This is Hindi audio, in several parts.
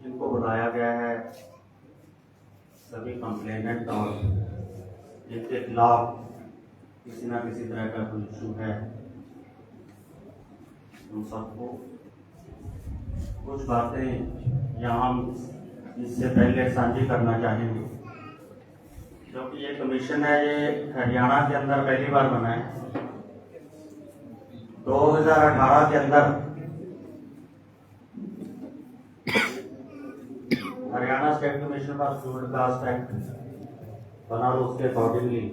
इनको बुलाया गया है सभी कंप्लेनेंट और जिनके खिलाफ किसी न किसी तरह का कोई इशू है उन सबको कुछ बातें यहाँ हम इससे पहले साझी करना चाहेंगे, क्योंकि ये कमीशन है, ये हरियाणा के अंदर पहली बार बना है। 2018 के अंदर Haryana state commission for scheduled cast act बना और उसके अकॉर्डिंगली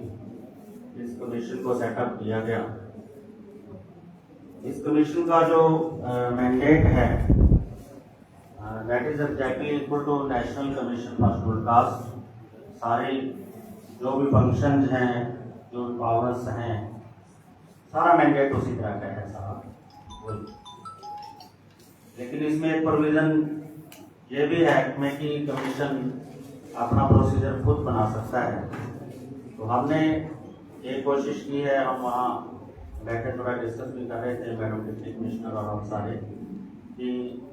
इस कमीशन को सेटअप किया गया। इस कमीशन का जो मैंडेट है that is exactly equal to national commission for scheduled caste. सारे जो भी फंक्शंस हैं, जो भी पावर्स हैं, सारा मैंडेट उसी तरह का है सारा। लेकिन इसमें एक प्रोविजन ये भी है में कि कमीशन अपना प्रोसीजर खुद बना सकता है। तो हमने एक कोशिश की है, हम वहाँ बैठे थोड़ा डिस्कस भी कर रहे थे मैडम डिप्टी कमिश्नर और हम सारे, कि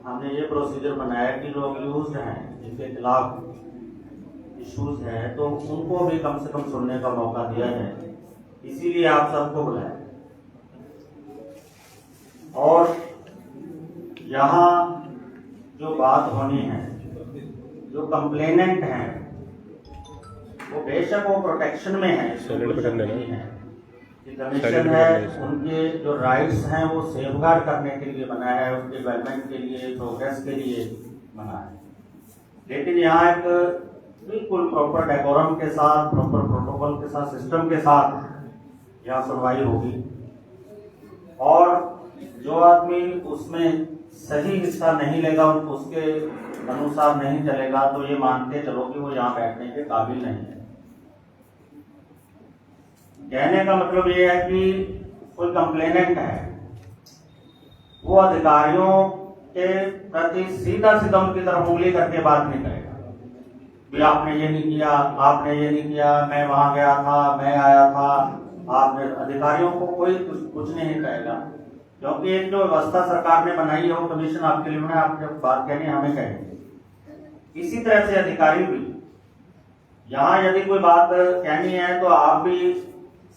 हमने ये प्रोसीजर बनाया कि जो अक्यूज्ड हैं जिनके खिलाफ इश्यूज है तो उनको भी कम से कम सुनने का मौका दिया जाए। इसीलिए आप सबको बुलाया। और यहाँ जो बात होनी है, जो कंप्लेनेंट हैं वो बेशक वो प्रोटेक्शन में है, कमीशन है उनके जो राइट्स हैं वो सेफगार्ड करने के लिए बना है, उनके डेवलपमेंट के लिए, प्रोग्रेस के लिए बना है। लेकिन यहाँ एक बिल्कुल प्रॉपर डेकोरम के साथ, प्रॉपर प्रोटोकॉल के साथ, सिस्टम के साथ यहाँ सुनवाई होगी। और जो आदमी उसमें सही हिस्सा नहीं लेगा, उसके अनुसार नहीं चलेगा, तो ये मानते चलो कि वो यहाँ बैठने के काबिल नहीं है। कहने का मतलब ये है कि कोई कंप्लेनेंट है वो अधिकारियों के प्रति सीधा सीधा उनकी तरफ उंगली करके बात नहीं करेगा कि आपने ये नहीं किया, आपने ये नहीं किया, मैं वहां गया था, मैं आया था। आपने अधिकारियों को कोई कुछ नहीं कहेगा, क्योंकि एक जो व्यवस्था सरकार ने बनाई है वो कमीशन आपके लिए बनाया। आप जब बात कहनी हमें कहेंगे। इसी तरह से अधिकारी भी यहाँ यदि कोई बात कहनी है तो आप भी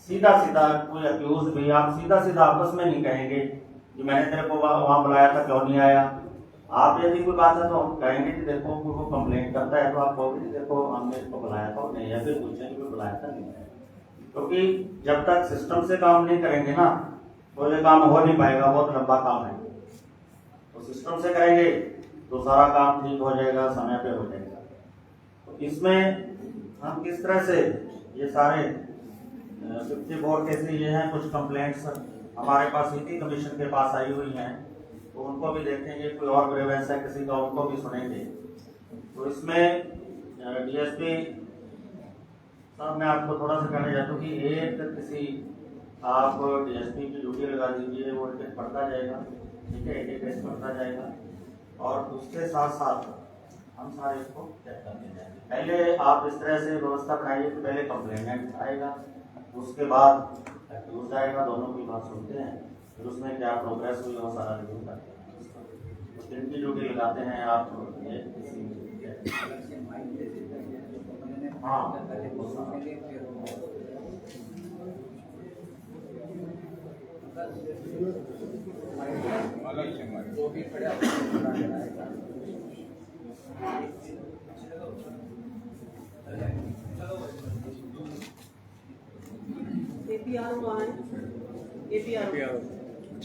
सीधा सीधा, कोई अक्यूज भी, आप सीधा सीधा आपस में नहीं कहेंगे कि मैंने तेरे को वहां बुलाया था क्यों नहीं आया। आप यदि कोई बात है तो हम कहेंगे कि देखो कोई कंप्लेंट करता है तो आप कहोगे देखो हमने इसको बुलाया था नहीं, या फिर पूछेंगे कि बुलाया था नहीं। क्योंकि जब तक सिस्टम से काम नहीं करेंगे ना तो ये काम हो नहीं पाएगा, बहुत लंबा काम है। तो सिस्टम से करेंगे तो सारा काम ठीक हो जाएगा, समय पे हो जाएगा। तो इसमें हम किस तरह से ये सारे 54 केसेस ये हैं, कुछ कंप्लेंट्स हमारे पास इसी कमीशन के पास आई हुई हैं, तो उनको भी देखेंगे। कोई और ग्रीवेंस है किसी का, उनको भी सुनेंगे। तो इसमें डीएसपी साहब मैं आपको थोड़ा सा कहना चाहता हूँ कि एक किसी आप डीएसपी की ड्यूटी लगा दीजिए, वो टिकट पढ़ता जाएगा, ठीक है, एक केस पढ़ता जाएगा और उसके साथ साथ हम सारे इसको चेक करते जाएंगे। पहले आप इस तरह से व्यवस्था बनाइए कि पहले कंप्लेनेंट आएगा, उसके बाद एक्यूज आएगा, दोनों की बात सुनते हैं, फिर उसमें क्या प्रोग्रेस हुई वो सारा रिव्यू करते हैं। तो जिनकी ड्यूटी लगाते हैं आप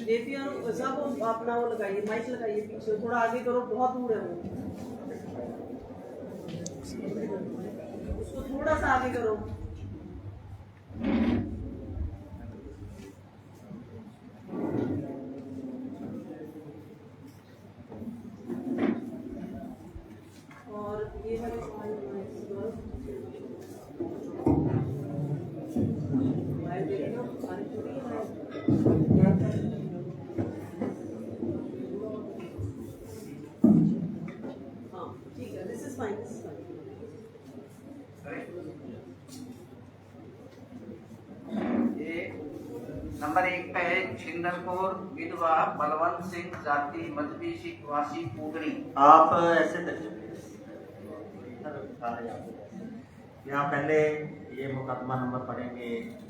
एपीआर सब अपना वो लगाइए, माइक लगाइए, पीछे थोड़ा आगे करो, बहुत दूर है वो, उसको थोड़ा सा आगे करो। और ये वाले नंबर 1 पे है छिंदरपुर विधवा बलवंत सिंह जाति मजबी सिखवासी पुगड़ी। आप ऐसे यहाँ पहले ये मुकदमा नंबर पढ़ेंगे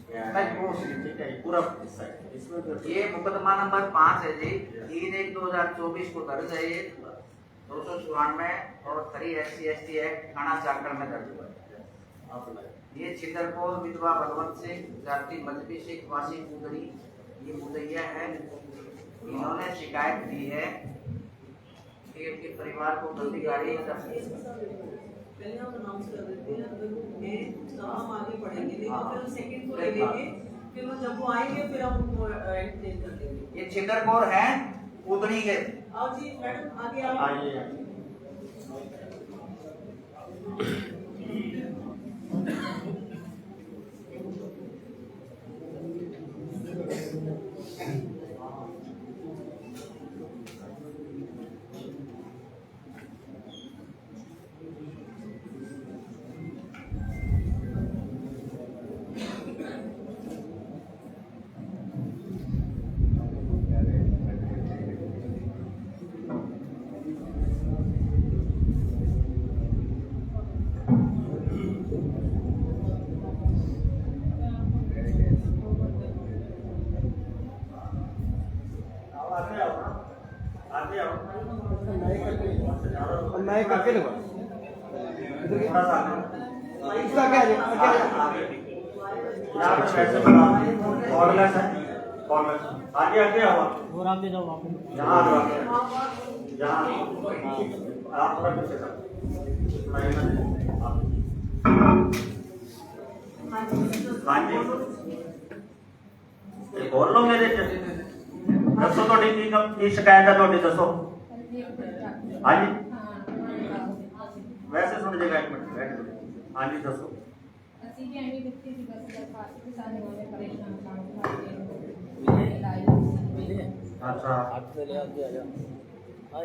या ठीक है पूरा हिस्सा है इसमें ये मुकदमा नंबर 5 है जी, 3/1/2024 को दर्ज है ये 294 और 3 SC/ST एक्ट थाना चाकड़ में दर्ज हुआ है। ये छिंदरपुर विधवा बलवंत सिंह जाति मजबी सिख वासी कुदरी ये मुदैया है। इन्होंने शिकायत दी है कि इनके परिवार को गंदी गाड़ी पहले हम अनाउंस कर देते हैं हम आगे बढ़ेंगे, लेकिन फिर हम सेकंड को ले लेंगे, फिर वो जब वो आएंगे फिर हम उनको एंटरटेन कर लेंगे। ये छिंदरपुर है कुदरी के। आओ जी मैडम आगे आओ। मैं करके लूँगा इसका क्या है आगे आगे आओ और आगे जाओ आप यहाँ यहाँ आप थोड़ा पीछे सर हाँ जी बोल लो मेरे दसो थोड़ी की शिकायत है थोड़ी दसो हाँ जी वैसे सुन जाएगा एक मिनट बैठ हाँ जी दसो ਅਸੀਂ ਵੀ ਐਵੇਂ ਦਿੱਤੀ ਸੀ ਬਸ ਦਰਖਾਸਤ ਕਿ ਸਾਨੂੰ ਉਹਨੇ ਪਰੇਸ਼ਾਨ ਕੰਮ ਕਰਦੇ अच्छा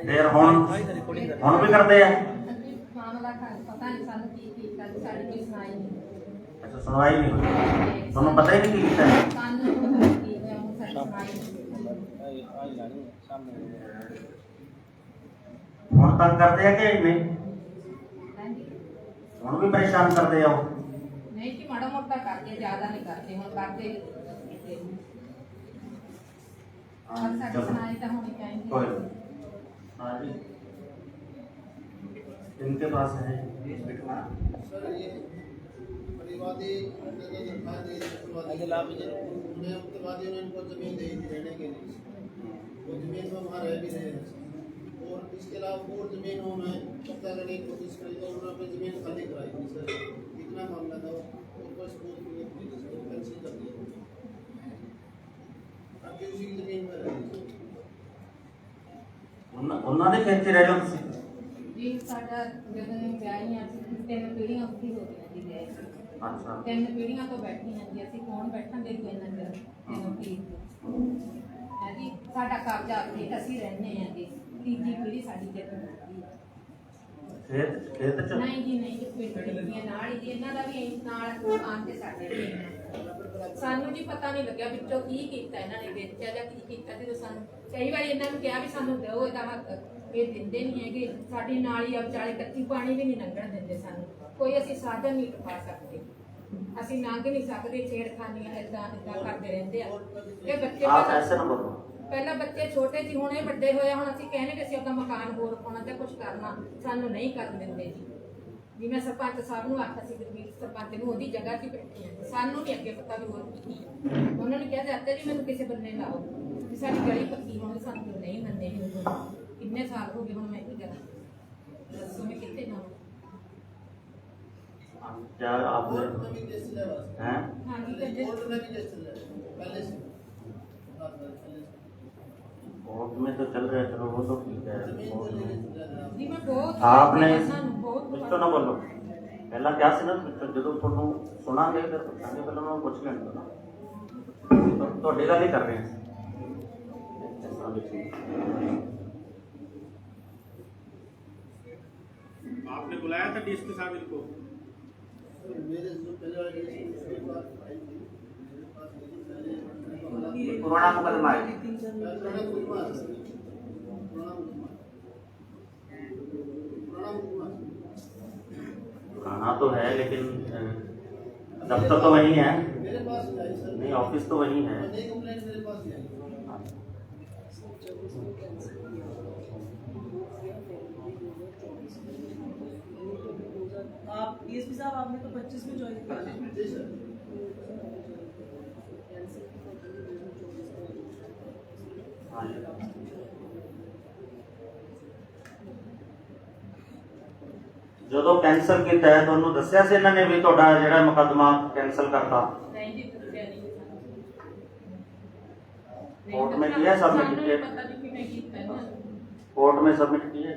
देर ਹੁਣ ਵੀ ਕਰਦੇ ਆ ਮਾਮਲਾ ਪਤਾ ਨਹੀਂ ਸਾਨੂੰ ਕੀ ਕੀਤਾ ਸਾਡੀ ਕੋਈ ਸੁਣਾਈ ਨਹੀਂ ਅੱਛਾ ਸੁਣਵਾਈ ਨਹੀਂ ਹੋਈ ਤੁਹਾਨੂੰ ਪਤਾ ਹੀ ਨਹੀਂ ਕੀ ਕੀਤਾ ਹੈ ਸਾਨੂੰ ਪਤਾ ਨਹੀਂ ਕੀ ਹੋਇਆ ਹੁਣ ਸਾਡੀ ਸੁਣਾਈ ਨਹੀਂ ਹੁਣ ਤੰਗ ਕਰਦੇ ਆ ਕਿ ਨਹੀਂ ਹਾਂਜੀ ਹੁਣ ਵੀ ਪਰੇਸ਼ਾਨ ਕਰਦੇ ਆ ਉਹ ਨਹੀਂ ਕਿ ਮਾੜਾ ਮੋਟਾ ਕਰਦੇ ਜ਼ਿਆਦਾ ਨਹੀਂ ਕਰਦੇ ਹੁਣ ਕਰਦੇ और साड़ी सुनाई तो होनी चाहिए कोई हाँ जी इनके पास है सर ये परिवादी उत्तरवादियों ने इनको जमीन दे दी रहने के लिए, वो जमीन में वहाँ रह भी रहे हैं और इसके अलावा और जमीन उन्होंने पता करने की कोशिश करी तो उन्होंने अपनी जमीन खाली कराई थी सर, इतना मामला था और कोई सबूत नहीं कैंसिल कर दिया आपकी उसी की जमीन में रह ਉਹਨਾਂ ਦੇ ਖੇਤ 'ਚ ਰਹਿ ਜਾਓ ਤੁਸੀਂ जी साडा ਜਦੋਂ ਨੇ ਵਿਆਹੀਆਂ ਸੀ ਤਿੰਨ ਪੀੜ੍ਹੀਆਂ ਉੱਥੇ ਹੋ ਗਈਆਂ ਜੀ ਗਏ ਅੱਛਾ ਤਿੰਨ ਪੀੜ੍ਹੀਆਂ ਤੋਂ ਬੈਠੀਆਂ ਜੀ ਅਸੀਂ ਕੌਣ ਬੈਠਣ ਦੇ ਕੋਈ ਨਾ ਕਰ ਤਿੰਨੋਂ ਪੀੜ੍ਹੀ ਹੈ ਜੀ ਸਾਡਾ ਕਬਜ਼ਾ ਉੱਥੇ ਅਸੀਂ ਰਹਿੰਦੇ ਹਾਂ ਜੀ ਤੀਜੀ ਪੀੜ੍ਹੀ ਸਾਡੀ ਜਦੋਂ ਖੇਤ 'ਚ ਨਹੀਂ ਜੀ ਨਹੀਂ ਜੀ ਪਿੰਡ ਦੀਆਂ ਨਾਲ ਹੀ ਜੀ ਇਹਨਾਂ ਦਾ ਵੀ ਨਾਲ ਦੁਕਾਨ ਤੇ ਸਾਡੇ ਵੀ ਸਾਨੂੰ ਜੀ ਪਤਾ ਨਹੀਂ ਲੱਗਿਆ ਵਿੱਚੋਂ ਕੀ ਕੀਤਾ ਇਹਨਾਂ ਨੇ ਵੇਚਿਆ ਜਾਂ ਕੀ ਕੀਤਾ ਜਦੋਂ ਸਾਨੂੰ ਕਈ ਵਾਰੀ ਇਹਨਾਂ ਨੂੰ ਕਿਹਾ ਵੀ ਸਾਨੂੰ ਦਿਓ ਇਹਦਾ ਹੱਕ ਇਹ ਦਿੰਦੇ ਨਹੀਂ ਹੈਗੇ ਸਾਡੀ ਨਾਲੀ ਆ ਵਿਚਾਲੇ ਕੱਚੀ ਪਾਣੀ ਵੀ ਨਹੀਂ ਲੰਘਣ ਦਿੰਦੇ ਸਾਨੂੰ ਕੋਈ ਅਸੀਂ ਸਾਧਨ ਨਹੀਂ ਪਾ ਸਕਦੇ ਅਸੀਂ ਲੰਘ ਨਹੀਂ ਸਕਦੇ ਛੇੜਖਾਨੀਆਂ ਏਦਾਂ ਕਰਦੇ ਰਹਿੰਦੇ ਆ ਇਹ ਬੱਚੇ ਆਪ ਐਸੇ ਨਾ ਬੋਲੋ ਪਹਿਲਾਂ ਬੱਚੇ ਛੋਟੇ ਸੀ ਹੁਣ ਇਹ ਵੱਡੇ ਹੋਏ ਹੁਣ ਅਸੀਂ ਕਹਿੰਦੇ ਕਿ ਅਸੀਂ ਆਪਣਾ ਮਕਾਨ ਹੋਰ ਪਾਉਣਾ ਤੇ ਕੁਝ ਕਰਨਾ ਸਾਨੂੰ ਨਹੀਂ ਕਰਨ ਦਿੰਦੇ ਜੀ ਜਿਵੇਂ ਸਰਪੰਚ ਸਾਹਿਬ ਨੂੰ ਆਖਿਆ ਸੀ ਗੁਰਮੀਤ ਸਰਪੰਚ ਨੂੰ ਉਹਦੀ ਜਗ੍ਹਾ 'ਤੇ ਬੈਠੇ ਆ ਸਾਨੂੰ ਨਹੀਂ ਅੱਗੇ ਪਤਾ ਵੀ ਹੋਰ ਕੀ ਹੈ ਉਹਨਾਂ ਨੇ ਕਿਹਾ ਜਾਂਦੇ ਜੀ ਮੈਨੂੰ ਕਿਸੇ ਬੰਨੇ ਲਾਓ ਵੀ ਸਾਡੀ ਗਲੀ ਪੱਕੀ ਹੋਣੀ ਸਾਨੂੰ ਨਹੀਂ ਮੰਨੇ ਕਿੰਨੇ ਸਾਲ ਹੋ ਗਏ ਹੁਣ ਮੈਂ ਕੀ ਕਰਾਂ ਦੱਸੋ ਮੈਂ ਕਿੱਥੇ ਜਾਵਾਂ क्या आपने कोर्ट में भी केस चला हुआ है। हाँ जी कोर्ट में भी केस चल रहा है पहले से कोर्ट में तो चल रहा है चलो वो तो ठीक है जमीन को कोर्ट में। लेके चल रहा है जी मैं बहुत आपने ਸਾਨੂੰ ਬਹੁਤ ਵਿੱਚੋਂ ਨਾ ਬੋਲੋ ਪਹਿਲਾਂ ਕਿਹਾ ਸੀ ਨਾ ਵਿੱਚੋਂ ਜਦੋਂ ਤੁਹਾਨੂੰ ਸੁਣਾਂਗੇ ਫਿਰ ਪੁੱਛਾਂਗੇ ਪਹਿਲਾਂ ਉਹਨਾਂ ਨੂੰ ਪੁੱਛ ਲੈਣ ਦਿਓ ਨਾ ਤੁਹਾਡੀ ਗੱਲ ਹੀ ਕਰ ਰਹੇ ਹਾਂ आपने बुलाया था डीएसपी साहब इनको मेरे जो पहले वाले केस उसके बाद आई थी मेरे पास पहले पुराना मुकदमा है पुराना मुकदमा पुराना मुकदमा थाना तो है लेकिन दफ्तर तो वही है, मेरे पास ही आई सर, नहीं ऑफिस तो वही है। नई कंप्लेंट मेरे पास ही आई। आप डीएसपी साहब आपने तो 25 में ज्वाइन किया था। जी सर। हाँ जी। ਜਦੋਂ ਕੈਂਸਲ ਕੀਤਾ ਹੈ ਤੁਹਾਨੂੰ ਦੱਸਿਆ ਸੀ ਇਹਨਾਂ ਨੇ ਵੀ ਤੁਹਾਡਾ ਜਿਹੜਾ ਮੁਕੱਦਮਾ ਕੈਂਸਲ ਕਰਤਾ? ਨਹੀਂ ਜੀ ਦੱਸਿਆ ਨਹੀਂ कोर्ट में किया सबमिट ਸਾਨੂੰ किया? ਨਹੀਂ ਪਤਾ ਵੀ ਕਿਵੇਂ ਕੀਤਾ ਇਹਨਾਂ ਨੇ। कोर्ट में सबमिट की है,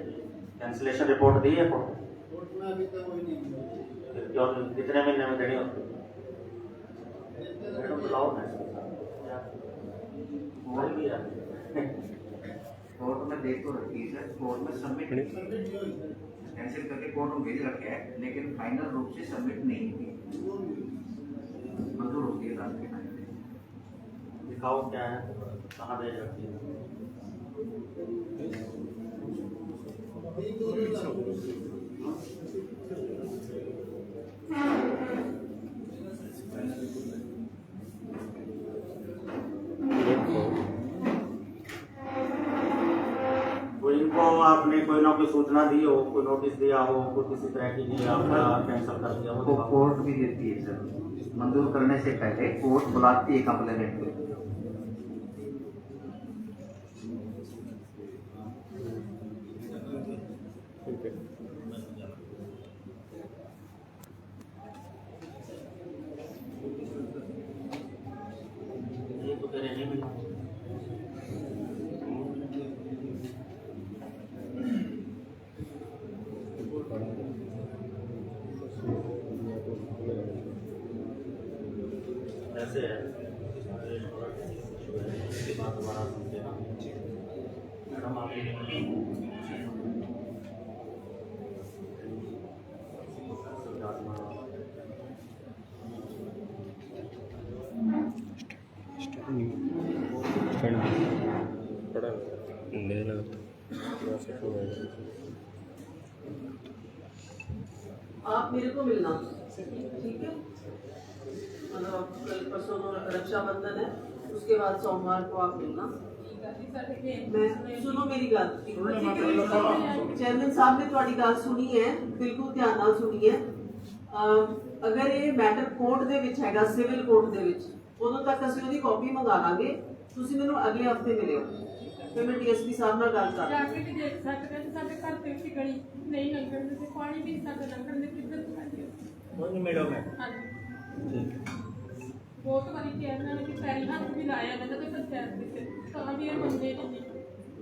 कैंसिलेशन रिपोर्ट दी है कोर्ट? कोर्ट में अभी तक कोई नहीं हुआ। फिर क्यों कितने महीने में देनी होती है? मैडम बुलाओ ना कोई भी है। कोर्ट में देख तो रखी है सर, कोर्ट में सबमिट सबमिट जो हुई सर, कैंसिल करके कोर्ट में भेज रखे हैं, लेकिन फाइनल रूप से सबमिट नहीं की, वो भी हुई। मंजूर होती है रात के टाइम पे। दिखाओ क्या है, कहाँ भेज रखी है? तीन दो दिन लगा। कोई इनको आपने कोई ना कोई सूचना दी हो, कोई नोटिस दिया हो, कोई किसी तरह की नहीं आपका कैंसिल कर दिया हो? वो कोर्ट भी देती है सर, मंजूर करने से पहले कोर्ट बुलाती है कंप्लेनेंट को। ये तो तेरे नहीं मिला। ऐसे है इसके बाद दोबारा सुनते हैं मैडम आप आप मेरे को मिलना, ठीक है? मतलब कल परसों रक्षाबंधन है, उसके बाद सोमवार को आप मिलना। मैं सुनो मेरी गल, चेयरमैन साहब ने ਤੁਹਾਡੀ ਗੱਲ ਸੁਣੀ ਹੈ, ਬਿਲਕੁਲ ਧਿਆਨ ਨਾਲ ਸੁਣੀ ਹੈ। ਅਗਰ ਇਹ ਮੈਟਰ ਕੋਰਟ ਦੇ ਵਿੱਚ ਹੈਗਾ, ਸਿਵਲ ਕੋਰਟ ਦੇ ਵਿੱਚ, ਉਦੋਂ ਤੱਕ ਅਸੀਂ ਉਹਦੀ ਕਾਪੀ ਮੰਗਾ ਲਾਂਗੇ। ਤੁਸੀਂ ਮੈਨੂੰ ਅਗਲੇ ਹਫਤੇ ਮਿਲਿਓ, ਫਿਰ ਮੈਂ ਡੀਐਸਪੀ ਸਾਹਿਬ ਨਾਲ ਗੱਲ ਕਰ ਜਾ ਕੇ ਵੀ ਦੇਖ ਸਕਦੇ ਤੇ ਸਾਡੇ ਘਰ ਦੇ ਵਿੱਚ ਗਲੀ ਨਹੀਂ ਲੰਘਣ ਦੇ, ਪਾਣੀ ਵੀ ਸਾਡੇ ਲੰਘਣ ਦੇ ਕਿੱਧਰ ਜਾਂਦੀ नहीं मिलो मैं ਹਾਂਜੀ ਬਹੁਤ ਵਾਰੀ ਕਿਹਾ ਇਹਨਾਂ ਨੇ ਕਿ ਪੈਰੀ ਹੱਥ ਵੀ ਲਾਇਆ ਮੈਂ ਤਾਂ ਕੋਈ ਪੰਚਾਇਤ ਵਿੱਚ ਤਾਂ ਵੀ ਇਹ ਬੰਦੇ ਨਹੀਂ।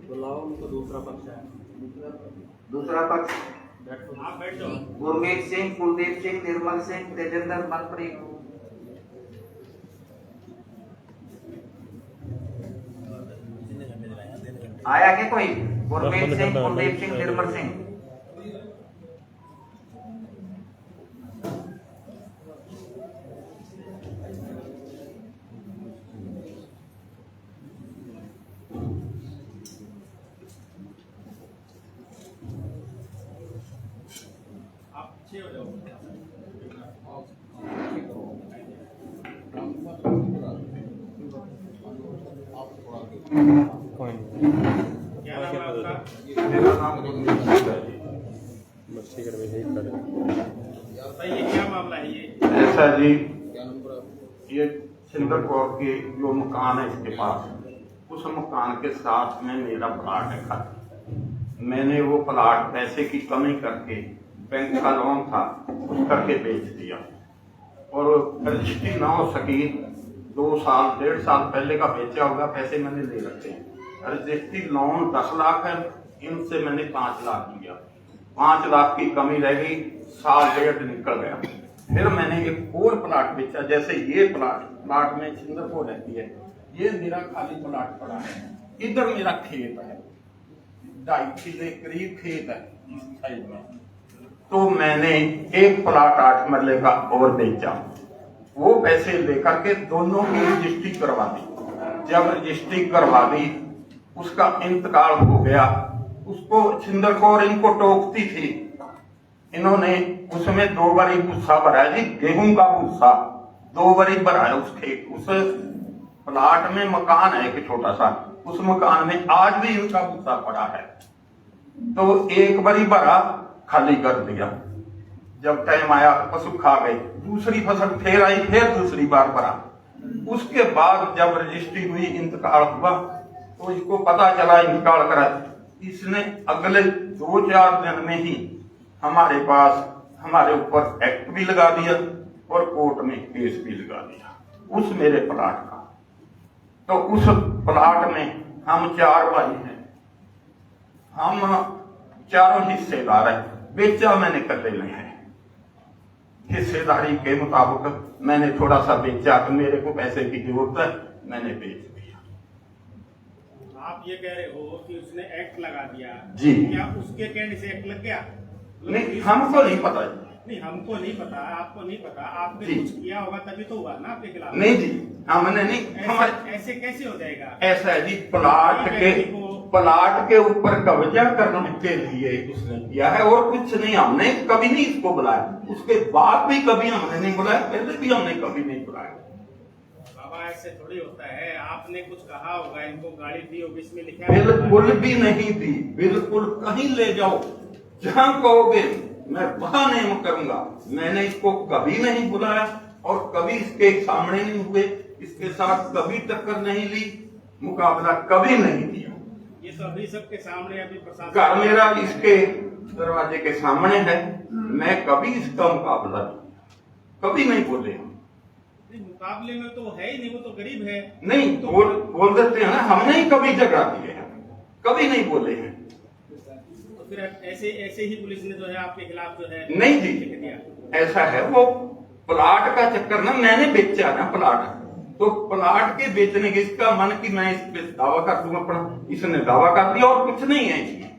बुलाओ उनको, दूसरा पक्ष है। दूसरा पक्ष बैठो। आप बैठ जाओ। गुरमीत सिंह, कुलदीप सिंह, निर्मल सिंह, तेजेंद्र मनप्रीत। आया क्या कोई? गुरमीत सिंह, कुलदीप सिंह, निर्मल सिंह। आप पीछे हो जाओ। क्या नाम है आपका? मेरा नाम गुरमीत सिंह है जी। बताइए क्या मामला है ये? ऐसा जी, ये सिंदर कौर के जो मकान है इसके पास, उस मकान के साथ में मेरा प्लाट है खाली। मैंने वो प्लाट पैसे की कमी करके, बैंक का लोन था उस करके बेच दिया और रजिस्ट्री ना हो सकी। 2 साल 1.5 साल पहले का बेचा होगा, पैसे मैंने ले रखे हैं। रजिस्ट्री लोन 10 लाख है, इनसे मैंने 5 लाख लिया। 5 लाख की कमी रह गई, 1.5 साल निकल गया। फिर मैंने एक और प्लाट बेचा, जैसे ये प्लाट में सिंदर को रहती है, ये मेरा खाली प्लाट पड़ा है। इधर मेरा खेत है, 2.5 किले करीब खेत है इस साइड में। तो मैंने एक प्लाट 8 मरले का और बेचा, वो पैसे लेकर के दोनों की रजिस्ट्री करवा दी। जब रजिस्ट्री करवा दी, उसका इंतकाल हो गया। उसको सिंदर कौर इनको टोकती थी इन्होंने उसमें 2 बारी भूसा भरा है जी, गेहूं का भूसा 2 बारी भरा है उस प्लाट में। मकान है एक छोटा सा, उस मकान में आज भी इनका भूसा पड़ा है। तो एक बारी भरा, खाली कर दिया। जब टाइम आया पशु खा गए, दूसरी फसल फिर आई, फिर दूसरी बार भरा। उसके बाद जब रजिस्ट्री हुई, इंतकाल हुआ, तो इसको पता चला इंतकाल करा। इसने अगले 2-4 दिन में ही हमारे पास हमारे ऊपर एक्ट भी लगा दिया और कोर्ट में केस भी लगा दिया उस मेरे प्लाट का। तो उस प्लाट में हम 4 भाई हैं, हम चारों हिस्सेदार हैं। बेचा मैंने कदे नहीं है, हिस्सेदारी के मुताबिक मैंने थोड़ा सा बेचा, तो मेरे को पैसे की जरूरत है, मैंने बेच दिया। आप ये कह रहे हो कि उसने एक्ट लगा दिया जी। क्या उसके कहने से एक्ट लग गया? नहीं, हमको नहीं पता जी। नहीं, हमको नहीं पता, आपको नहीं पता, आपने जी। कुछ किया होगा तभी तो हुआ ना आपके खिलाफ। नहीं जी, हमने नहीं। ऐसे कैसे हो जाएगा? ऐसा है जी, प्लाट के ऊपर कब्जा करने के लिए उसने किया है और कुछ नहीं। हमने कभी नहीं इसको बुलाया, उसके बाद भी कभी हमने नहीं बुलाया, पहले भी हमने कभी नहीं बुलाया। बाबा ऐसे थोड़ी होता है, आपने कुछ कहा होगा, इनको गाड़ी दी होगी, इसमें लिखा है। बिल्कुल भी नहीं दी, बिल्कुल। कहीं ले जाओ, जहां कहोगे मैं वहां नहीं करूंगा। मैंने इसको कभी नहीं बुलाया और कभी इसके सामने नहीं हुए, इसके साथ कभी टक्कर नहीं ली, मुकाबला कभी नहीं किया। ये तो अभी सबके सामने, अभी प्रशासन घर मेरा इसके दरवाजे के सामने है, मैं कभी इसका मुकाबला कभी नहीं बोले हम। मुकाबले में तो है ही नहीं, वो तो गरीब है। नहीं, तो बोल देते हैं ना, हमने ही कभी झगड़ा दिए हैं, कभी नहीं बोले हैं। तो फिर ऐसे ही पुलिस ने जो है आपके खिलाफ जो है नहीं जी, लिख दिया। ऐसा है, वो प्लाट का चक्कर ना, मैंने बेचा ना प्लाट, तो प्लाट के बेचने के इसका मन कि मैं इस पे दावा कर दूंगा अपना, इसने दावा कर दिया और कुछ नहीं है इसमें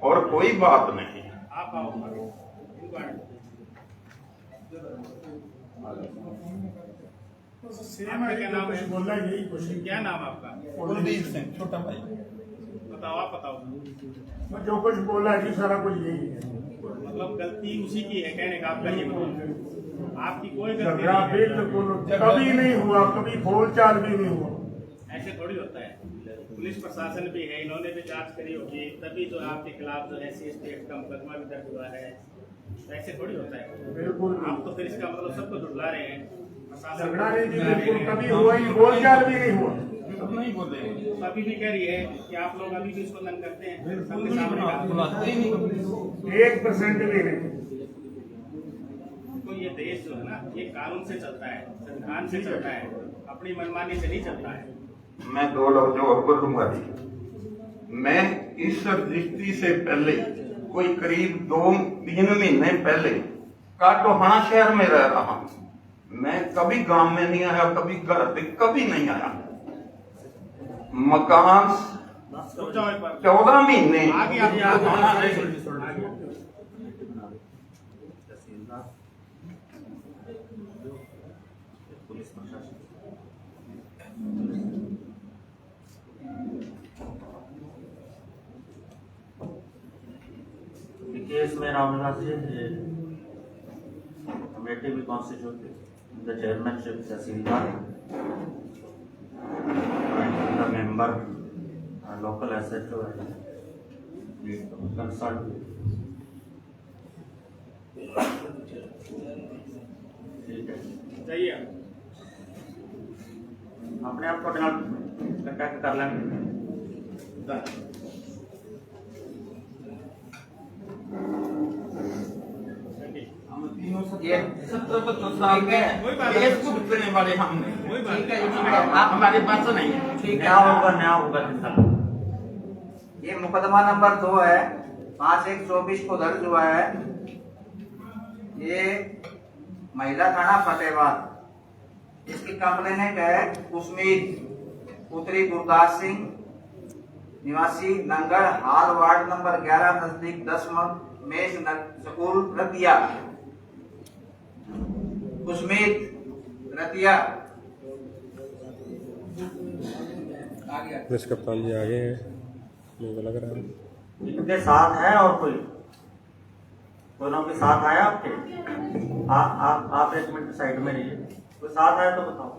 और कोई बात नहीं है। आप आओ, आपका क्या नाम है? बोलना यही कोशिश। क्या नाम आपका? कुलदीप सिंह, छोटा भाई। बताओ, आप बताओ। मैं जो कुछ बोला है जी, सारा कुछ यही है। मतलब गलती उसी की है, कहने का आपका ये मतलब, आपकी कोई गलती झगड़ा नहीं है। बिल्कुल कभी नहीं हुआ, कभी बोलचाल भी नहीं हुआ। ऐसे थोड़ी होता है। पुलिस प्रशासन भी है, इन्होंने भी जांच करी होगी, तभी तो आपके खिलाफ जो है SC/ST एक्ट का मुकदमा भी दर्ज हुआ है। ऐसे थोड़ी होता है। बिल्कुल आप तो फिर इसका मतलब सबको झुठला रहे हैं। प्रशासन झगड़ा नहीं जी, बिल्कुल कभी हुआ ही, बोलचाल भी नहीं हुआ। नहीं बोले, अभी भी कह रही है कि आप लोग अभी भी इसको तंग करते हैं। बिल्कुल सबके नहीं सामने कहा। बुलाते ही नहीं। 1% भी नहीं। तो ये देश जो है ना, ये कानून से चलता है, संविधान से चलता है, अपनी मनमानी से नहीं चलता है। मैं 2 लफ्ज और बोलूंगा जी। मैं इस रजिस्ट्री से पहले कोई करीब 2-3 महीने पहले काटोहाना शहर में रह रहा हूं। मैं कभी गांव में नहीं आया, कभी घर पे कभी नहीं आया। मकान 14 महीने आगे पुलिस प्रशासन केस में रामला से कमेटी भी constituted the chairmanship Tahsildar and the member local SHO consult चाहिए। अपने आप को कंटेक्ट कर लेंगे। ये 70-75 साल के केस को बिकने वाले हमने, कोई बात नहीं। आप हमारे पास नहीं है। ठीक है। न्याय होगा चिंता। ये मुकदमा नंबर 2 है, 5/1/24 को दर्ज हुआ है। ये महिला थाना फतेहाबाद। इसकी कंप्लेनेंट है कुशमीत पुत्री गुरदास सिंह, निवासी नंगल हाल, वार्ड नंबर 11 नजदीक 10 मेष स्कूल रतिया। कुशमीत रतिया। पुलिस कप्तान जी आगे हैं, मुझे लग रहा है इनके साथ है और कोई दोनों के साथ आया आपके? आप 1 मिनट साइड में रहिए, कोई साथ आया तो बताओ।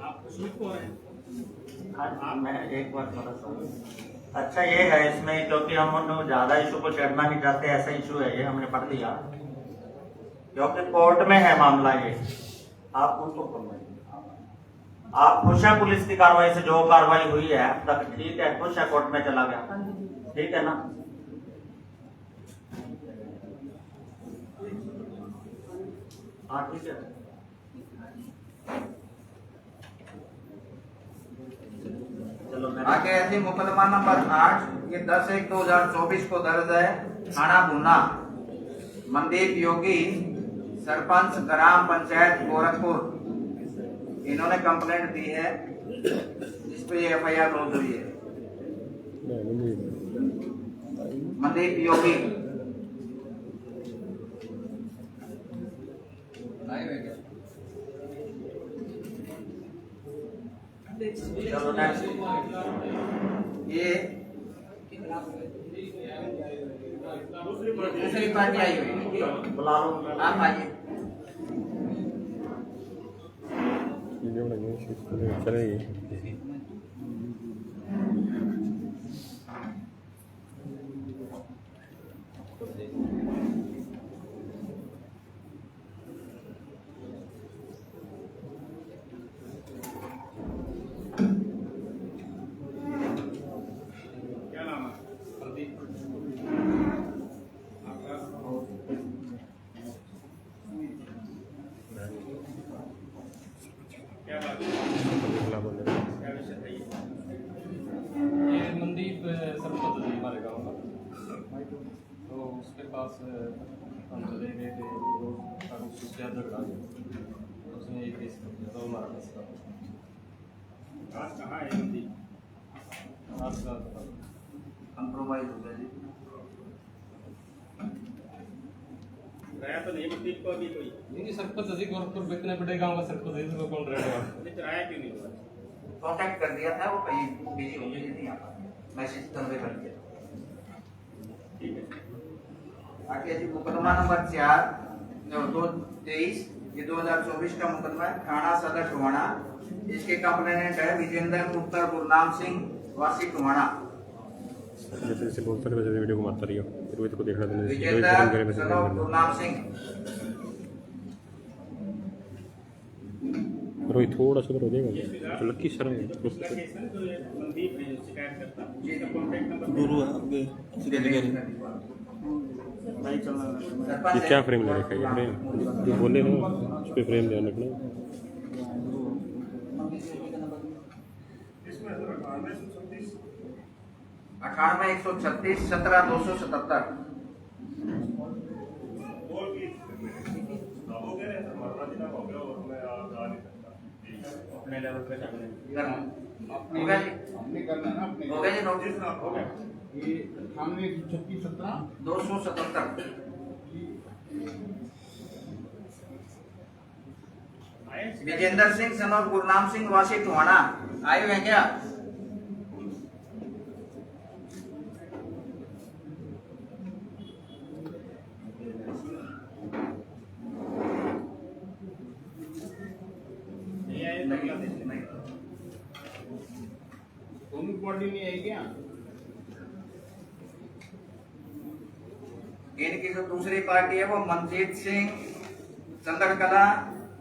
आप उसमें कौन है? हाँ, मैं एक बार थोड़ा सा, अच्छा ये है इसमें, क्योंकि हम लोग ज्यादा इशू को चढ़ना नहीं चाहते, ऐसा इशू है ये, हमने पढ़ लिया, क्योंकि कोर्ट में है मामला ये। आप उसको आप खुश है पुलिस की कार्रवाई से, जो कार्रवाई हुई है अब तक? ठीक है, खुश है, कोर्ट में चला गया, ठीक है ना? हाँ ठीक है। चलो मैं आगे ऐसे मुकदमा नंबर 8 ये 10/1/2024 को दर्ज है थाना भुना, मनदीप योगी सरपंच ग्राम पंचायत गोरखपुर, इन्होंने कंप्लेंट दी है जिस पे FIR लॉन्च हुई है। मनदीप योगी चलो नेक्स्ट। ये दूसरी पार्टी आई हुई है। बुला लो। आप आइए। क्या नाम है? प्रदीप। आपका? क्या बात है? क्या विषय था ये? ये मनदीप सरपंच जी हमारे गांव का, तो उसके पास हम चले गए थे, उससे झगड़ा उसने एक केस कर दिया, तो हमारा मसला आज कहाँ है हिंदी? आपका कंप्रोमाइज हो गया जी। कराया तो नहीं प्रदीप को अभी कोई? नहीं सरपंच जी गोरखपुर में इतने बड़े गांव का सरपंच है, इसको कौन रहेगा? नहीं कराया क्यों नहीं हुआ? कॉन्टैक्ट कर दिया था, वो कहीं बिजी हो गई नहीं, आता मैसेज कन्वे कर दिया। ठीक है। आगे जी मुकदमा नंबर 4/2/23 ये 2024 का मुकदमा है, थाना सदर टोहाना। इसके कंप्लेनेंट है विजेंद्र पुत्र गुरनाम सिंह वासी टोहाना। जैसे जैसे बोलते हैं वैसे वीडियो को मारता रहियो, रोहित को देखना देना, विजेंद्र सन ऑफ गुरनाम सिंह। रोहित थोड़ा सा हो जाएगा तो लक्की शर्म दूसरा केस है जो ये मनदीप है जो शिकायत करता है, इसका कॉन्टैक्ट नंबर गुरु आगे नहीं चलना। सरपंच ये क्या फ्रेम ले रखा है, ये फ्रेम जो बोले ना उस पे फ्रेम ध्यान रखना। इसमें 98 136 17 277। अपने लेवल पे करने। हो गया जी? हमने करना है ना अपने हो गया जी नोटिस? हो गया। ये 98 17 277। विजेंद्र सिंह सन ऑफ गुरनाम सिंह वासी टोहाना आए हुए हैं क्या? नहीं आए तो अगला देख लेना। दोनों बॉडी नहीं आई क्या? इनकी जो दूसरी पार्टी है वो मनजीत सिंह चंद्रकला,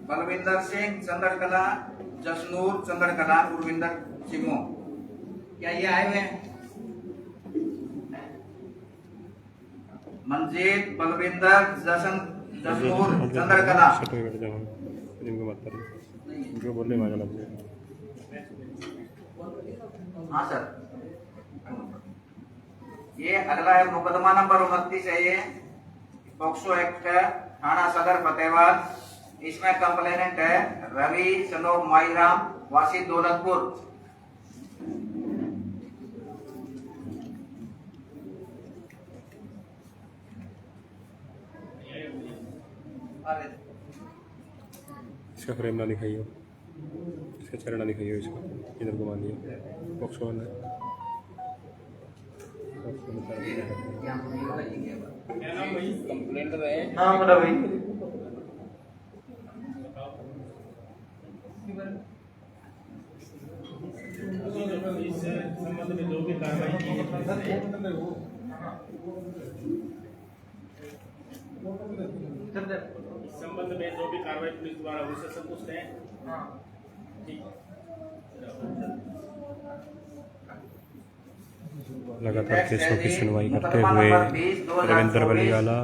बलविंदर सिंह चंद्रकला, जसनूर चंद्रकला, गुरविंदर सिंह। क्या ये आए हुए हैं? मनजीत, बलविंदर, जसनूर चंद्रकला। जिनको मारता रहियो जो बोले मारा लगे। हाँ सर, ये अगला है मुकदमा नंबर 29 है, ये पॉक्सो एक्ट है, थाना सदर फतेहाबाद। इसमें कंप्लेनेंट है रवि सनोफ माईराम वासी दौलतपुर। इसका फ्रेम ना दिखाइए, इसका चेहरा ना दिखाइए, इसका इधर घुमा दिए बॉक्स वन है। क्या नाम भाई? कंप्लेंट है। हाँ बड़ा भाई। इस संबंध में जो भी कार्रवाई की है इस संबंध में जो भी कार्रवाई पुलिस द्वारा उससे संतुष्ट है? ठीक। लगातार केसों की सुनवाई करते हुए रविंद्र बलियाला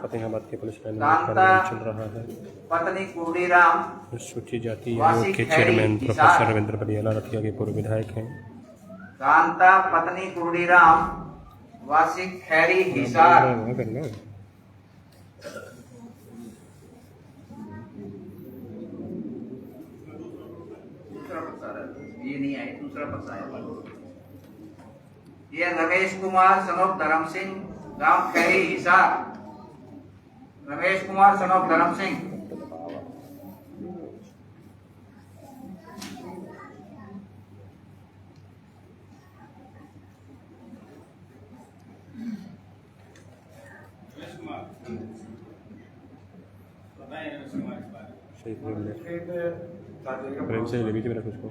फतेहाबाद के पुलिस लाइन में कार्रवाई चल रहा है। पत्नी कुर्डीराम अनुसूचित जाति आयोग के चेयरमैन प्रोफेसर रविंद्र बलियाला रतिया के पूर्व विधायक हैं। कांता पत्नी कुर्डीराम वासी खैरी हिसार। ये नहीं आए, दूसरा पक्ष आया। ये रमेश कुमार सनोफ धर्म सिंह गांव खैरी हिसार। रमेश कुमार सनोफ धर्म सिंह। रमेश कुमार बताएं रमेश कुमार इस बारे में। सही फ्रेम से ले भी रख उसको।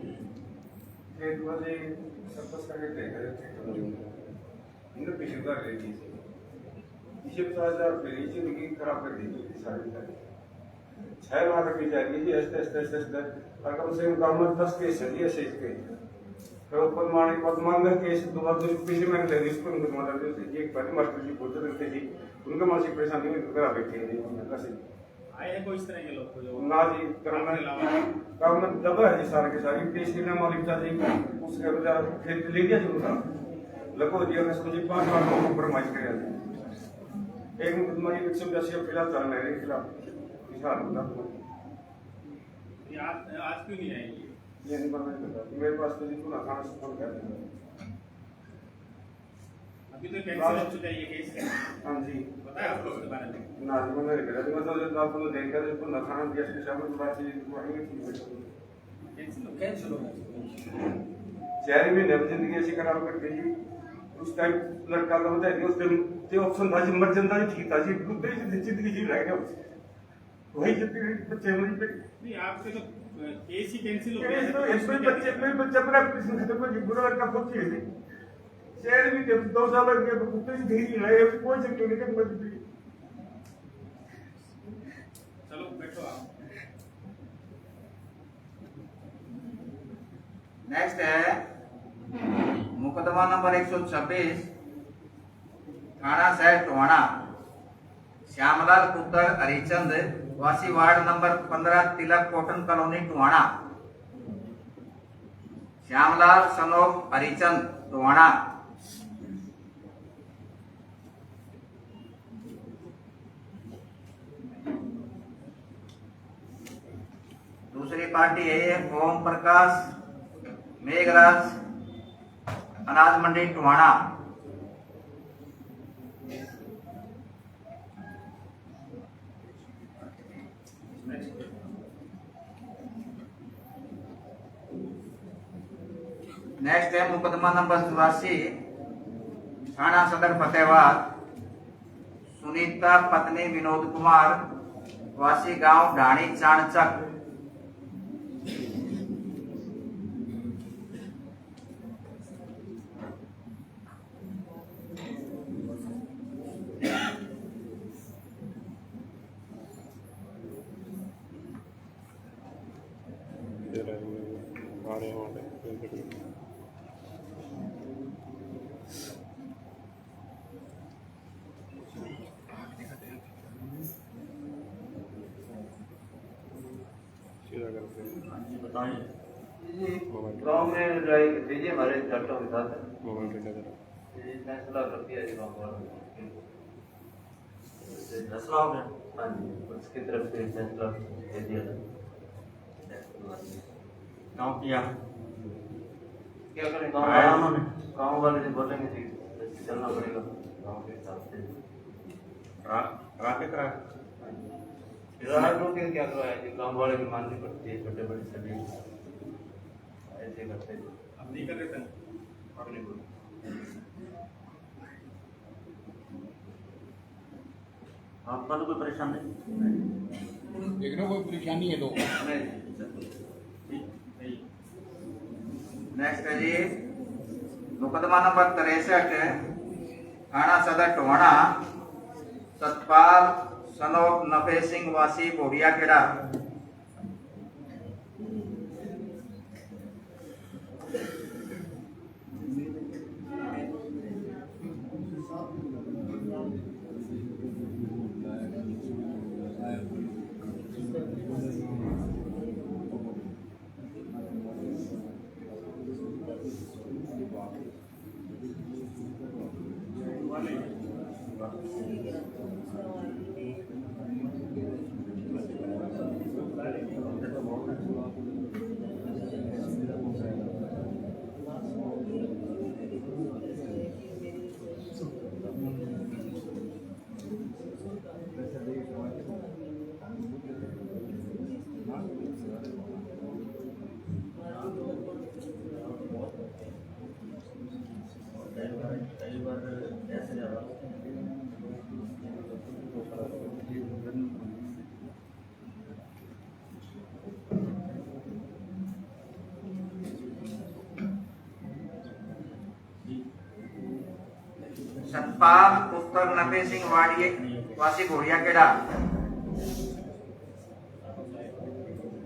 खराब कर दी सारी 6 माह तक जा रही है। और कम से कम 10 केस है ये सही के तो पदमान केस 2 बार पिछले महीने लगे इसको मतलब एक बार मास्टर जी बोलते रहते जी उनका मानसिक परेशानी में करा बैठे हैं। आए हैं कोई इस तरह के लोग जो ना जी काम में दबा है जी सारे के सारे केस के नाम मालिक था जी उसके बाद फिर ले गया जी उनका लगो जी उसको जी 5 बार कंप्रोमाइज कर दिया। एक मुकदमा ये 180 फिलहाल चल रहा है खिलाफ विशाल होता ये आज क्यों नहीं आएंगे? ये नहीं बनना मेरे पास तो जी पूरा खाना सफल कर दिया। अभी तो कैंसिल हो चुका है ये केस। हां जी बताया आपको उसके बारे में? ना जी मैंने करा जी मतलब आपको देखा जो पूरा खाना दिया इसके सामने बात जी वही कैंसिल हो गया। शहर में नव जिंदगी ऐसी खराब करके जी उस टाइम लड़का का होता है उस टाइम ते ऑप्शन था जी मर जनता जी ठीक था जी खुद ही जिंदगी जी रह गया वही जितने बच्चे मरी पे नहीं आपसे तो केस ही कैंसिल हो केस गया। तो कोई बच्चा पूरा किसी खत्म हो बुरा लड़का पहुंची है शहर में जब 2 साल लग गए तो कुत्ते ही धीरे रहे कोई चक्कर नहीं कर मर गई। चलो बैठो आप। नेक्स्ट है मुकदमा नंबर 126 थाना शहर टोहाना श्यामलाल पुत्र हरिचंद वासी वार्ड नंबर 15 तिलक cotton colony Tohana. Shyamlal son of Harichand Tohana. दूसरी पार्टी है ओम प्रकाश मेघराज अनाज मंडी टोहाना। नेक्स्ट है मुकदमा नंबर 84 थाना सदर फतेहाबाद सुनीता पत्नी विनोद कुमार वासी गांव ढाणी चाणचक। गाँव में लड़ाई दीजिए हमारे चर्चों के साथ मोबाइल फैसला कर दिया जी गाँव वालों ने 10 लाख में हाँ जी, उसकी तरफ से फैसला दे दिया था। गाँव किया क्या करें, आया उन्होंने गाँव वाले से बोलेंगे जी चलना पड़ेगा गाँव के हिसाब से। राके करा फिलहाल तो क्या करवाया जी, गाँव वाले की माननी पड़ती है, छोटे बड़े सभी ऐसे करते हैं। अब नहीं कर रहे थे अपने को आपका तो कोई परेशानी नहीं देख लो कोई परेशानी है तो नेक्स्ट है जी मुकदमा नंबर 63 थाना सदर टोहाना सतपाल सनोक नफे सिंह वासी बोडिया खेड़ा। सतपाल पुत्र नफे सिंह वाड़िए वासी घोड़िया केड़ा।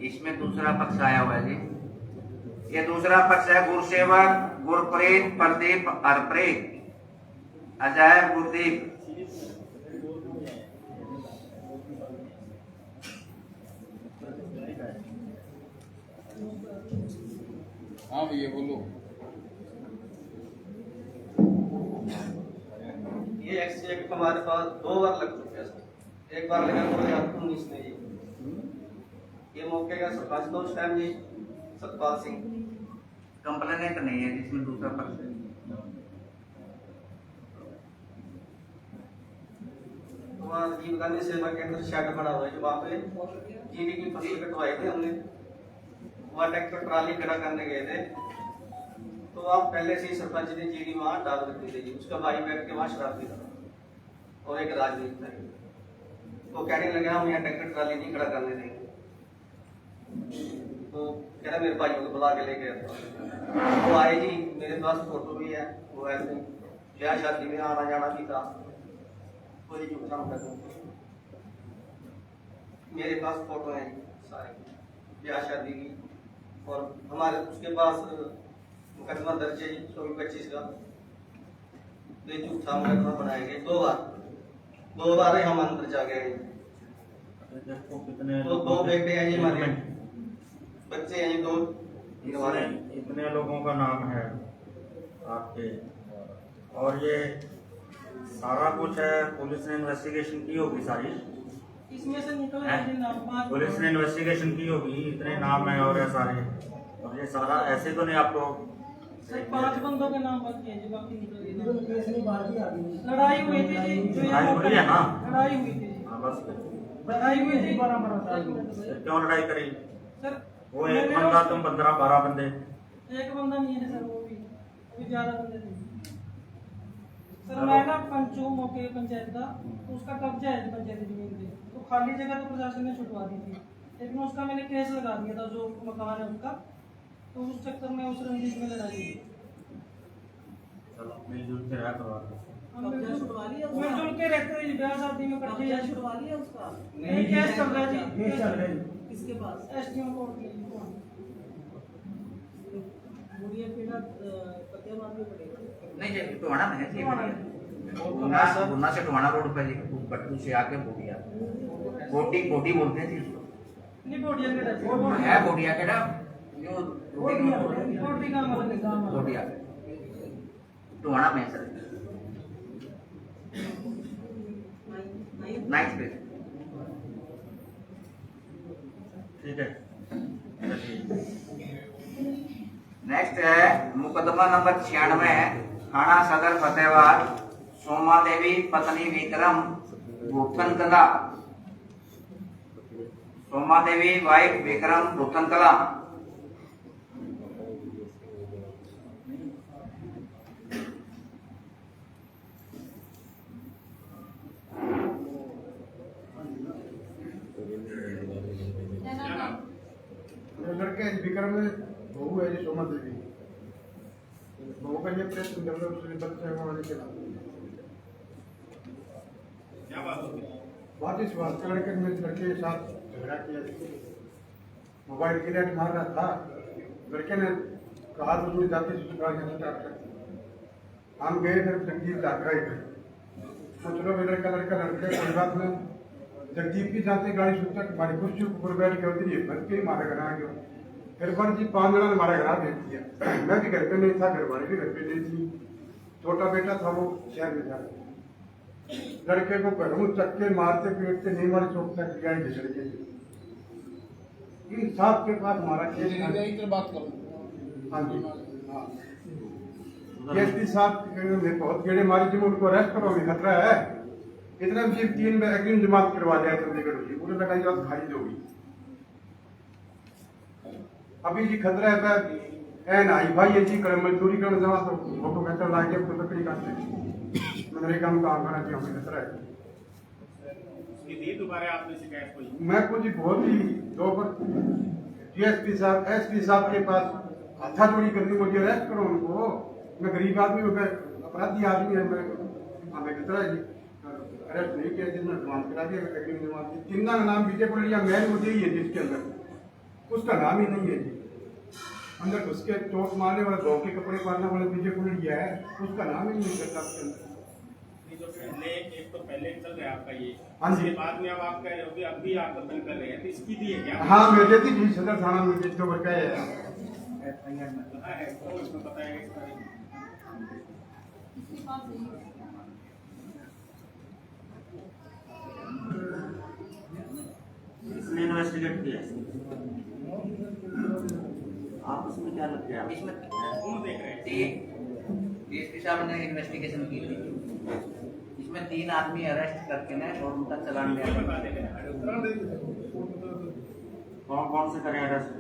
इसमें दूसरा पक्ष आया हुआ है जी। ये दूसरा पक्ष है गुरसेवक गुरप्रीत प्रदीप हरप्रीत अजय गुरदीप। हाँ भैया बोलो। ये एक्सचेक हमारे पास 2 बार लग चुके हैं। एक बार लगा 2019 में जी। ये मौके का सरपंच तो उस टाइम जी सतपाल सिंह। कंप्लेनेंट नहीं है जिसमें दूसरा पक्ष है। वहाँ जीव गांधी सेवा केंद्र शेड बना हुआ है जो वहाँ पे जीडी की फसल कटवाई थी हमने। वहाँ ट्रैक्टर ट्राली खड़ा करने गए थे तो वहाँ पहले से ही सरपंच ने जीडी वहाँ डाल रखी थी। उसका भाई बैठ के वहाँ शराब पीता था और एक राजनीति था। तो कहने लगे हम यहाँ ट्रैक्टर ट्राली नहीं खड़ा करने देंगे। तो कह रहा मेरे भाइयों को बुला के लेके वो आए जी। मेरे पास फोटो भी है। वो ऐसे ब्याह शादी में आना जाना भी था। कोई झूठा मेरे पास फोटो है सारे ब्याह शादी की। और हमारे उसके पास मुकदमा दर्ज है 24-25 का। तो ये झूठा मुकदमा बनाएंगे 2 बार ही हम अंदर जा गए। कितने तो 2 बेटे हैं जी हमारे बच्चे हैं ये 2। इतने लोगों का नाम है आपके और ये सारा कुछ है। पुलिस ने इन्वेस्टिगेशन की होगी सारी। इसमें से निकल पुलिस ने इन्वेस्टिगेशन की होगी। इतने नाम है और ये सारे और ये सारा ऐसे तो नहीं आपको। सर 5 बंदों के नाम बाकी हैं जी। बाकी निकल लड़ाई हुई थी जी। जो लड़ाई हुई है ना? लड़ाई हुई थी। हाँ बस लड़ाई हुई थी। फिर क्यों लड़ाई करी? सर वो एक बंदा तुम 15-12 बंदे। एक बंदा नहीं है सर। वो भी 11 बंदे थे सर। मैं ना पंच हूँ मौके पंचायत का। तो उसका कब्जा है पंचायत जमीन पे। तो खाली जगह तो प्रशासन ने छुटवा दी थी लेकिन उसका मैंने केस लगा दिया था जो मकान है उसका। तो उस चक्कर में उस रंजिश में लड़ाई हुई। चलो मिलजुल के रहा करो। मिलजुल के रहते हैं ब्याह शादी में इकट्ठे छुटवा लिया उसका। नहीं केस चल रहा है जी। किसके पास? एसडीएम कोर्ट में। नहीं जी टोहाना में है जी। गुना से टोहाना रोड पे बट्टू से आके बोडिया बोडी बोलते हैं जी उसको। नहीं बोडिया केड़ा है बोडिया केड़ा जो बोडी गांव बोडिया टोहाना में सर 9th पे। ठीक है। नेक्स्ट है मुकदमा नंबर 96 थाना सदर फतेहाबाद सोमा देवी पत्नी विक्रम भूतनकला। सोमा देवी वाइफ विक्रम भूतनकला। लड़के विक्रम में बहू है जी सोमा देवी, बहू का ये प्रेस बच्चे होने के बाद क्या बात होती है? बात इस बात का लड़के ने लड़के के साथ झगड़ा किया, मोबाइल की रेट मार रहा था। लड़के ने कहा तो उसने जाते ससुराल जाना स्टार्ट कर। हम गए फिर संगीत डाका ही गए, तो चलो मेरे का लड़का लड़के कोई बात नहीं। जगदीप की जाते गाड़ी सुनता हमारी कुर्सी ऊपर बैठ के होती है भर के ही मारे घर आ गया। फिर पर जी 5 जन हमारे घर भेज दिया। मैं भी घर पे नहीं था, घर वाले भी घर पे नहीं थी, छोटा बेटा था वो शहर में जा। लड़के को घरों चक्के मारते पीटते नहीं मारे चोट तक गाड़ी झगड़ गई। इन साहब के पास हमारा केस बात करूँ। हाँ जी हाँ, एसपी साहब ने बहुत गेड़े मारी थी, उनको अरेस्ट करो में खतरा है। इतना भी 3 में अग्रिम जमात करवा दिया चंडीगढ़ की, पूरे लगा जब खारिज होगी। अभी जी खतरा है ऐ ना भाई ये जी कर मजदूरी करने जमा तो फोटो खींच ला के तो लकड़ी काटते मेरे काम करना चाहिए, हमें खतरा है। इसकी दी दोबारा आपने शिकायत कोई? मैं कुछ बहुत ही दो पर डीएसपी साहब एसपी साहब के पास हाथा चोरी करनी, मुझे अरेस्ट करो उनको। मैं गरीब आदमी हूँ, अपराधी आदमी है, मैं हमें खतरा है जी। अरेस्ट नहीं किया, जिसने जमानत करा दिया, चिन्ना का नाम विजय पुलिया मैन मुझे ही है जिसके अंदर, उसका नाम ही नहीं है जी। अंदर घुस के चोट मारने वाला, धो के कपड़े पहनने वाला विजय पुलिया है, उसका नाम ही नहीं करता उसके अंदर। जो पहले एक तो पहले चल रहा है आपका ये, हाँ जी। इसके बाद में अब आप कह रहे हो कि अभी आप बदल कर रहे हैं, तो इसकी दी है क्या? हाँ मेरे थी जी सदर थाना में जो वर्का है पता है तो इसमें बताया इस बारे में। इसने इन्वेस्टिगेट किया, आप उसमें क्या लग गया? इसमें कौन देख रहे हैं? डीएसपी साहब ने इन्वेस्टिगेशन की थी, इसमें 3 आदमी अरेस्ट करके ने और उनका चालान लिया। कौन कौन से करें अरेस्ट?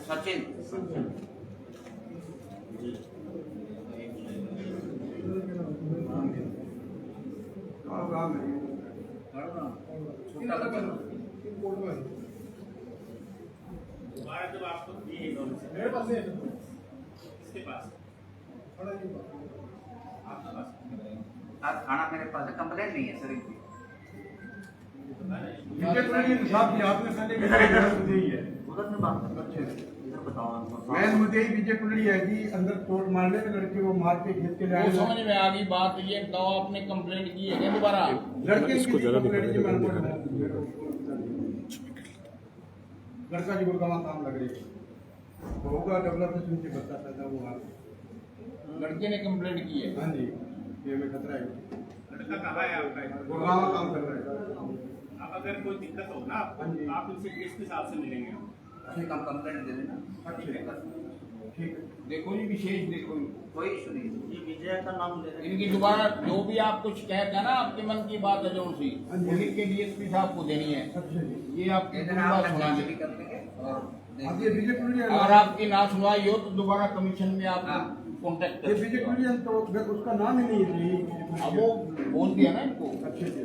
सचिन दोबारा जब आपको दी है मेरे पास है, इसके पास आपके पास थाना मेरे पास कंप्लेंट नहीं है सर इनकी। विजय पुलिया साहब जी आपने पहले भी मुझे ही है, उधर में बात कर, इधर बताओ हमको। मैं मुझे ही विजय पुलिया है जी, अंदर चोट मारने में लड़के को मार के खींच के लाए। समझ में आ गई बात, ये बताओ आपने कंप्लेंट की है क्या दोबारा? लड़के इसको ज़्यादा दिखा लड़का जी गुड़गांव काम लग रही है, होगा डेवलपमेंट उनसे बता था वो लड़के ने कंप्लेंट की है। हाँ जी, ये में खतरा है। लड़का कहाँ है आपका? गुड़गांव काम कर रहा है। अब अगर कोई दिक्कत हो ना हाँ जी। आप इनसे किस हिसाब से मिलेंगे? अच्छी कंप्लेंट दे देना। ठीक है। देखो जी विशेष देखो, कोई इशू नहीं। ये विजय का नाम ले रहे हैं। इनकी दोबारा जो भी आप कुछ कहते हैं ना आपके मन की बात है जो सी वो लिख के डीएसपी साहब को देनी है। अच्छा जी, ये आपकी इधर पूरी बात आप सुनाएंगे। भी कर देंगे और अब ये विजय पुलिया अगर आपकी ना सुनवाई हो तो दोबारा कमीशन में आप हाँ। कॉन्टेक्ट ये कर विजय पुलिया तो उसका नाम ही नहीं है जी। अब वो बोल दिया ना इनको। अच्छे जी,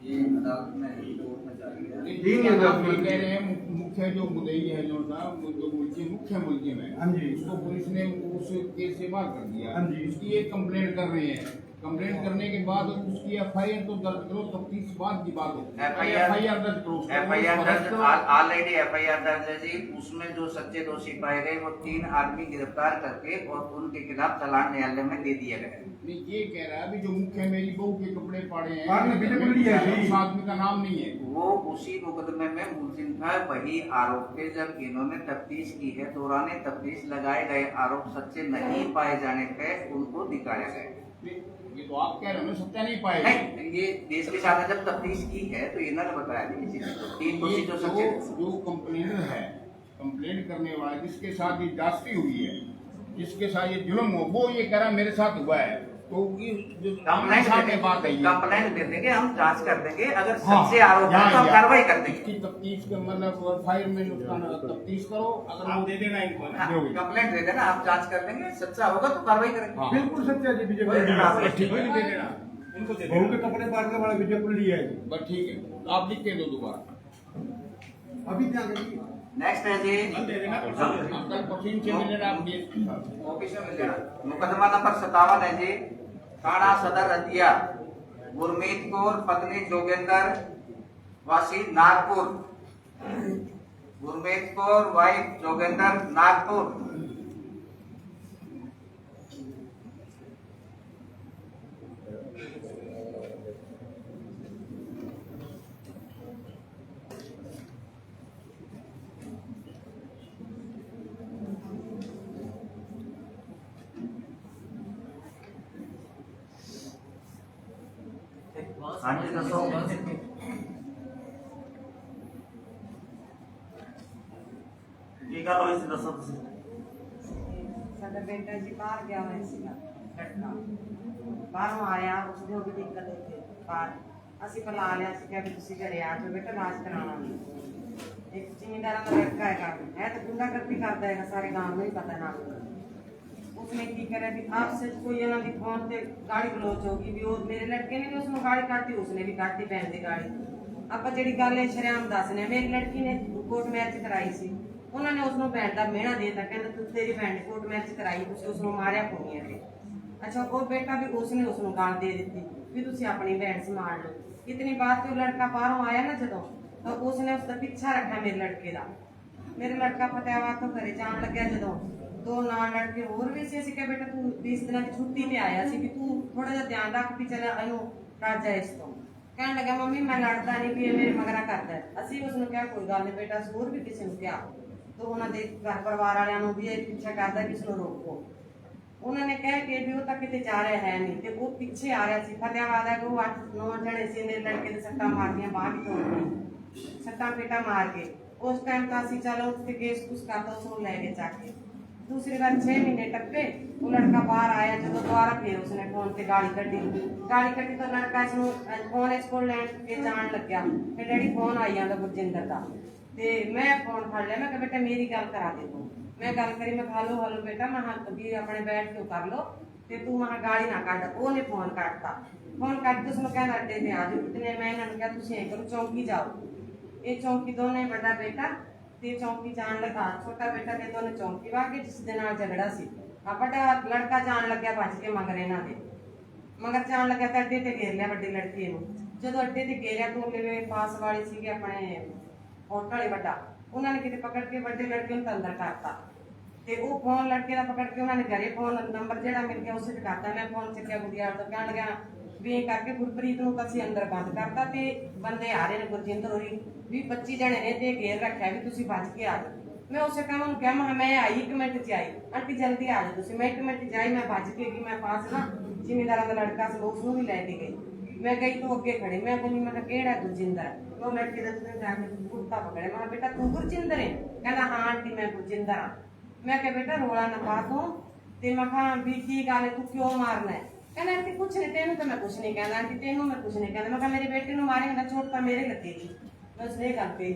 ये अदालत में कोर्ट में जाएगी। तीन है आप ये कह रहे हैं मुख्य जो मुद्दई है जो था जो मुख्य मुलजिम है, हाँ जी, उसको पुलिस ने उस केस से बाहर कर दिया। हाँ जी। उसकी एक कंप्लेंट कर रहे हैं, कंप्लेंट करने के बाद उसकी FIR तो दर्ज करो, तफ्तीश बाद की बात हो। FIR दर्ज करो, FIR दर्ज ऑलरेडी FIR दर्ज है जी। उसमें जो सच्चे दोषी पाए गए वो 3 आदमी गिरफ्तार करके और उनके खिलाफ चालान न्यायालय में दे दिया गया है। ये कह रहा है अभी जो मुख्य मेरी बहू के कपड़े पाड़े हैं, उस आदमी का नाम नहीं है। वो उसी मुकदमे में मुलजिम था, वही आरोप थे। जब इन्होंने तफ्तीश की है, दौरान तफ्तीश लगाए गए आरोप सच्चे नहीं पाए जाने पे उनको दिखाया गया। ये तो आप कह रहे हो सत्य नहीं पाए। नहीं, ये देश के साथ जब तफ्तीश की है तो इन्होंने बताया नहीं किसी को। 3 दोषी जो सच्चे जो कंप्लेनर है, कंप्लेन करने वाला जिसके साथ ये जास्ती हुई है, जिसके साथ ये जुल्म हो, वो ये कह रहा मेरे साथ हुआ है, तो कंप्लेंट दे देंगे, हम जांच कर देंगे। अगर सच्चे आरोप है तो हम कार्रवाई कर देंगे। इसकी तफ्तीश का मतलब फाइल में तफ्तीश करो, अगर आप दे देना इनको ना, कंप्लेंट दे देना, आप जांच कर देंगे। सच्चा होगा तो कार्रवाई करेंगे। बिल्कुल सच्चा जी, ठीक है, दे देना इनको, दे बहू देना। के कपड़े पाड़ने वाला विजय पुल लिया है। बस ठीक है, आप लिख के दो दोबारा। अभी क्या करेंगे? नेक्स्ट है जी, दे देना। अंकल पसीन से मिलेगा, आप ऑफिस में मिल जाना। मुकदमा नंबर 57 है जी, थाना सदर रतिया, गुरमीत कौर पत्नी जोगेंद्र वासी नागपुर। गुरमीत कौर वाइफ जोगेंद्र नागपुर। हाँ जी, दसो। ਕੀ ਗੱਲ ਹੋਈ ਸੀ ਦੱਸੋ ਤੁਸੀਂ। ਸਾਡਾ ਬੇਟਾ ਜੀ ਬਾਹਰ ਗਿਆ ਹੋਇਆ ਸੀਗਾ ਲੜਕਾ, ਬਾਹਰੋਂ ਆਇਆ, ਉਸਦੇ ਉਹ ਵੀ ਦਿੱਕਤ ਇੱਥੇ ਬਾਹਰ। ਅਸੀਂ ਬੁਲਾ ਲਿਆ ਸੀ ਕਿ ਤੁਸੀਂ ਘਰੇ ਆ ਜਾਓ ਬੇਟਾ, ਇਲਾਜ ਕਰਾਉਣਾ ਨਹੀਂ। ਇੱਕ ਜ਼ਿਮੀਂਦਾਰਾਂ ਦਾ ਲੜਕਾ ਹੈਗਾ, ਹੈ ਤਾਂ ਗੁੰਡਾਗਰਦੀ ਕਰਦਾ ਹੈਗਾ, ਸਾਰੇ ਗਾਂव ਨੂੰ ਹੀ ਪਤਾ ਨਾ। उसने की करे भी आपसे कोई इन्होंने फोन से गाड़ी गलोच होगी भी, वो मेरे लड़के ने भी उसमें गाड़ी काटी, उसने भी काटी भैन की गाड़ी। आप जी गल है शरेआम दसने, मेरी लड़की ने कोर्ट मैरिज कराई सी, उन्होंने उसको भैन का मेहना देता, कहते तू तेरी भैन ने कोर्ट मैरिज कराई, उसको मारिया कोनी है। अच्छा वो बेटा भी उसने उसको गाल दे दी भी तुम अपनी भैन संभाल लो। इतनी बात तो लड़का बाहरों आया ना जो, तो उसने उसका पीछा रखा मेरे लड़के का। मेरे लड़का फतेहाबाद तो घरे जान लग्या जो, 2 नाल लड़के होर भी सी। ਅਸੀਂ ਕਿਹਾ ਬੇਟਾ ਤੂੰ 20 ਦਿਨਾਂ ਦੀ ਛੁੱਟੀ ਤੇ ਆਇਆ ਸੀ ਵੀ ਤੂੰ ਥੋੜਾ ਜਿਹਾ ਧਿਆਨ ਰੱਖ ਵੀ ਚੱਲ ਇਹਨੂੰ ਕੱਢ ਜਾ ਇਸ ਤੋਂ। ਕਹਿਣ ਲੱਗਾ ਮੰਮੀ ਮੈਂ ਲੜਦਾ ਨਹੀਂ ਵੀ ਇਹ ਮੇਰੇ ਮਗਰਾ ਕਰਦਾ। ਅਸੀਂ ਉਸ ਨੂੰ ਕਿਹਾ ਕੋਈ ਗੱਲ ਨਹੀਂ ਬੇਟਾ, ਹੋਰ ਵੀ ਕਿਸੇ ਨੂੰ ਕਿਹਾ ਤਾਂ ਉਹਨਾਂ ਦੇ ਘਰ ਪਰਿਵਾਰ ਵਾਲਿਆਂ ਨੂੰ ਵੀ ਇਹ ਪਿੱਛਾ ਕਰਦਾ ਕਿ ਇਸ ਨੂੰ ਰੋਕੋ। ਉਹਨਾਂ ਨੇ ਕਹਿ ਕੇ ਵੀ ਉਹ ਤਾਂ ਕਿਤੇ ਜਾ ਰਿਹਾ ਹੈ ਨਹੀਂ, ਤੇ ਉਹ ਪਿੱਛੇ ਆ ਰਿਹਾ ਸੀ। ਫਤਿਆਬਾਦ ਹੈ ਉਹ 8-9 ਜਣੇ ਸੀ, ਮੇਰੇ ਲੜਕੇ ਦੇ ਸੱਟਾਂ ਮਾਰਦੀਆਂ, ਬਾਹਰ ਹੀ ਤੋੜ ਗਈ, ਸੱਟਾਂ ਪੇਟਾਂ ਮਾਰ ਕੇ। ਉਸ ਟਾਈਮ ਤਾਂ ਅਸੀਂ ਚਲੋ ਉੱਥੇ ਕੇਸ ਕੁਛ ਕਰਤਾ, ਉਸ ਨੂੰ ਲੈ ਕੇ ਜਾ ਕੇ। दूसरी बार 6 महीने टप्पे, वो लड़का बाहर आया जो, दोबारा फिर उसने फोन से गाड़ी कड्डी तो लड़का इसनू फोन इसको लैन के जान लग गया। फिर डैडी फोन आई जाता गुरजिंदर का, ते मैं फोन फड़ लिया, मैं कहा बेटा मेरी गल करा दे तू। मैं गल करी, मैं हेलो हेलो बेटा, मैं भी अपने बैठ के कर लो, ते तू वहाँ गाड़ी ना कट। उन्हें फोन कटता, फोन कट के उसने कहना अड्डे पे आ जाओ। इतने मैं इन्होंने कहा तुम ऐ करो चौंकी जाओ। ये चौंकी दोनों बड़ा बेटा ते चौंकी जान लगा, छोटा बेटा ते दोनों चौंकी वा के जिस दिन झगड़ा सी। बड़ा लड़का जान लग्या भज के मगर इन्हां दे मगर जान लग्या तो अड्डे ते घेर लिया बड़ी लड़की नूं। जदों अड्डे ते घेरिया तो ले पास वाले सीगे अपने होटल वाले बड़ा, उन्होंने किते पकड़ के बड़े लड़के नूं अंदर करता। ते वो फोन लड़के दा पकड़ के उन्होंने घरे फोन नंबर जेड़ा मिल गया उसे करता। मैं फोन चुक्या गुड़िया तो कहण लगा भी करके गुरप्रीत नूं असीं अंदर बंद करता, ते बंदे आ रहे ने गुरजिंदर होरी 20-25 जने ने ते घेर रखा भी तुसीं भज के आ जाओ। मैं उसे कहा उन्होंने कहा मैं आई 1 मिनट च आई, आंटी जल्दी आ जाओ तुसीं। मैं 1 मिनट च आई, मैं भज के गई, मैं पास ना जिमींदारां दा लड़का सी उसनूं भी लैके गई। मैं गई तो अगे खड़े, मैं बोली मैं केड़ा गुरजिंदर? वो लड़के दा तुसीं जाके कुर्ता पकड़े, मैं बेटा तू गुरजिंदर है? कहंदा हाँ आंटी मैं गुरजिंदर हाँ। मैं कहा बेटा रोला ना पा तू, ते मैं कहा भी की गल है तू क्यों मारना है? कहना आंटी कुछ नहीं, तेनू तो मैं कुछ नहीं कहना, आंटी तेनू मैं कुछ नहीं कहना। मैं कहा मेरे बेटे नूं मारेंगा चोट तो मेरे लगेगी। मैं उसने गल कही।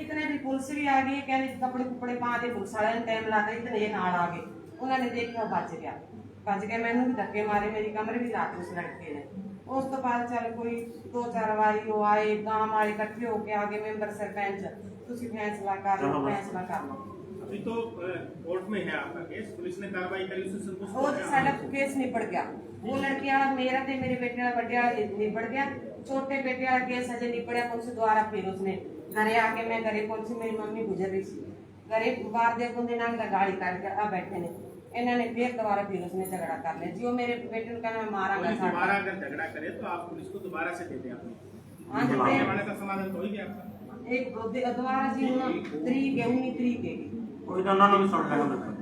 इतने भी पुलिस भी आ गई, कहने कपड़े कुपड़े पा के पुलिस वाले ने टाइम लाता, इतने ये नाल आ गए। उन्होंने देखा बच गया, मैनू भी धक्के मारे, मेरी कमर भी लाती उस लड़के ने। उस तो बाद चल कोई 2-4 वारी वो आए, गांव वाले इकट्ठे होके आ गए, मैंबर सरपंच तुसीं फैसला कर लो, फैसला कर लो। अभी तो कोर्ट में है आपका केस, पुलिस ने कार्रवाई करी, उससे संतुष्ट वो तो साडा केस निपट गया। वो लड़की वाला मेरा ते मेरे बेटे वाला बड़े वाला निपट गया। छोटे बेटे वाला केस अजय निपड़ा पुलिस द्वारा। फिर उसने घरे आके मैं घरे पहुंची, मेरी मम्मी गुजर रही थी घरे बाहर देखो दिन गाड़ी काट के आ बैठे ने इन्होंने फिर दोबारा फिर उसने झगड़ा कर लिया जी। वो मेरे बेटे को कहना मारा पुलिस दोबारा अगर झगड़ा करे तो आप पुलिस को दोबारा से देते हैं अपनी। हाँ जी, वाले का समाधान तो हो गया आपका। एक दोबारा जी 19 तरीक है कोई तो उन्होंने भी सुन लिया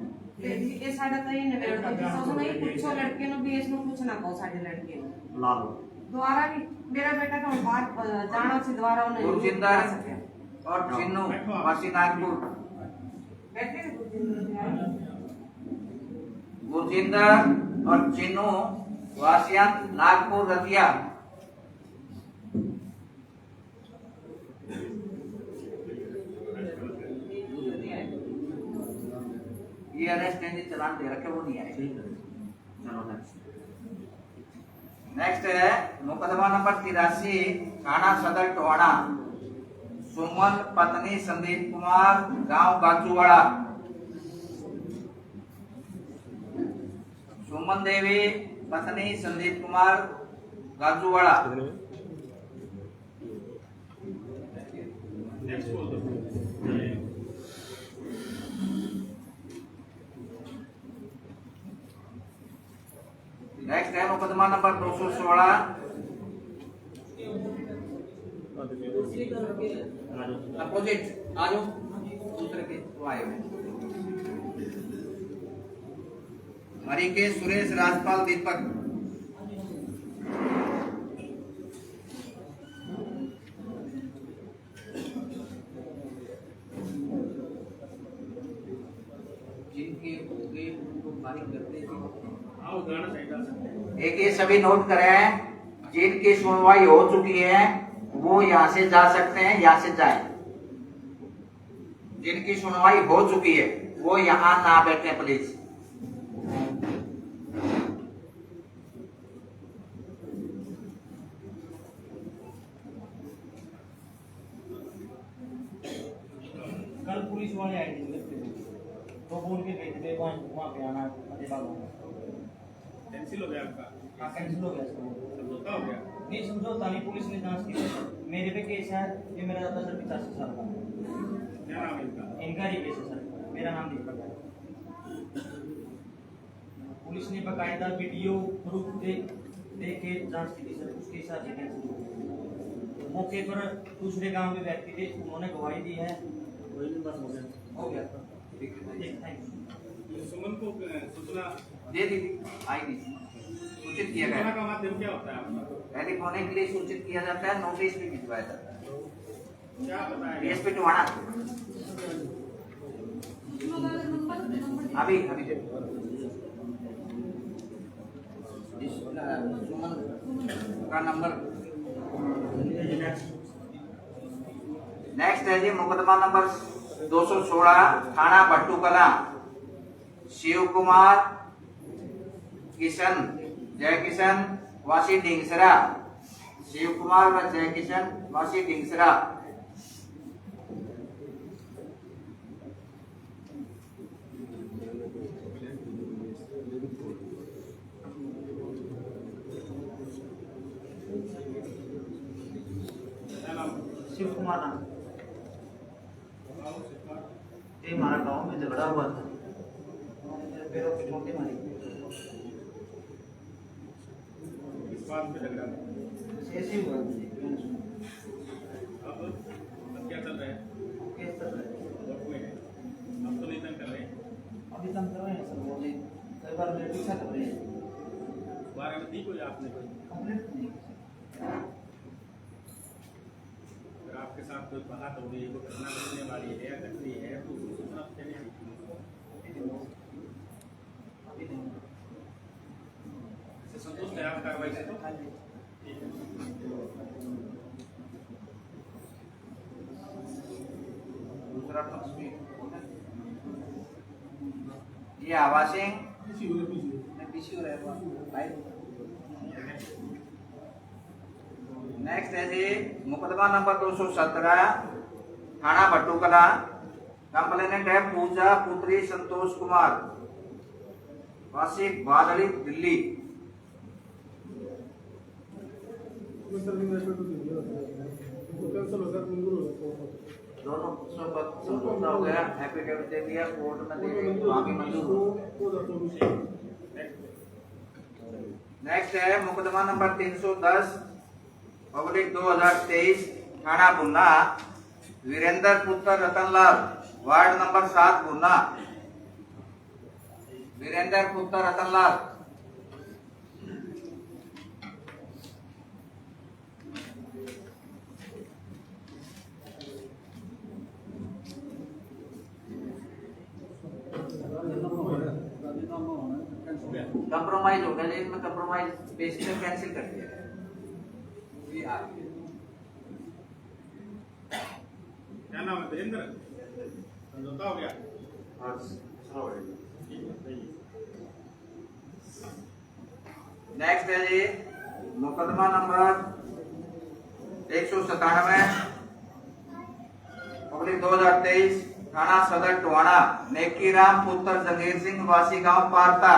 ਇਹ ਸਾਡਾ ਤਾਂ ਇਹ ਨਵੇਂ ਲੜਕਾ ਦੀ ਸੋਚ ਨਹੀਂ ਪੁੱਛੋ ਲੜਕੇ ਨੂੰ ਵੀ ਇਸ ਨੂੰ ਪੁੱਛਣਾ ਕੋ ਸਾਡੇ ਲੜਕੇ ਨੂੰ ला लो ਦੁਆਰਾ ਵੀ ਮੇਰਾ ਬੇਟਾ ਤਾਂ ਬਾਹਰ ਜਾਣਾ ਸੀ ਦੁਆਰਾ ਉਹਨੇ गुरजिंदर और चिन्नू वासी नागपुर। बैठे गुरजिंदर गुरजिंदर और चिन्नू वासिया नागपुर रतिया। ये अरेस्ट नहीं चलान दे रखे, वो नहीं आए। चलो नेक्स्ट है मुकदमा नंबर 83 थाना सदर टोहाना। सुमन पत्नी संदीप कुमार गांव गाचूवाड़ा। सुमन देवी पत्नी संदीप कुमार गाजूवाड़ा। नेक्स्ट है मुकदमा नंबर 216 अपोजिट आ जाओ दूसरे के तो आए हरि के सुरेश राजपाल दीपक। जिनके हो गए उनको बारिक करते थे। एक ये सभी नोट करें, जिनकी सुनवाई हो चुकी है वो यहाँ से जा सकते हैं, यहाँ से जाए। जिनकी सुनवाई हो चुकी है वो यहाँ ना बैठे प्लीज। कल पुलिस वाले आए थे तो बोल के गए थे वहाँ पे आना कैंसिल हो गया आपका? हाँ कैंसिल हो गया सर। समझौता हो गया? नहीं समझौता नहीं, पुलिस ने जांच की मेरे पे केस है। ये मेरा दादा सर 85 साल का। क्या नाम है इनका? इनका ही केस है सर, मेरा नाम दीपक है। पुलिस ने बकायदा वीडियो प्रूफ दे के जांच की थी सर, उसके हिसाब से कैंसिल हो गया। मौके पर दूसरे गांव में व्यक्ति थे, उन्होंने गवाही दी है। बस हो गया थैंक यू। सुमन को सूचना दे दी आई दी, सूचित किया सूचना गया। का माध्यम क्या होता है आपका? टेलीफोन के लिए सूचित किया जाता है, नोटिस भी भिजवाया जाता है। क्या बताया गया? डीएसपी टोहाना अभी अभी सुमन का नंबर। नेक्स्ट है जी मुकदमा नंबर 216 थाना भट्टू कला। शिव कुमार किशन जय किशन वासी ढिंगसरा। शिव कुमार व जय किशन वासी ढिंगसरा। शिव कुमार नाम। ये हमारा गांव में झगड़ा हुआ था, पैरों पे चोटें मारी। इस बात पे झगड़ा ऐसे ही हुआ। अब क्या चल रहा है? केस चल रहा है। कोर्ट में है। अब तो नहीं तंग कर रहे हैं? अभी तंग कर रहे हैं सर, वो नहीं कई बार मेरे पीछा कर रहे हैं। इस बारे में दी कोई आपने कोई कंप्लेंट नहीं। अगर आपके साथ कोई बात हो गई, कोई घटना घटने वाली है या घटनी है तो उसकी सूचना देनी चाहिए। अभी नहीं। इससे संतुष्ट है आप कार्रवाई से? तो ठीक है। दूसरा पक्ष भी ये आवासिंग पीछे हो रहा है। नेक्स्ट है जी मुकदमा नंबर 217 थाना भट्टू कला। कंप्लेनेंट है पूजा पुत्री संतोष कुमार, वासी बादली, दिल्ली। दोनों समझौता हो गया, एफिडेविट दे दिया, कोर्ट में दे दी, मांगी मंजूर। नेक्स्ट है मुकदमा नंबर 310 पब्लिक 2023 थाना बुन्ना, वीरेंद्र पुत्र रतनलाल, वार्ड नंबर 7 बुन्ना। वीरेंद्र पुत्र रतनलाल। कंप्रोमाइज हो गया जी, इसमें कंप्रोमाइज बेसिस पे कैंसिल कर दिया गया। क्या नाम है? वीरेंद्र। समझौता हो गया। नेक्स्ट है जी मुकदमा नंबर 197 पब्लिक 2023 थाना सदर टोहाना, नेकीराम पुत्र जंगीर सिंह, वासी गांव पारता।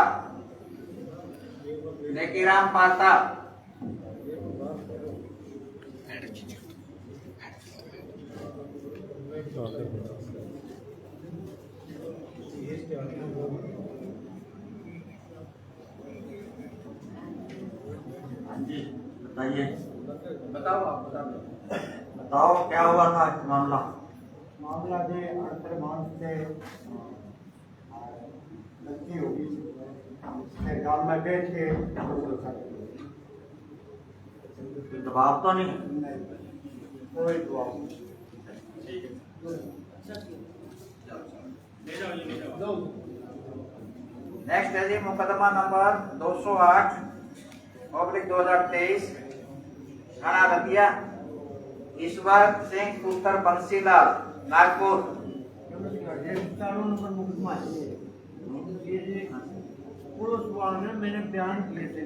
नेकीराम पारता। जी बताइए। बताओ आप बताओ क्या हुआ था मामला? मामला जे अंतर मांस से लड़की होगी, उसने गांव में बैठ के दबाव तो नहीं? कोई दबाव नेक्स्ट है जी मुकदमा नंबर 208 पब्लिक 2023 थाना रतिया, ईश्वर सिंह पुत्र बंसीलाल, नागपुर। पुलिस वालों ने मैंने बयान किए थे,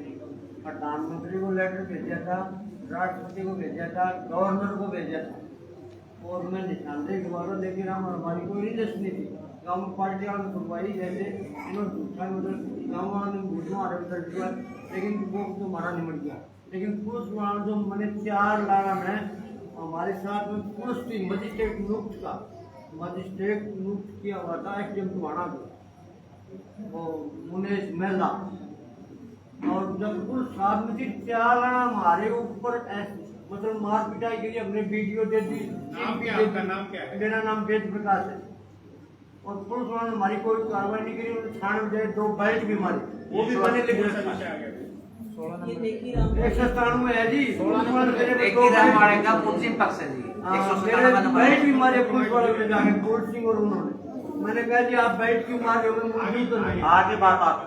प्रधानमंत्री को लेटर भेजा था, राष्ट्रपति को भेजा था, गवर्नर को भेजा था, और मैं निशानदेही के बाद लेकिन हमारी कोई रिलेश नहीं थी। गाँव में पार्टी वालों ने खुलवाई, जैसे इन्होंने दूसरा गाँव वालों ने मुझे मारा, लेकिन वो तो मारा निमट गया। लेकिन पुलिस वालों जो मैंने 4 लाख में हमारे साथ में पुलिस की मजिस्ट्रेट नियुक्त किया हुआ था एसडीएम टोहाना को, वो मुनेश मेहला। और जब पुलिस साथ में थी 4 लाख हमारे ऊपर मतलब मार पिटाई के लिए हमने वीडियो दे दी। नाम क्या है? आपका नाम क्या है? मेरा नाम वेद प्रकाश है। और पुलिस वालों ने हमारी कोई कार्रवाई नहीं करी, उन्होंने थाने में जाए 2 बेल्ट भी मारी, वो भी मैंने लिख रखा है। 197 है जी। नेकीराम मारेगा पुलिस पक्ष है जी। 197 नंबर बेल्ट भी मारे पुलिस वालों ने जाके, गोल्ड सिंह और उन्होंने। मैंने कहा जी आप बेल्ट क्यों मार रहे हो? मुझे तो नहीं आगे बात आप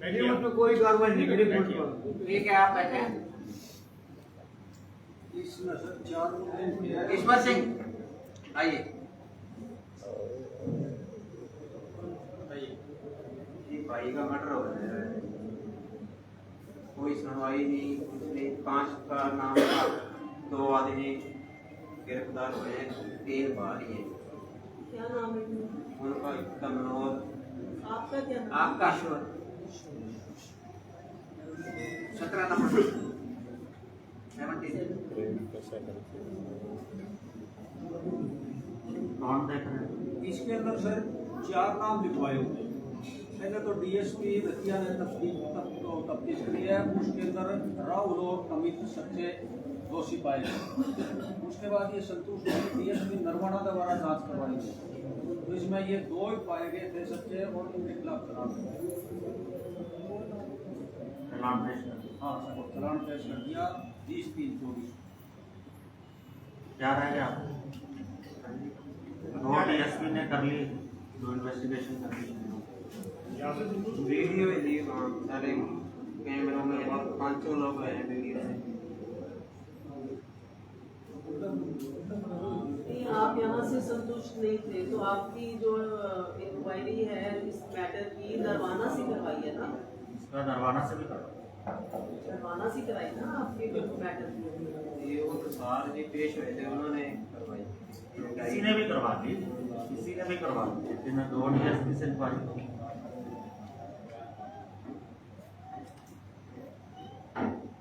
उसमें कोई कार्रवाई नहीं करी पुलिस वालों। ठीक है, आप बैठे। ईश्वर सिंह आइए। भाई का मर्डर हो गया है, कोई सुनवाई नहीं, कुछ नहीं। 5 का नाम था, 2 आदमी गिरफ्तार हुए, 3 बाहरी है। क्या नाम है उनका कमनौर। आपका क्या नाम? आपका 17 नंबर 17। कौन देख रहे हैं? इसके अंदर सर 4 नाम लिखवाए हुए हैं। पहले तो डीएसपी रतिया ने तफ्तीश करी है, उसके अंदर राहुल और अमित सच्चे दोषी पाए गए। उसके बाद ये संतोष डीएसपी नरवाना द्वारा जांच करवाई गई, तो इसमें ये 2 ही पाए गए थे सच्चे, और इनके खिलाफ चलान हाँ सर चलान पेश कर दिया 20/3/24। क्या रह गया? 2 डीएसपी ने कर ली, 2 इन्वेस्टिगेशन कर ली। वीडियो है जी, सारे कैमरों में 5 लोग हैं वीडियो में। आप यहाँ से संतुष्ट नहीं थे, तो आपकी जो इंक्वायरी है इस मैटर की नरवाना से करवाई है ना? इसका नरवाना से भी करो, नरवाना से कराई ना आपके जो मैटर की? ये वो तो सार जी पेश हुए थे, उन्होंने करवाई। किसी ने भी करवा दी। किसी ने भी करवा दिया मैं 2 DSP से इंक्वायरी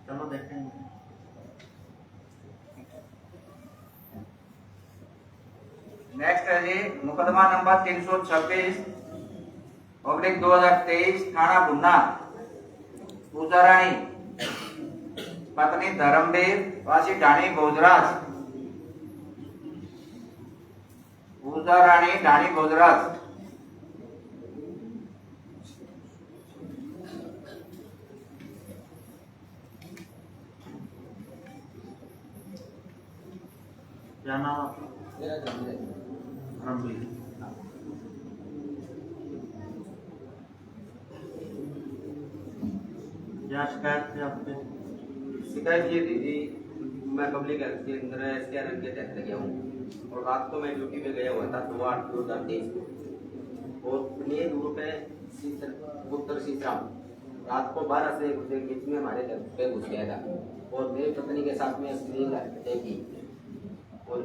चलो देखेंगे। नेक्स्ट है जी मुकदमा नंबर 326/2023 थाना गुन्ना पूजा रानी पत्नी धर्मवीर वासी ढाणी भोजराज पूजा रानी ढाणी भोजराज क्या नाम आपका? धर्मवीर। क्या शिकायत थी आपके? शिकायत ये थी जी, मैं पब्लिक हेल्थ के अंदर SKRM के तहत गया हूँ और रात को मैं ड्यूटी पे गया हुआ था 2/8/2023 को और मेन रूट है उत्तर सीसराम। रात को 12 से 1 बजे के बीच में हमारे घर पे घुस गया था और मेरी पत्नी के साथ में स्क्रीन की और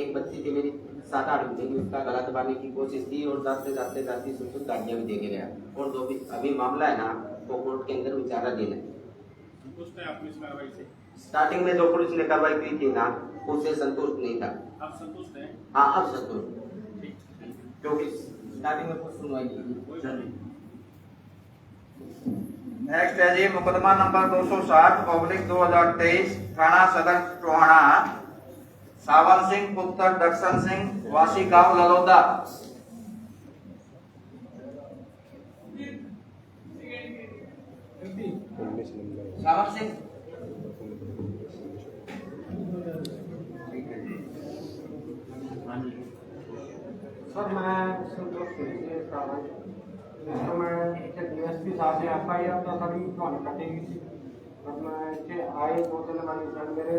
एक बच्ची थी मेरी 7-8 बजे की, उसका गला दबाने की कोशिश की और जाते सुख गाड़ियाँ भी दे के गया और जो भी अभी मामला है ना वो कोर्ट के अंदर विचाराधीन है। संतुष्ट है आप इस कार्रवाई से? स्टार्टिंग में जो पुलिस ने कार्रवाई की थी ना उससे संतुष्ट नहीं था। आप संतुष्ट हैं? हाँ अब संतुष्ट, क्योंकि स्टार्टिंग में कुछ सुनवाई नहीं की। नेक्स्ट है जी मुकदमा नंबर 260/2023 थाना सदर टोहाना सावन सिंह पुत्र दर्शन सिंह वासी गांव ललोदा सावन सिंह सर मैं संतोष तो मैं DSP साहब ने FIR तो सभी कटी गई थी पर मैं आए 2-3 वाली सर मेरे